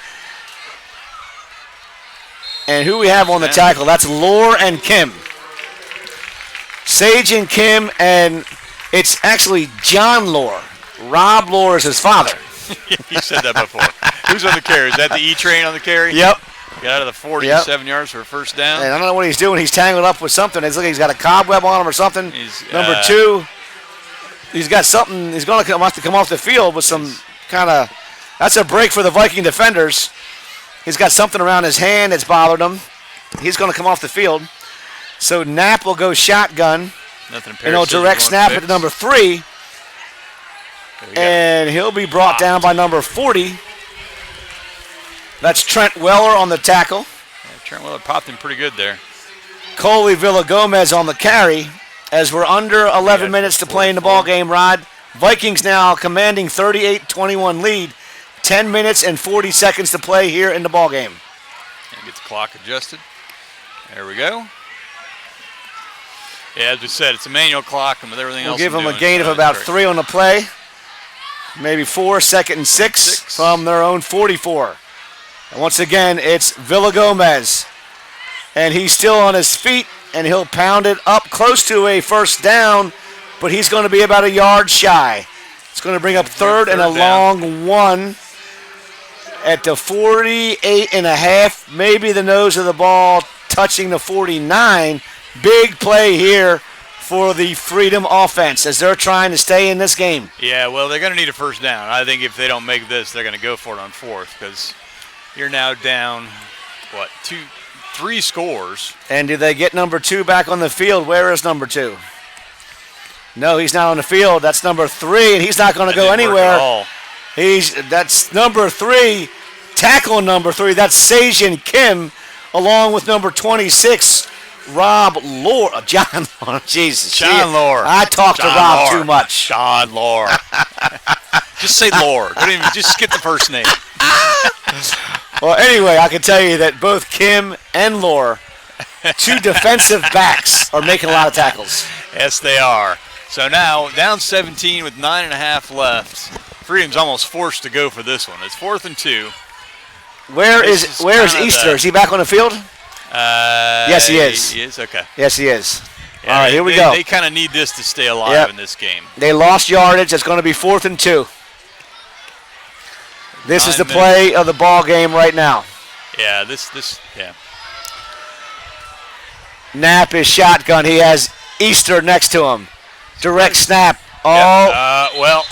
And who we have on the tackle? That's Lohr and Kim. Sage and Kim, and it's actually John Lohr. Rob Lohr is his father. You said that before. Who's on the carry? Is that the E-Train on the carry? Yep. Got out of the 47 yards for a first down. And I don't know what he's doing. He's tangled up with something. It's like he's got a cobweb on him or something. Number 2, he's got something. He's going to have to come off the field with some kind of. That's a break for the Viking defenders. He's got something around his hand that's bothered him. He's going to come off the field. So Knapp will go shotgun. Nothing. And he'll direct snap it to number 3. And he'll be brought down by number 40. That's Trent Weller on the tackle. Yeah, Trent Weller popped him pretty good there. Coley Villagomez on the carry. As we're under 11 minutes to play in the ball game, Rod. Vikings now commanding 38-21 lead. 10 minutes and 40 seconds to play here in the ball game. And get the clock adjusted. There we go. Yeah, as we said, it's a manual clock, and with everything else, we'll give them a gain of about 3 on the play. Maybe 4, 2nd and 6 from their own 44. And once again, it's Villagomez. And he's still on his feet, and he'll pound it up close to a first down, but he's going to be about a yard shy. It's going to bring up third and a long one at the 48.5, maybe the nose of the ball touching the 49. Big play here for the Freedom offense as they're trying to stay in this game. Yeah, well, they're going to need a first down. I think if they don't make this, they're going to go for it on 4th because you're now down, 3 scores. And do they get number 2 back on the field? Where is number 2? No, he's not on the field. That's number 3, and he's not going to go anywhere. That's number 3, tackle number 3. That's Sajian Kim, along with number 26, Rob Lohr. John Lohr. Jesus. John Lohr. I talk to Rob too much. John Lohr. Just say Lohr. Don't even, just skip the first name. Well, anyway, I can tell you that both Kim and Lohr, 2 defensive backs, are making a lot of tackles. Yes, they are. So now, down 17 with 9.5 left. Freedom's almost forced to go for this one. It's 4th and 2. Where is Easter? Is he back on the field? Yes, he is. He is? Okay. Yes, he is. Yeah, all right, here we go. They kind of need this to stay alive in this game. They lost yardage. It's going to be 4th and 2. This is the play of the ball game right now. Yeah, yeah. Knapp is shotgun. He has Easter next to him. Direct snap. Well,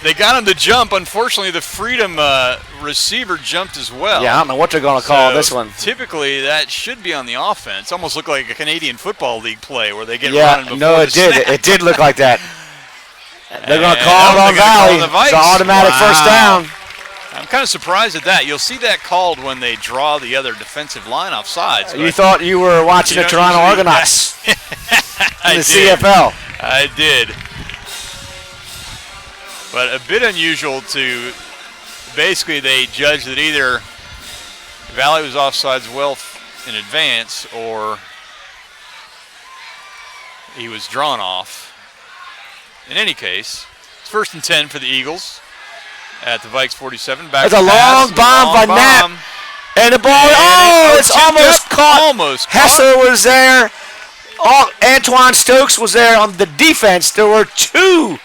they got him to jump. Unfortunately, the Freedom receiver jumped as well. Yeah, I don't know what they're going to call this one. Typically, that should be on the offense. Almost looked like a Canadian Football League play where they get running before it did. snap. It did look like that. They're going to call it on Valley. It's an automatic first down. I'm kind of surprised at that. You'll see that called when they draw the other defensive line off sides. You thought you were watching the Toronto Argonauts in the CFL. I did. But a bit unusual to basically they judged that either Valley was offsides well in advance or he was drawn off. In any case, it's 1st and 10 for the Eagles at the Vikes 47. There's a long bomb by Knapp. And the ball, it's almost caught. Almost Hessler was there. Antoine Stokes was there on the defense. There were 2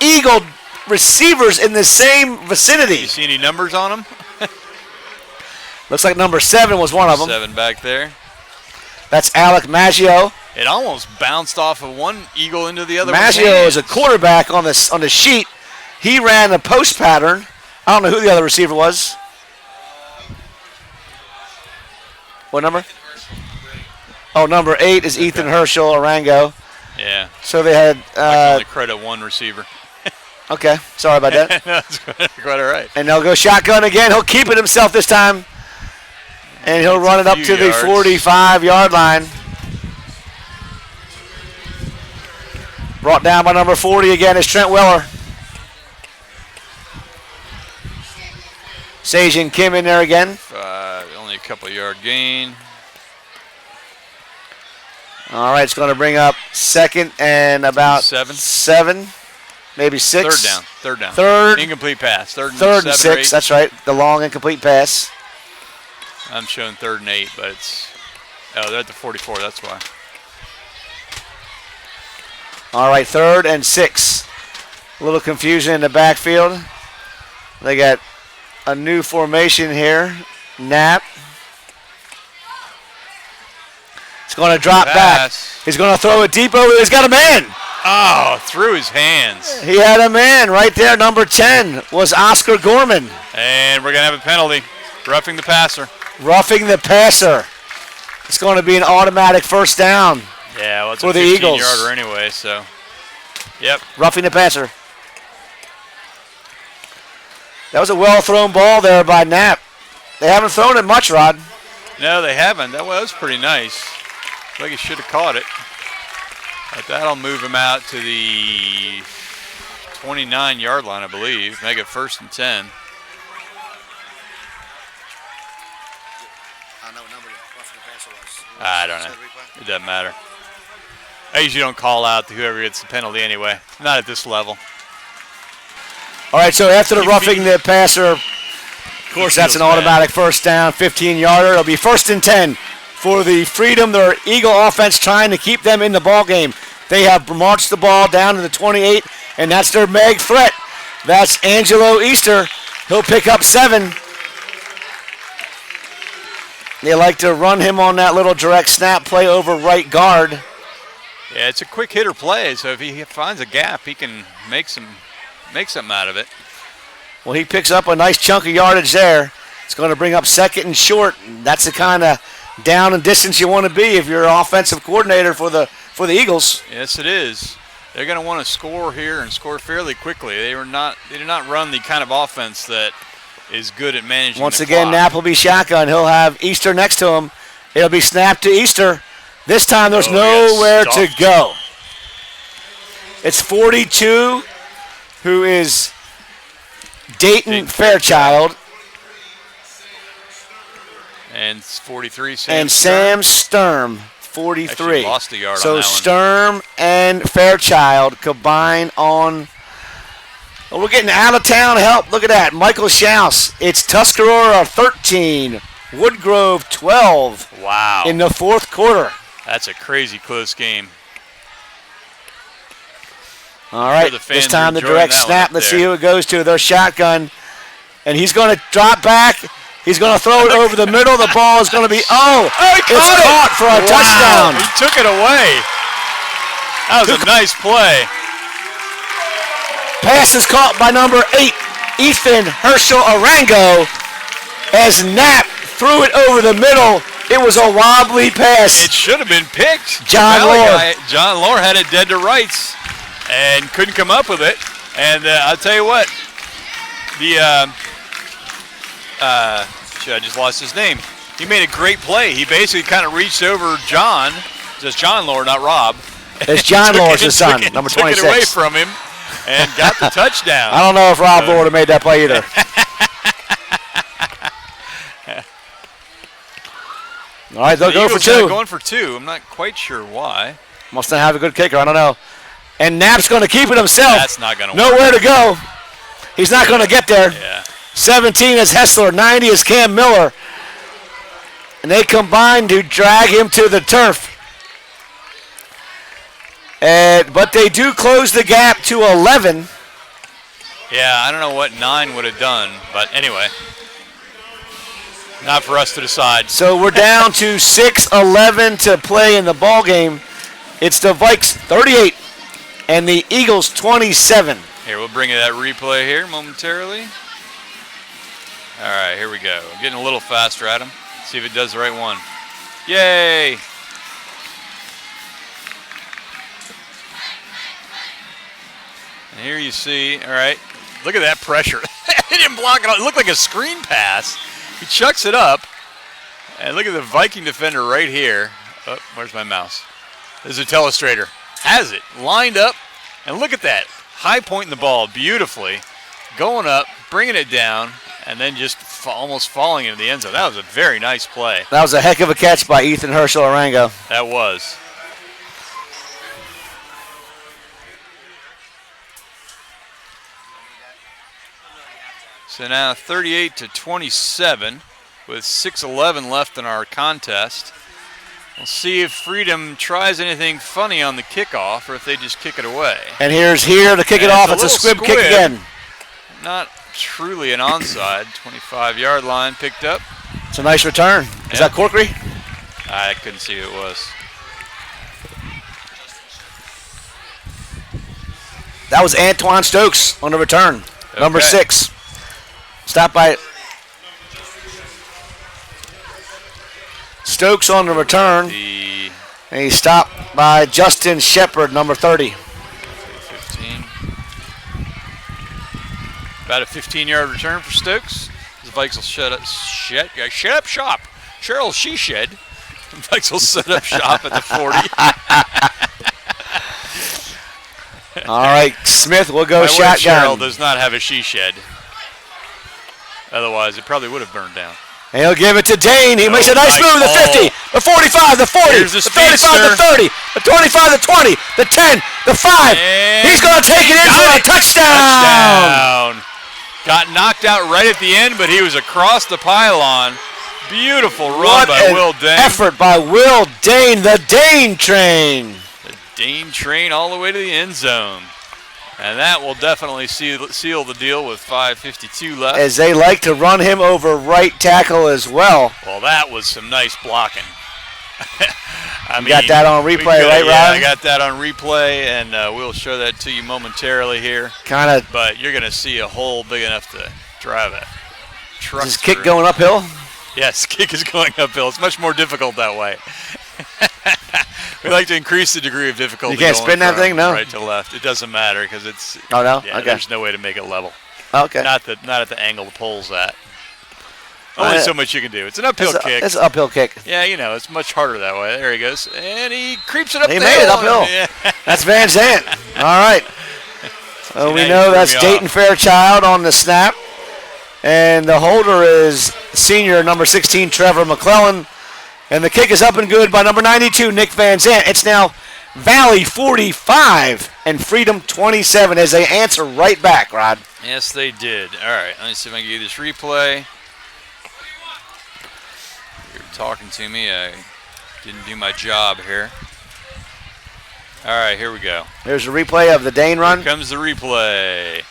Eagle receivers in the same vicinity. You see any numbers on them? Looks like number 7 was one of them. 7 back there. That's Alec Maggio. It almost bounced off of one Eagle into the other. Maggio is a quarterback on the sheet. He ran a post pattern. I don't know who the other receiver was. What number? Oh, number 8 is Ethan Herschel Arango. Yeah. So they had. I can only credit one receiver. Okay, sorry about that. No, that's quite all right. And they'll go shotgun again. He'll keep it himself this time. And he'll run it up to the 45-yard line. Brought down by number 40 again is Trent Weller. Sajin Kim in there again. Only a couple yard gain. All right, it's going to bring up second and about seven, maybe 6. Third down. Third. Incomplete pass. Third and 6. That's right. The long incomplete pass. I'm showing 3rd and 8, but it's they're at the 44. That's why. All right, 3rd and 6. A little confusion in the backfield. They got a new formation here. Knapp. He's going to drop back. He's going to throw it deep over. He's got a man. Oh, through his hands. He had a man right there. Number 10 was Oscar Gorman. And we're going to have a penalty. Roughing the passer. Roughing the passer. It's going to be an automatic first down. Yeah, well, it's for a the Eagles. 15-yarder anyway, so. Yep. Roughing the passer. That was a well-thrown ball there by Knapp. They haven't thrown it much, Rod. No, they haven't. That was pretty nice. Like he should have caught it. But that'll move him out to the 29-yard line, I believe. Make it 1st and 10. I don't know. It doesn't matter. I usually don't call out to whoever gets the penalty anyway. Not at this level. All right, so after the roughing the passer, of course, that's an automatic first down, 15-yarder. It'll be 1st and 10 for the Freedom, their Eagle offense, trying to keep them in the ball game. They have marched the ball down to the 28, and that's their mag threat. That's Angelo Easter. He'll pick up 7. They like to run him on that little direct snap play over right guard. Yeah, it's a quick hitter play, so if he finds a gap, he can make something out of it. Well, he picks up a nice chunk of yardage there. It's going to bring up 2nd and short. That's the kind of down and distance you want to be if you're an offensive coordinator for the Eagles. Yes, it is. They're going to want to score here and score fairly quickly. They did not run the kind of offense that is good at managing Once the again, clock. Knapp will be shotgun. He'll have Easter next to him. It'll be snapped to Easter. This time there's nowhere to go. It's 42, who is Dayton Fairchild. And it's 43, and Sam Sturm, 43. Actually lost a yard so on that Sturm and Fairchild combine on. Well, we're getting out of town help. Look at that. Michael Schaus. It's Tuscarora 13, Woodgrove 12. Wow. In the 4th quarter. That's a crazy close game. All right, this time the direct snap. Let's see who it goes to. Their shotgun. And he's going to drop back. He's going to throw it over the middle. The ball is going to be, it's caught for a touchdown. He took it away. That was a nice play. Pass is caught by number 8, Ethan Herschel Arango, as Knapp threw it over the middle. It was a wobbly pass. It should have been picked. John Lohr. John Lohr had it dead to rights and couldn't come up with it. And I'll tell you what, I just lost his name. He made a great play. He basically kind of reached over John, just John Lohr, not Rob. It's John Lohr's his son, number 26. Took it away from him and got the touchdown. I don't know if Rob Lohr would have made that play either. All right, they'll go for 2. Going for 2. I'm not quite sure why. Must not have a good kicker. I don't know. And Knapp's going to keep it himself. That's not going to work. Nowhere to go. He's not going to get there. Yeah. 17 is Hessler. 90 is Cam Miller. And they combine to drag him to the turf. But they do close the gap to 11. Yeah, I don't know what 9 would have done. But anyway. Not for us to decide. So we're down to 6:11 to play in the ball game. It's the Vikes 38 and the Eagles 27. Here, we'll bring you that replay here momentarily. All right, here we go. Getting a little faster at him. See if it does the right one. Yay! And here you see, all right, look at that pressure. He didn't block it. It looked like a screen pass. He chucks it up. And look at the Viking defender right here. Oh, where's my mouse? There's a telestrator. Has it lined up And look at that. High pointing the ball beautifully, going up, bringing it down, and then just almost falling into the end zone. That was a very nice play. That was a heck of a catch by Ethan Herschel Arango. That was. So now 38-27 with 6:11 left in our contest. We'll see if Freedom tries anything funny on the kickoff or if they just kick it away. And here's here to kick it off. It's a squib kick again. Not truly an onside. 25-yard line picked up. It's a nice return. Is that Corkery? I couldn't see who it was. That was Antoine Stokes on the return. Number 6. Stop by Stokes on the return. And he's stopped by Justin Shepard, number 30. 15. About a 15-yard return for Stokes. The Vikes will shut up shop. Cheryl Sheshed. The Vikes will set up shop at the 40. All right, Smith will go shotgun. Cheryl does not have a she-shed. Otherwise, it probably would have burned down. And he'll give it to Dane. He makes a nice move. The 50, the 45, the 40, Here's the 35, the 30, the 25, the 20, the 10, the 5. And he's going to take it in for a touchdown. Got knocked out right at the end, but he was across the pylon. Beautiful run by Will Dane. Effort by Will Dane, the Dane train. The Dane train all the way to the end zone. And that will definitely seal the deal with 5:52 left. As they like to run him over right tackle as well. Well, that was some nice blocking. You got that on replay, right, Ryan? Yeah, I got that on replay, and we'll show that to you momentarily here. But you're going to see a hole big enough to drive a truck. Is this kick going uphill? Yes, kick is going uphill. It's much more difficult that way. We like to increase the degree of difficulty. You can't spin that thing, no? Right to left. It doesn't matter because it's. Oh no. Yeah, okay. There's no way to make it level. Okay. Not at the angle the pole's at. Only so much you can do. It's an uphill kick. It's an uphill kick. Yeah, it's much harder that way. There he goes, and he creeps it up. He made it uphill. Yeah. That's Van Zant. All right. We know that's Dayton Fairchild on the snap, and the holder is senior number 16 Trevor McClellan. And the kick is up and good by number 92, Nick Van Zant. It's now Valley 45 and Freedom 27 as they answer right back, Rod. Yes, they did. All right, let me see if I can get this replay. You're talking to me. I didn't do my job here. All right, here we go. Here's a replay of the Dane run. Here comes the replay.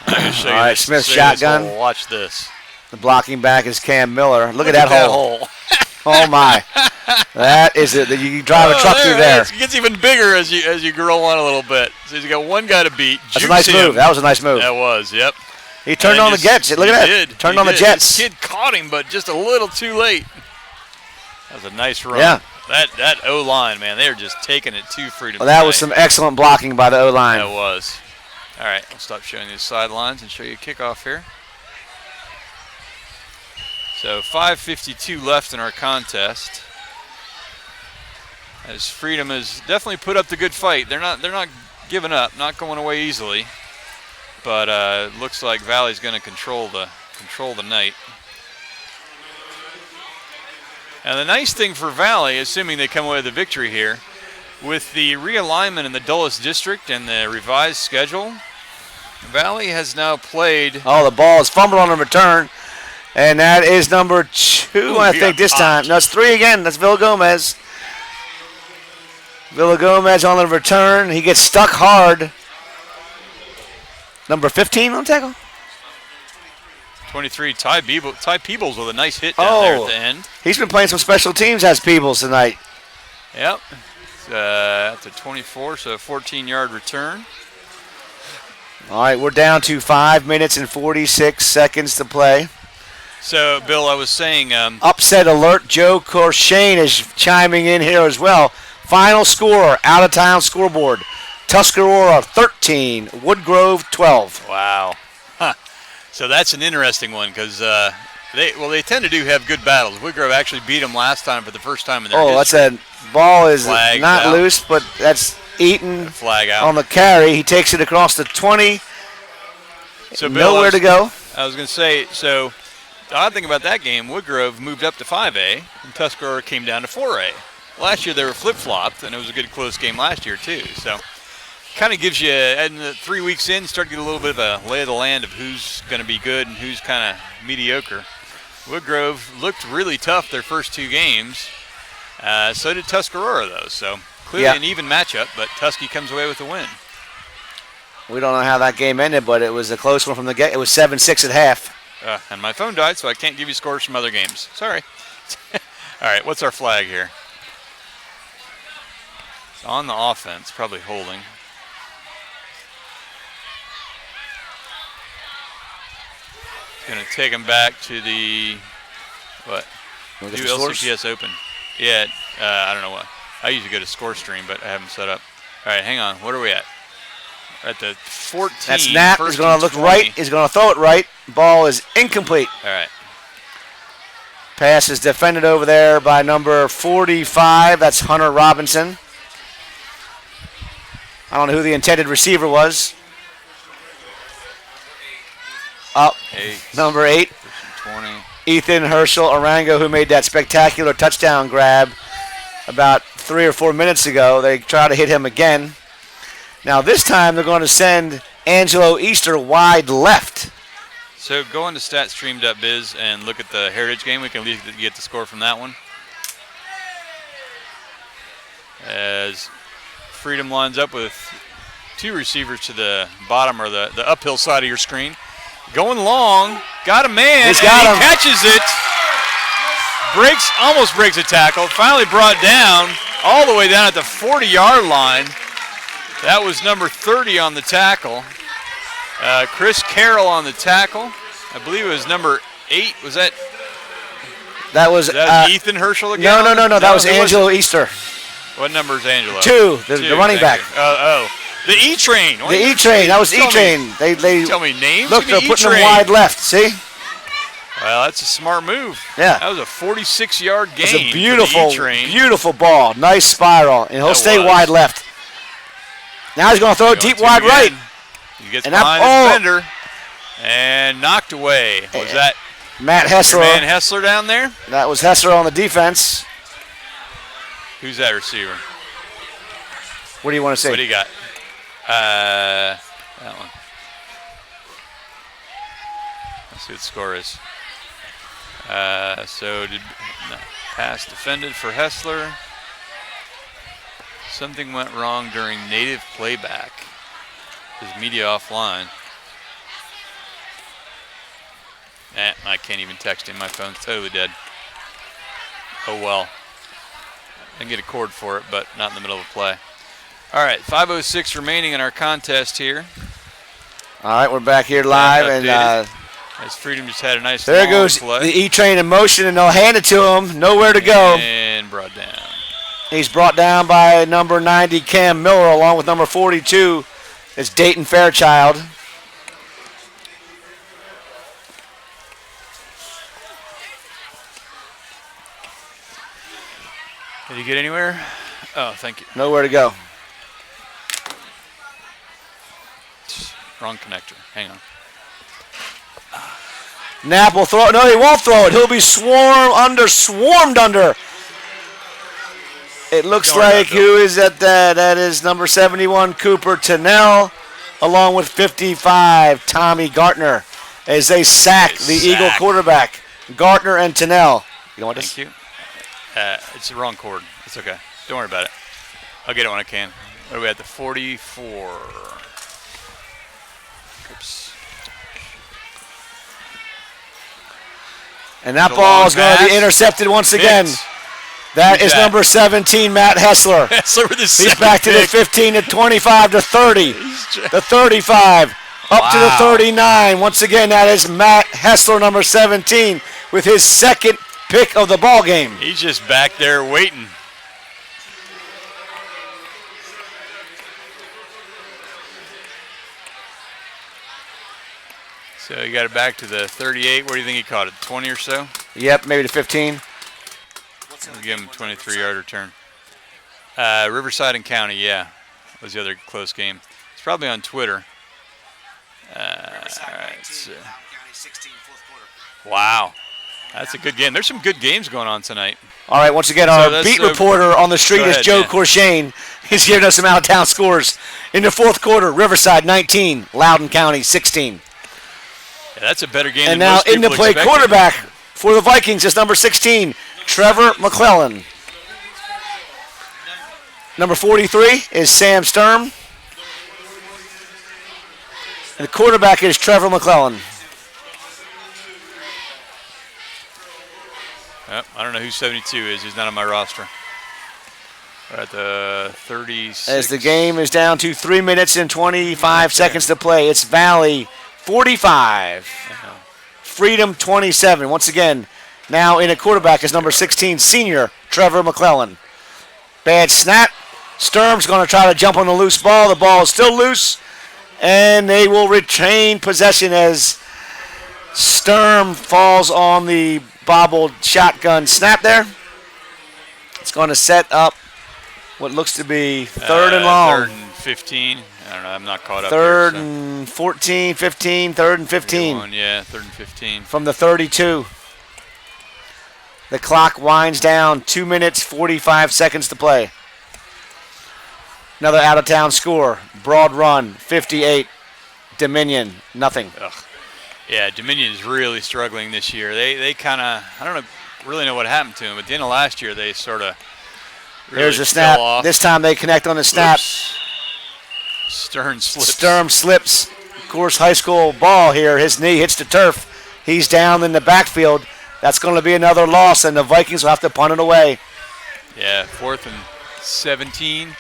I'm going to show you All right, this, Smith shotgun. Watch this. The blocking back is Cam Miller. Look at that hole. hole. Oh my! That is it. You drive a truck through there. It gets even bigger as you grow on a little bit. So you got one guy to beat. That's a nice move. That was a nice move. That was. Yep. He turned on the Jets. Look at that. Turned on the Jets. This kid caught him, but just a little too late. That was a nice run. Yeah. That O-line, man, they were just taking it to Freedom. Well, that was some excellent blocking by the O-line. That was. All right, I'll stop showing you the sidelines and show you a kickoff here. So 5:52 left in our contest. As Freedom has definitely put up the good fight. They're not giving up, not going away easily. But it looks like Valley's going to control the night. And the nice thing for Valley, assuming they come away with a victory here, with the realignment in the Dulles district and the revised schedule, Valley has now played. Oh, the ball is fumbled on the return. And that is number 2, I think, this time. No, it's 3 again. That's Villagomez. Villagomez on the return. He gets stuck hard. Number 15 on tackle? 23, Ty Peebles with a nice hit down there at the end. He's been playing some special teams as Peebles tonight. Yep. That's a 24, so a 14-yard return. All right, we're down to 5 minutes and 46 seconds to play. So, Bill, I was saying... upset alert. Joe Corshane is chiming in here as well. Final score, out-of-town scoreboard. Tuscarora 13, Woodgrove 12. Wow. Huh. So that's an interesting one because They tend to have good battles. Woodgrove actually beat them last time for the first time in their Oh, that's history. a ball is Flagged not out. loose, but that's Eaton Flag out. on the carry. He takes it across the 20. So Bill, Nowhere to go. I was going to say, so the odd thing about that game, Woodgrove moved up to 5A, and Tuscarora came down to 4A. Last year they were flip-flopped, and it was a good close game last year too. So kind of gives you, and 3 weeks in, start to get a little bit of a lay of the land of who's going to be good and who's kind of mediocre. Woodgrove looked really tough their first 2 games. So did Tuscarora, though. So clearly an even matchup, but Tusky comes away with a win. We don't know how that game ended, but it was a close one from the get. It was 7-6 at half. And my phone died, so I can't give you scores from other games. Sorry. All right, what's our flag here? It's on the offense, probably holding. Going to take him back to the, what? Wanna Do get the scores? LCPS open. Yeah, I don't know what. I usually go to score stream, but I haven't set up. All right, hang on. What are we at? We're at the 14. That's Nat. He's first going and to look 20. right. He's going to throw it right. Ball is incomplete. All right. Pass is defended over there by number 45. That's Hunter Robinson. I don't know who the intended receiver was. Up, number 8. 20. Ethan Herschel Arango, who made that spectacular touchdown grab about 3 or 4 minutes ago. They try to hit him again. Now this time they're going to send Angelo Easter wide left. So go into statstream.biz and look at the Heritage game. We can at least get the score from that one. As Freedom lines up with 2 receivers to the bottom or the uphill side of your screen. Going long, got a man, He's got and him. he catches it. Almost breaks a tackle. Finally brought down all the way down at the 40-yard line. That was number 30 on the tackle. Chris Carroll on the tackle. I believe it was number 8. Was that That was Ethan Herschel again? no. That was it Angelo wasn't. Easter. What number is Angelo? 2, the running thank back. you. Oh, the E-Train. The E-Train. That was E-Train. They Tell me names. look, Give me they're putting him E-Train. wide left. See? Well, that's a smart move. Yeah. That was a 46-yard gain. It's a for beautiful, the E-Train. beautiful ball. Nice spiral. And he'll That stay was. wide left. Now he's going to throw it Going deep to wide again. right. He gets And that- behind the oh. defender and knocked away. Was that Matt your man Hessler. Hessler down there? That was Hessler on the defense. Who's that receiver? What do you want to say? What do you got? That one. Let's see what the score is. Pass defended for Hessler. Something went wrong during native playback. His media offline. I can't even text him. My phone's totally dead. Oh well. I can get a cord for it, but not in the middle of a play. All right, 5:06 remaining in our contest here. All right, we're back here live. And As Freedom just had a nice there long goes play. the E-Train in motion, and they'll hand it to him. Nowhere to go. And brought down. He's brought down by number 90, Cam Miller, along with number 42. It's Dayton Fairchild. Did he get anywhere? Oh, thank you. Nowhere to go. Wrong connector. Hang on. Knapp will throw it. No, he won't throw it. He'll be swarmed under. It looks Don't worry like about it, who is at that? That is number 71, Cooper Tennell, along with 55, Tommy Gartner, as they sack the Eagle quarterback, Gartner and Tennell. You want this? Thank you. It's the wrong cord. It's okay. Don't worry about it. I'll get it when I can. What are we at? The 44. Oops. And that The ball long is going to be pass. intercepted once again. Hits. That Who's is that? number 17, Matt Hessler. Hessler with his He's second back to the pick. 15 to 25 to 30. The 35 up to the Wow. 39. Once again, that is Matt Hessler, number 17, with his second pick of the ball game. He's just back there waiting. So you got it back to the 38. What do you think he caught it? 20 or so? Yep, maybe to 15. We'll give him a 23-yard return. Riverside and County, yeah, was the other close game. It's probably on Twitter. All right, so. Wow, that's a good game. There's some good games going on tonight. All right, once again, So our that's, beat reporter on the street go is ahead, Joe yeah. Corshane. He's giving us some out-of-town scores. In the fourth quarter, Riverside 19, Loudoun County 16. Yeah, that's a better game And than now most in to people play expected. quarterback for the Vikings is number 16, Trevor McClellan. Number 43 is Sam Sturm. And the quarterback is Trevor McClellan. Yep, I don't know who 72 is. He's not on my roster. We're at the 36. As the game is down to 3 minutes and 25 seconds to play, it's Valley 45, Freedom 27. Once again, now in at quarterback is number 16, senior Trevor McClellan. Bad snap. Sturm's going to try to jump on the loose ball. The ball is still loose, and they will retain possession as Sturm falls on the bobbled shotgun snap there. It's going to set up what looks to be third and long. Third and 15. I don't know. I'm not caught up Third here. and 14, 15, third and 15 Yeah, third and 15. from the 32. The clock winds down. 2 minutes, 45 seconds to play. Another out-of-town score. Broad Run, 58. Dominion, nothing. Ugh. Yeah, Dominion is really struggling this year. They kind of, I don't really know what happened to them, but at the end of last year, they sort of really Here's the fell snap. off. This time they connect on the snap. Oops. Stern slips. Sturm slips. Of course, high school ball here. His knee hits the turf. He's down in the backfield. That's going to be another loss, and the Vikings will have to punt it away. Yeah, 4th and 17.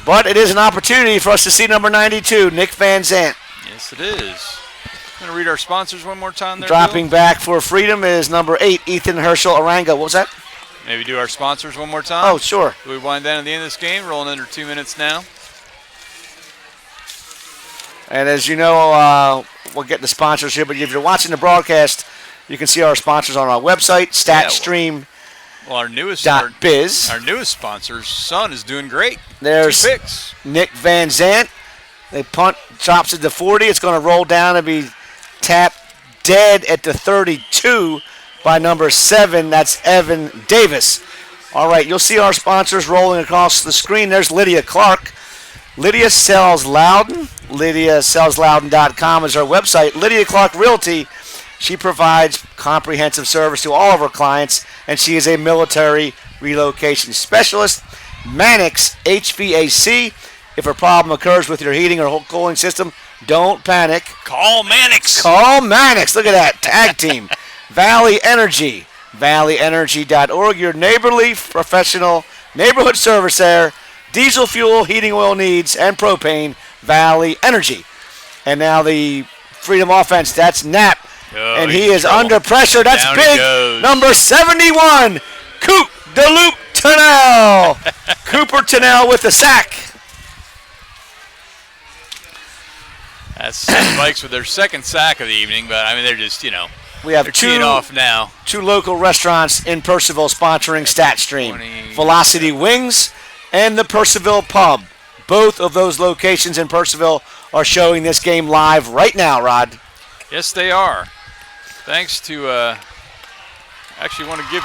But it is an opportunity for us to see number 92, Nick Van Zant. Yes, it is. I'm going to read our sponsors one more time there, Dropping Bill. back for Freedom is number 8, Ethan Herschel Aranga. What was that? Maybe do our sponsors one more time. Oh, sure. Do we wind down at the end of this game? Rolling under 2 minutes now. And as you know, we'll get the sponsorship. But if you're watching the broadcast, you can see our sponsors on our website, statstream.biz. Well, our newest sponsor's son is doing great. There's 2 picks. Nick Van Zant. They punt, chops it to 40. It's going to roll down and be tapped dead at the 32 by number 7. That's Evan Davis. All right, you'll see our sponsors rolling across the screen. There's Lydia Clark. Lydia sells Loudoun. LydiaSellsLoudoun.com is our website. Lydia Clark Realty. She provides comprehensive service to all of her clients, and she is a military relocation specialist. Mannix HVAC. If a problem occurs with your heating or cooling system, don't panic. Call Mannix. Call Mannix. Look at that. Tag team. Valley Energy. ValleyEnergy.org. Your neighborly, professional neighborhood service there. Diesel fuel, heating oil needs, and propane. Valley Energy. And now the Freedom offense. That's Knapp. And he is under pressure. That's Down he big. goes. Number 71, Coop DeLuke Tunnell. Cooper Tunnell with the sack. That's the Vikes with their second sack of the evening, but I mean they're just, We have they're teeing off now. two local restaurants in Purcellville sponsoring StatStream. 20. Velocity Wings and the Purcellville Pub. Both of those locations in Purcellville are showing this game live right now, Rod. Yes, they are. Thanks to, actually want to give,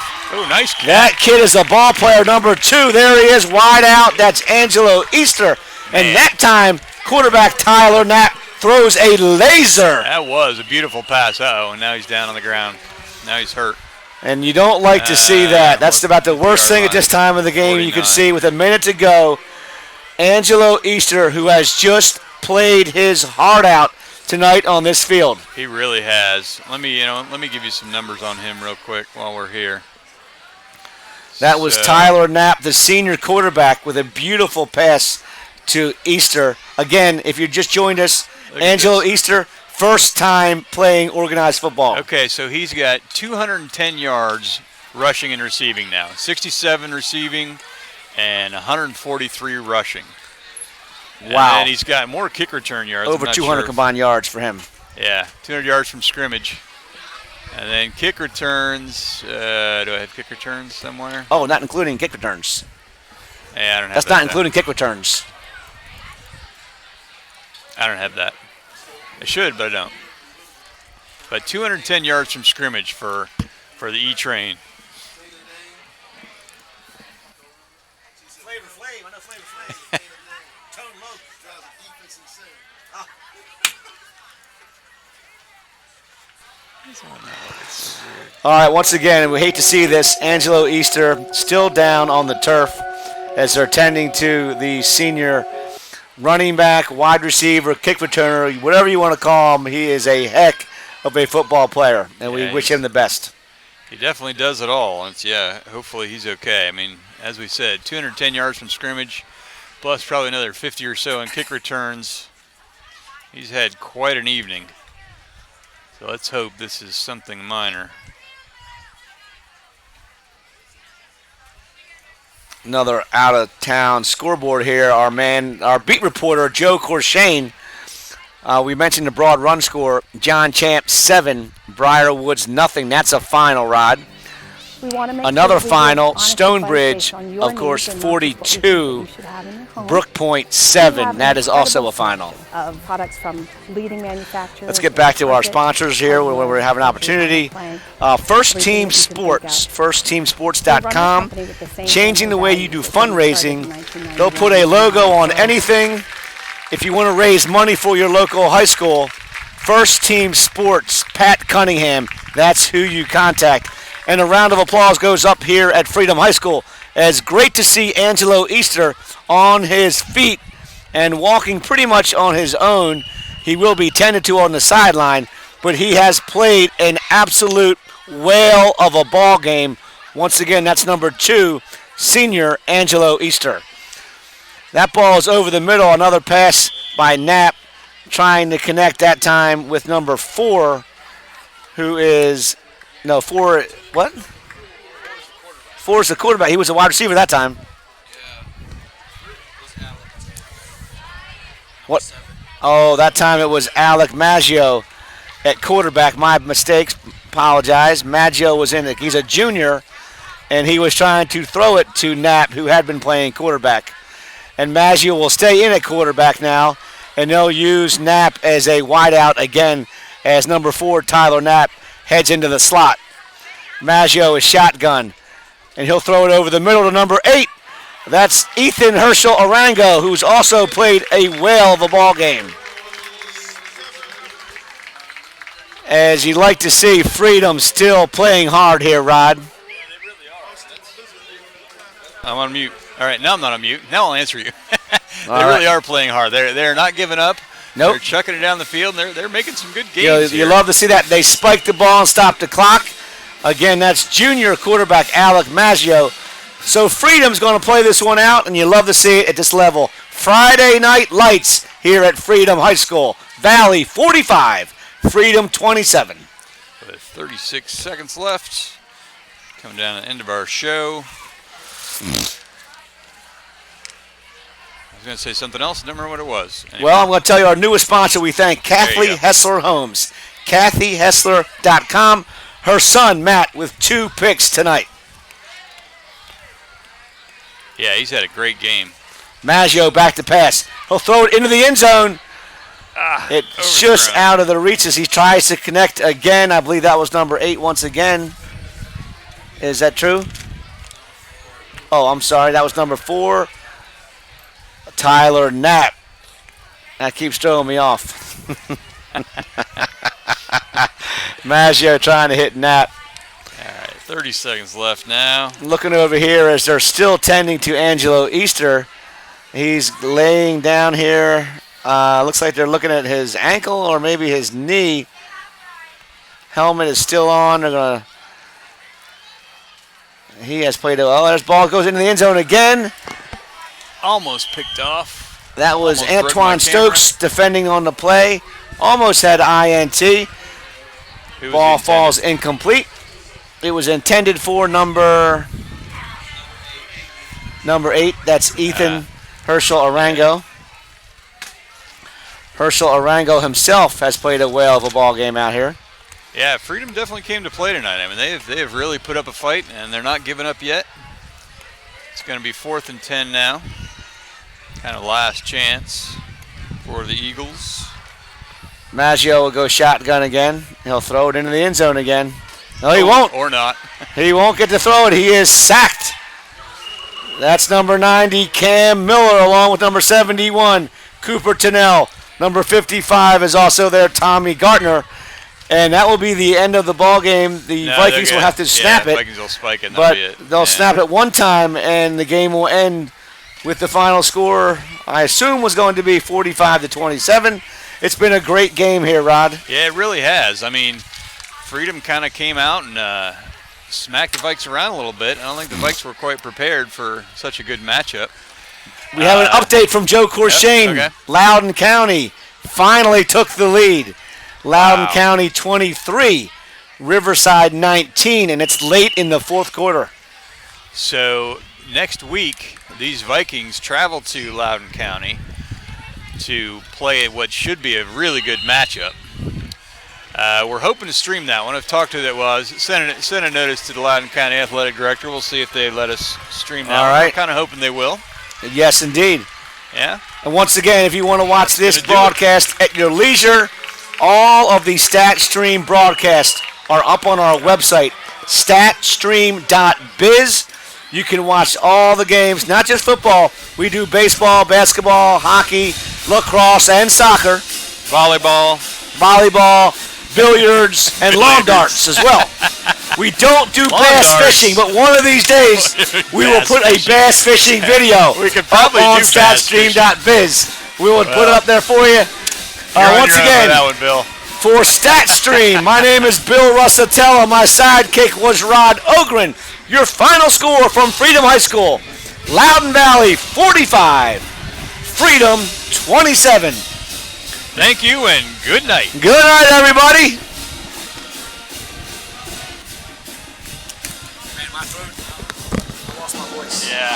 nice catch. That kid is a ball player, number 2. There he is, wide out. That's Angelo Easter. And Man. that time, quarterback Tyler Knapp throws a laser. That was a beautiful pass. And now he's down on the ground. Now he's hurt. And you don't like to see that. That's about the worst thing at this time of the game 49. you can see with a minute to go. Angelo Easter, who has just played his heart out tonight on this field. He really has. Let me give you some numbers on him real quick while we're here. That was Tyler Knapp, the senior quarterback, with a beautiful pass to Easter. Again, if you just joined us, Angelo Easter, first time playing organized football. Okay, so he's got 210 yards rushing and receiving now. 67 receiving and 143 rushing. Wow. And he's got more kick return yards. Over I'm not 200 sure combined yards for him. Yeah, 200 yards from scrimmage. And then kick returns. Do I have kick returns somewhere? Oh, not including kick returns. Yeah, I don't have That's that. not including kick returns. I don't have that. I should, but I don't. But 210 yards from scrimmage for the E-Train. Flavor Flav. I know Flavor Flav. Tone Loc. All right, once again, we hate to see this. Angelo Easter still down on the turf as they're tending to the senior running back, wide receiver, kick returner, whatever you want to call him. He is a heck of a football player, and we wish him the best. He definitely does it all. And hopefully he's okay. I mean, as we said, 210 yards from scrimmage, plus probably another 50 or so in kick returns. He's had quite an evening. So let's hope this is something minor. Another out-of-town scoreboard here. Our beat reporter, Joe Corshane. We mentioned the broad run score. John Champ 7, Briarwoods nothing. That's a final, Rod. Another final, Stonebridge, of course, 42. Brook Point 7. That is also a final. Products from leading manufacturers. Let's get back to our sponsors here when we have an opportunity. First Team Sports, firstteamsports.com. Changing the way you do fundraising. They'll put a logo on anything. If you want to raise money for your local high school, First Team Sports, Pat Cunningham, that's who you contact. And a round of applause goes up here at Freedom High School. As great to see Angelo Easter on his feet and walking pretty much on his own. He will be tended to on the sideline, but he has played an absolute whale of a ball game. Once again, that's number 2, senior Angelo Easter. That ball is over the middle. Another pass by Knapp, trying to connect that time with number 4, who is, no, 4, what? 4 is the quarterback. He was a wide receiver that time. What? Oh, that time it was Alec Maggio at quarterback. My mistakes. Apologize. Maggio was in it. He's a junior, and he was trying to throw it to Knapp, who had been playing quarterback. And Maggio will stay in at quarterback now, and they'll use Knapp as a wideout again as number 4, Tyler Knapp, heads into the slot. Maggio is shotgun, and he'll throw it over the middle to number 8. That's Ethan Herschel Arango, who's also played a whale of a ball game. As you like to see, Freedom still playing hard here, Rod. I'm on mute. All right, now I'm not on mute. Now I'll answer you. They All really right. are playing hard. They're not giving up. Nope. They're chucking it down the field. And they're making some good games. You love to see that. They spike the ball and stop the clock. Again, that's junior quarterback Alec Maggio. So Freedom's going to play this one out, and you love to see it at this level. Friday night lights here at Freedom High School. Valley 45, Freedom 27. With 36 seconds left. Coming down to the end of our show. I was going to say something else. I don't remember what it was. Anyway. Well, I'm going to tell you our newest sponsor. We thank Kathleen go. Hessler Homes. KathyHessler.com. Her son, Matt, with 2 picks tonight. Yeah, he's had a great game. Maggio back to pass. He'll throw it into the end zone. It's just overthrown. out of the reach as he tries to connect again. I believe that was number 8 once again. Is that true? Oh, I'm sorry. That was number 4. Tyler Knapp. That keeps throwing me off. Maggio trying to hit Knapp. All right, 30 seconds left now. Looking over here as they're still tending to Angelo Easter. He's laying down here. Looks like they're looking at his ankle or maybe his knee. Helmet is still on. He has played it well. There's ball goes into the end zone again. Almost picked off. That was Almost broke my Antoine Stokes defending on the play. Almost had INT. It was Ball intended. falls incomplete. It was intended for number 8. That's Ethan Herschel Arango. Herschel Arango himself has played a whale of a ball game out here. Yeah, Freedom definitely came to play tonight. I mean, they have really put up a fight, and they're not giving up yet. It's going to be 4th and 10 now. Kind of last chance for the Eagles. Maggio will go shotgun again. He'll throw it into the end zone again. No, he won't. Or not. He won't get to throw it. He is sacked. That's number 90, Cam Miller, along with number 71, Cooper Tennell. Number 55 is also there, Tommy Gartner. And that will be the end of the ball game. The Vikings will have to snap it. Vikings will spike it, and but that'll be it. they'll snap it one time, and the game will end with the final score, I assume, was going to be 45-27. It's been a great game here, Rod. Yeah, it really has. I mean, Freedom kind of came out and smacked the Vikes around a little bit. I don't think the Vikes were quite prepared for such a good matchup. We have an update from Joe Corshane. Yep, okay. Loudoun County finally took the lead. Loudoun County 23, Riverside 19, and it's late in the fourth quarter. So next week, these Vikings travel to Loudoun County to play what should be a really good matchup. We're hoping to stream that one. I've talked to that. Well, I sent a notice to the Loudoun County Athletic Director. We'll see if they let us stream that. All right. I'm kind of hoping they will. Yes, indeed. Yeah. And once again, if you want to watch this broadcast at your leisure, all of the StatStream broadcasts are up on our website, statstream.biz. You can watch all the games, not just football. We do baseball, basketball, hockey, lacrosse, and soccer. Volleyball, billiards, and lawn darts as well. We don't do bass darts. fishing, but one of these days we will put a bass fishing video We could probably up on do bass statstream.biz. We will put it up there for you. You're on Once your own again, for that one, Bill. for StatStream, my name is Bill Russatella. My sidekick was Rod Ogren. Your final score from Freedom High School: Loudoun Valley 45, Freedom 27. Thank you and good night. Good night, everybody. Man, my throat. I lost my voice. Yeah.